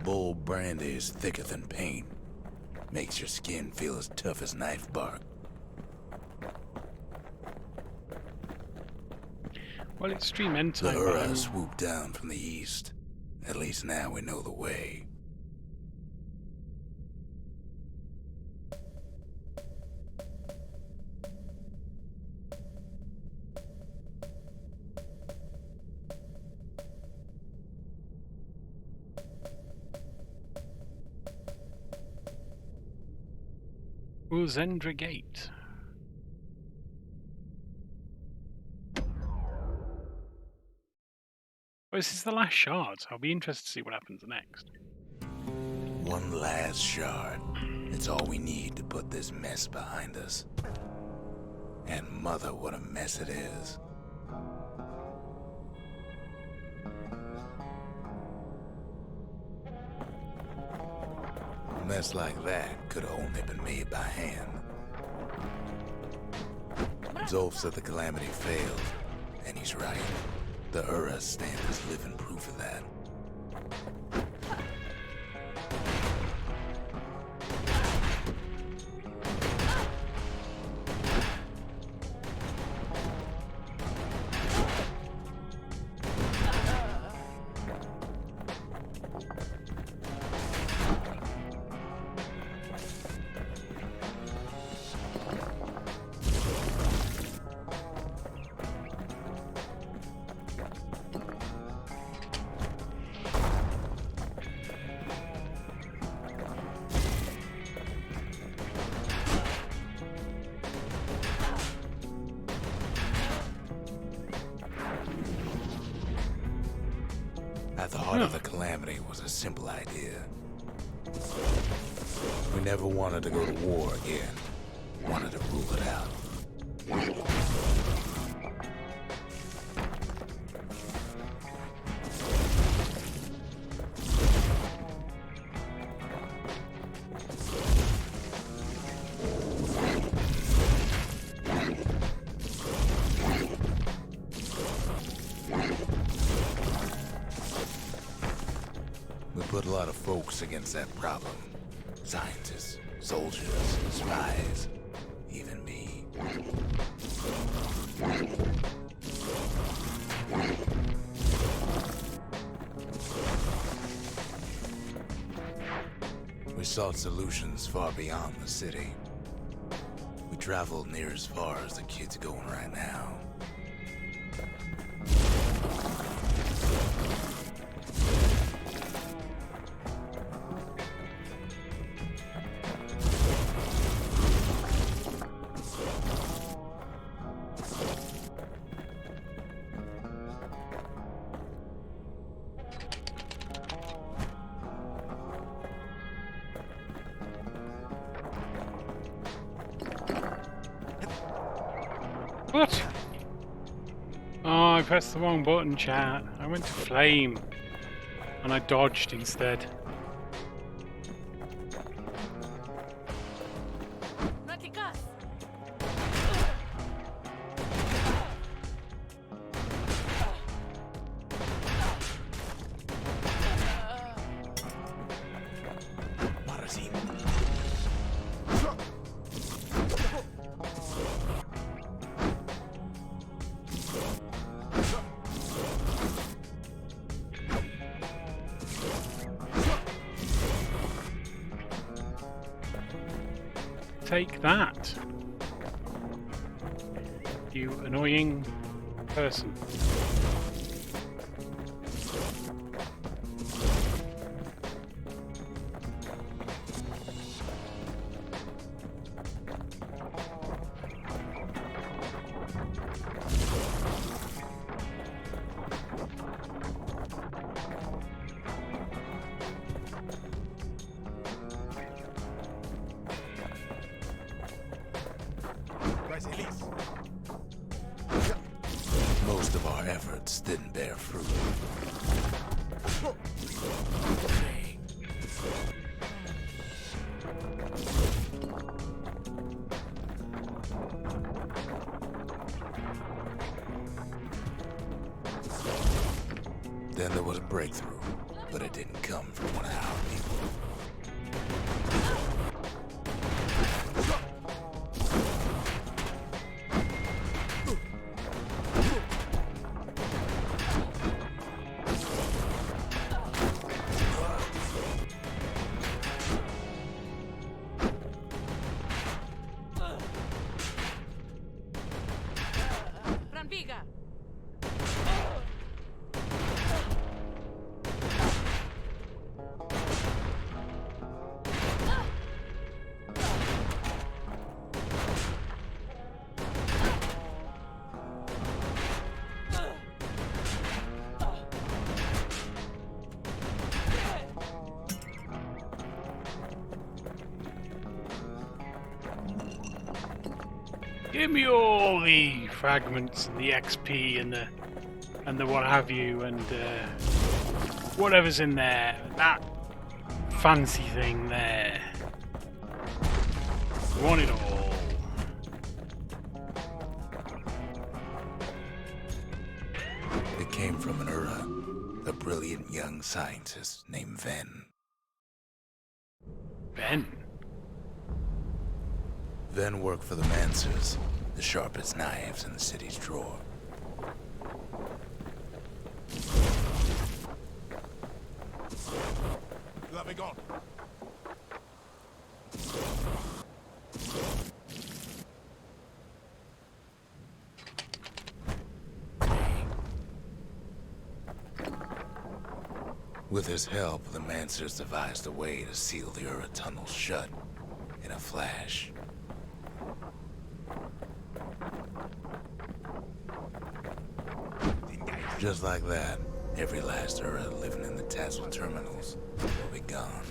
Speaker 2: Bull brandy is thicker than paint. Makes your skin feel as tough as knife bark.
Speaker 1: Well, it's stream end
Speaker 2: The
Speaker 1: time.
Speaker 2: Ura swooped down from the east. At least now we know the way.
Speaker 1: Uzendra Gate. Well, this is the last shard, so I'll be interested to see what happens next.
Speaker 2: One last shard. It's all we need to put this mess behind us. And mother, what a mess it is. A mess like that could have only been made by hand. Zolf said the Calamity failed, and he's right. The Ura stand as living proof of that. At the heart of the Calamity was a simple idea. We never wanted to go to war again. Wanted to rule it out. put a lot of folks against that problem. Scientists, soldiers, spies, even me. We sought solutions far beyond the city. We traveled near as far as the kid's going right now.
Speaker 1: What? Oh, I pressed the wrong button, chat. I went to flame. And I dodged instead. Take that, you annoying person.
Speaker 2: Most of our efforts didn't bear fruit. Then there was a breakthrough, but it didn't come from one of our people.
Speaker 1: Give me all the fragments and the XP and the what have you and whatever's in there. That fancy thing there. I want it all.
Speaker 2: It came from an a brilliant young scientist named Ven.
Speaker 1: Ben?
Speaker 2: Ven worked for the Mancers, the sharpest knives in the city's drawer. With his help, the Mancers devised a way to seal the Ura tunnel shut in a flash. Just like that, every last Ura living in the Tassel terminals will be gone.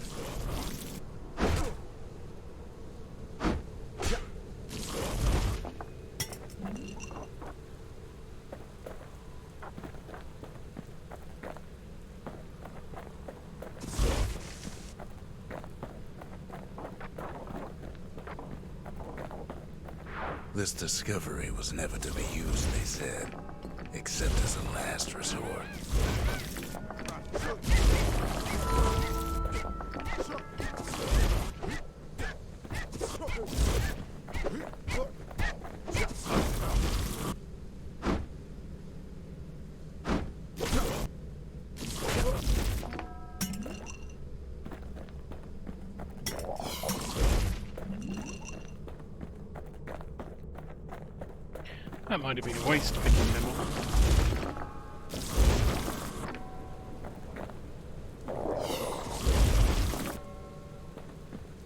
Speaker 2: This discovery was never to be used, they said, except as a last resort.
Speaker 1: That might have been a waste picking them up.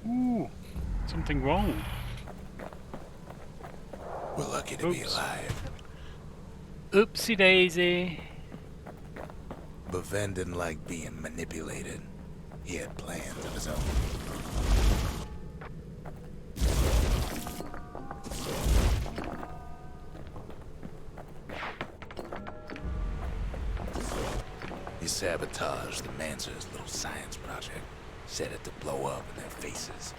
Speaker 1: Ooh, something wrong.
Speaker 2: We're lucky to be alive.
Speaker 1: Oopsie daisy.
Speaker 2: But Ven didn't like being manipulated. He had plans of his own. He sabotaged the Mancer's little science project, set it to blow up in their faces.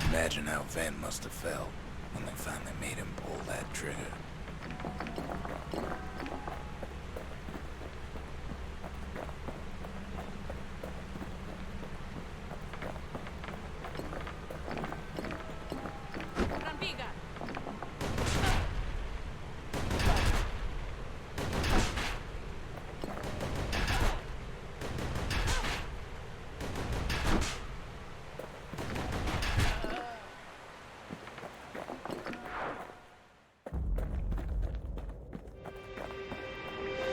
Speaker 2: Imagine how Ven must have felt when they finally made him pull that trigger.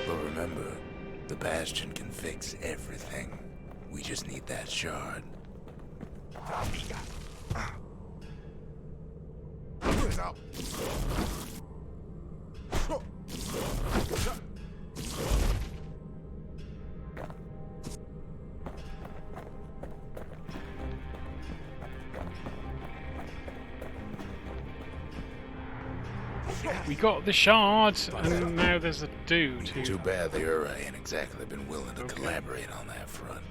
Speaker 2: But remember, the Bastion can fix everything. We just need that shard.
Speaker 1: We got the shard, and now there's a dude who...
Speaker 2: Too bad the Ura ain't exactly been willing to collaborate on that front.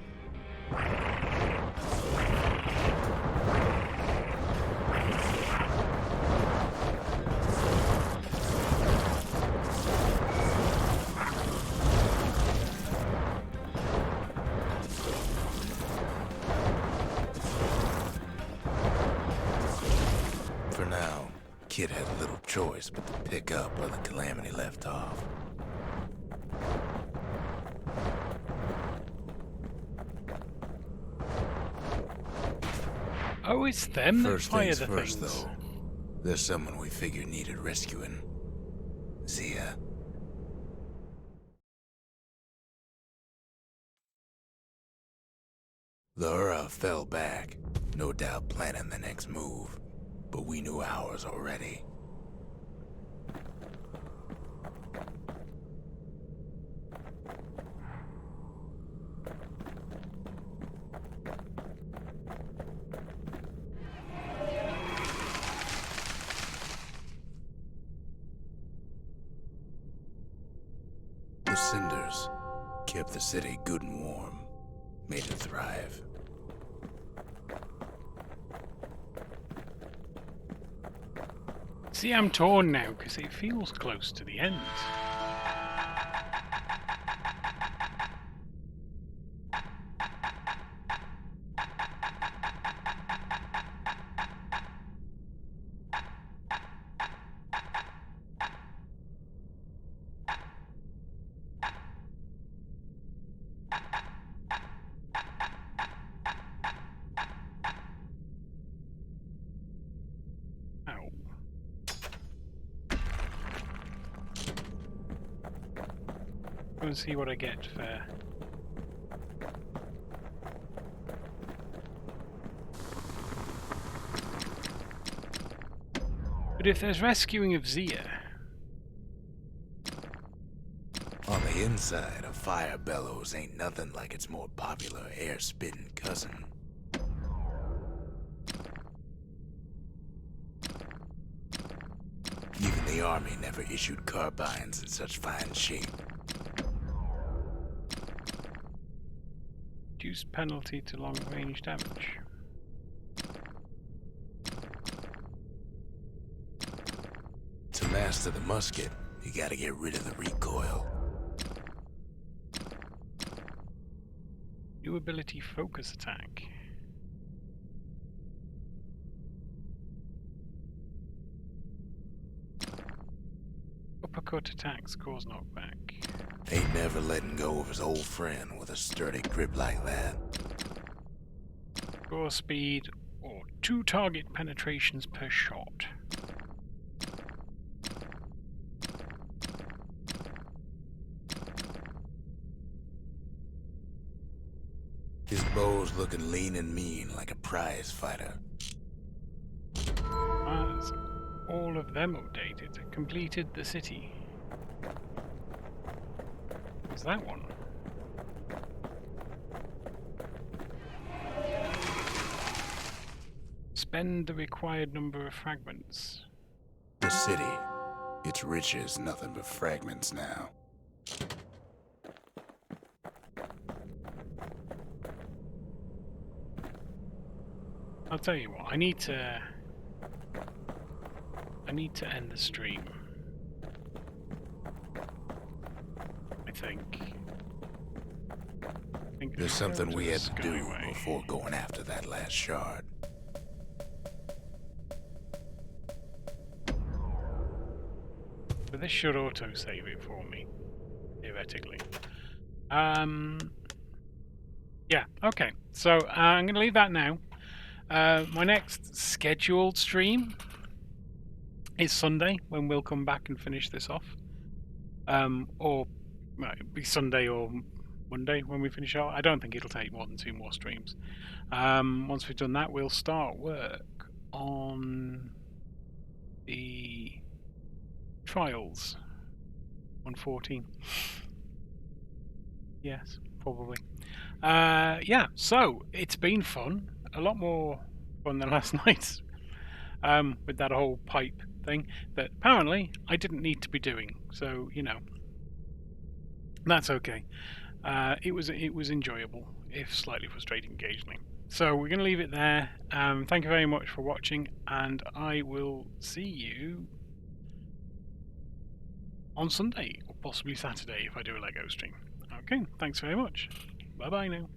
Speaker 2: For now, Kid had little choice but to pick up where the Calamity left off.
Speaker 1: Oh, it's them that
Speaker 2: First
Speaker 1: fire
Speaker 2: things
Speaker 1: the
Speaker 2: first,
Speaker 1: things.
Speaker 2: though. There's someone we figured needed rescuing. Zia. The Ura fell back, no doubt planning the next move, but we knew ours already. The cinders kept the city good and warm, made it thrive.
Speaker 1: See, I'm torn now because it feels close to the end. Ow. Go and see what I get for... But if there's rescuing of Zia...
Speaker 2: On the inside, a fire bellows ain't nothing like its more popular air-spitting cousin. The army never issued carbines in such fine shape.
Speaker 1: Reduce penalty to long-range damage.
Speaker 2: To master the musket, you gotta get rid of the recoil.
Speaker 1: New ability, focus attack. Uppercut attacks cause knockback.
Speaker 2: Ain't never letting go of his old friend with a sturdy grip like that.
Speaker 1: Score speed or 2 target penetrations per shot.
Speaker 2: His bow's looking lean and mean like a prize fighter.
Speaker 1: As all of them updated. Completed the city. What's that one? Spend the required number of fragments.
Speaker 2: The city, its riches nothing but fragments now.
Speaker 1: I'll tell you what, I need to end the stream. I think
Speaker 2: There's something we had to do before going after that last shard.
Speaker 1: But this should auto-save it for me, theoretically. Yeah, okay. So I'm going to leave that now. My next scheduled stream is Sunday, when we'll come back and finish this off. Or well, it'll be Sunday or Monday when we finish out. I don't think it'll take more than 2 more streams. Once we've done that, we'll start work on the trials on 14. Yes, probably. Yeah, so it's been fun. A lot more fun than last night. With that whole pipe thing that apparently I didn't need to be doing. So, you know, that's okay. It was enjoyable, if slightly frustrating occasionally. So we're going to leave it there. Thank you very much for watching, and I will see you on Sunday, or possibly Saturday if I do a LEGO stream. Okay, thanks very much. Bye-bye now.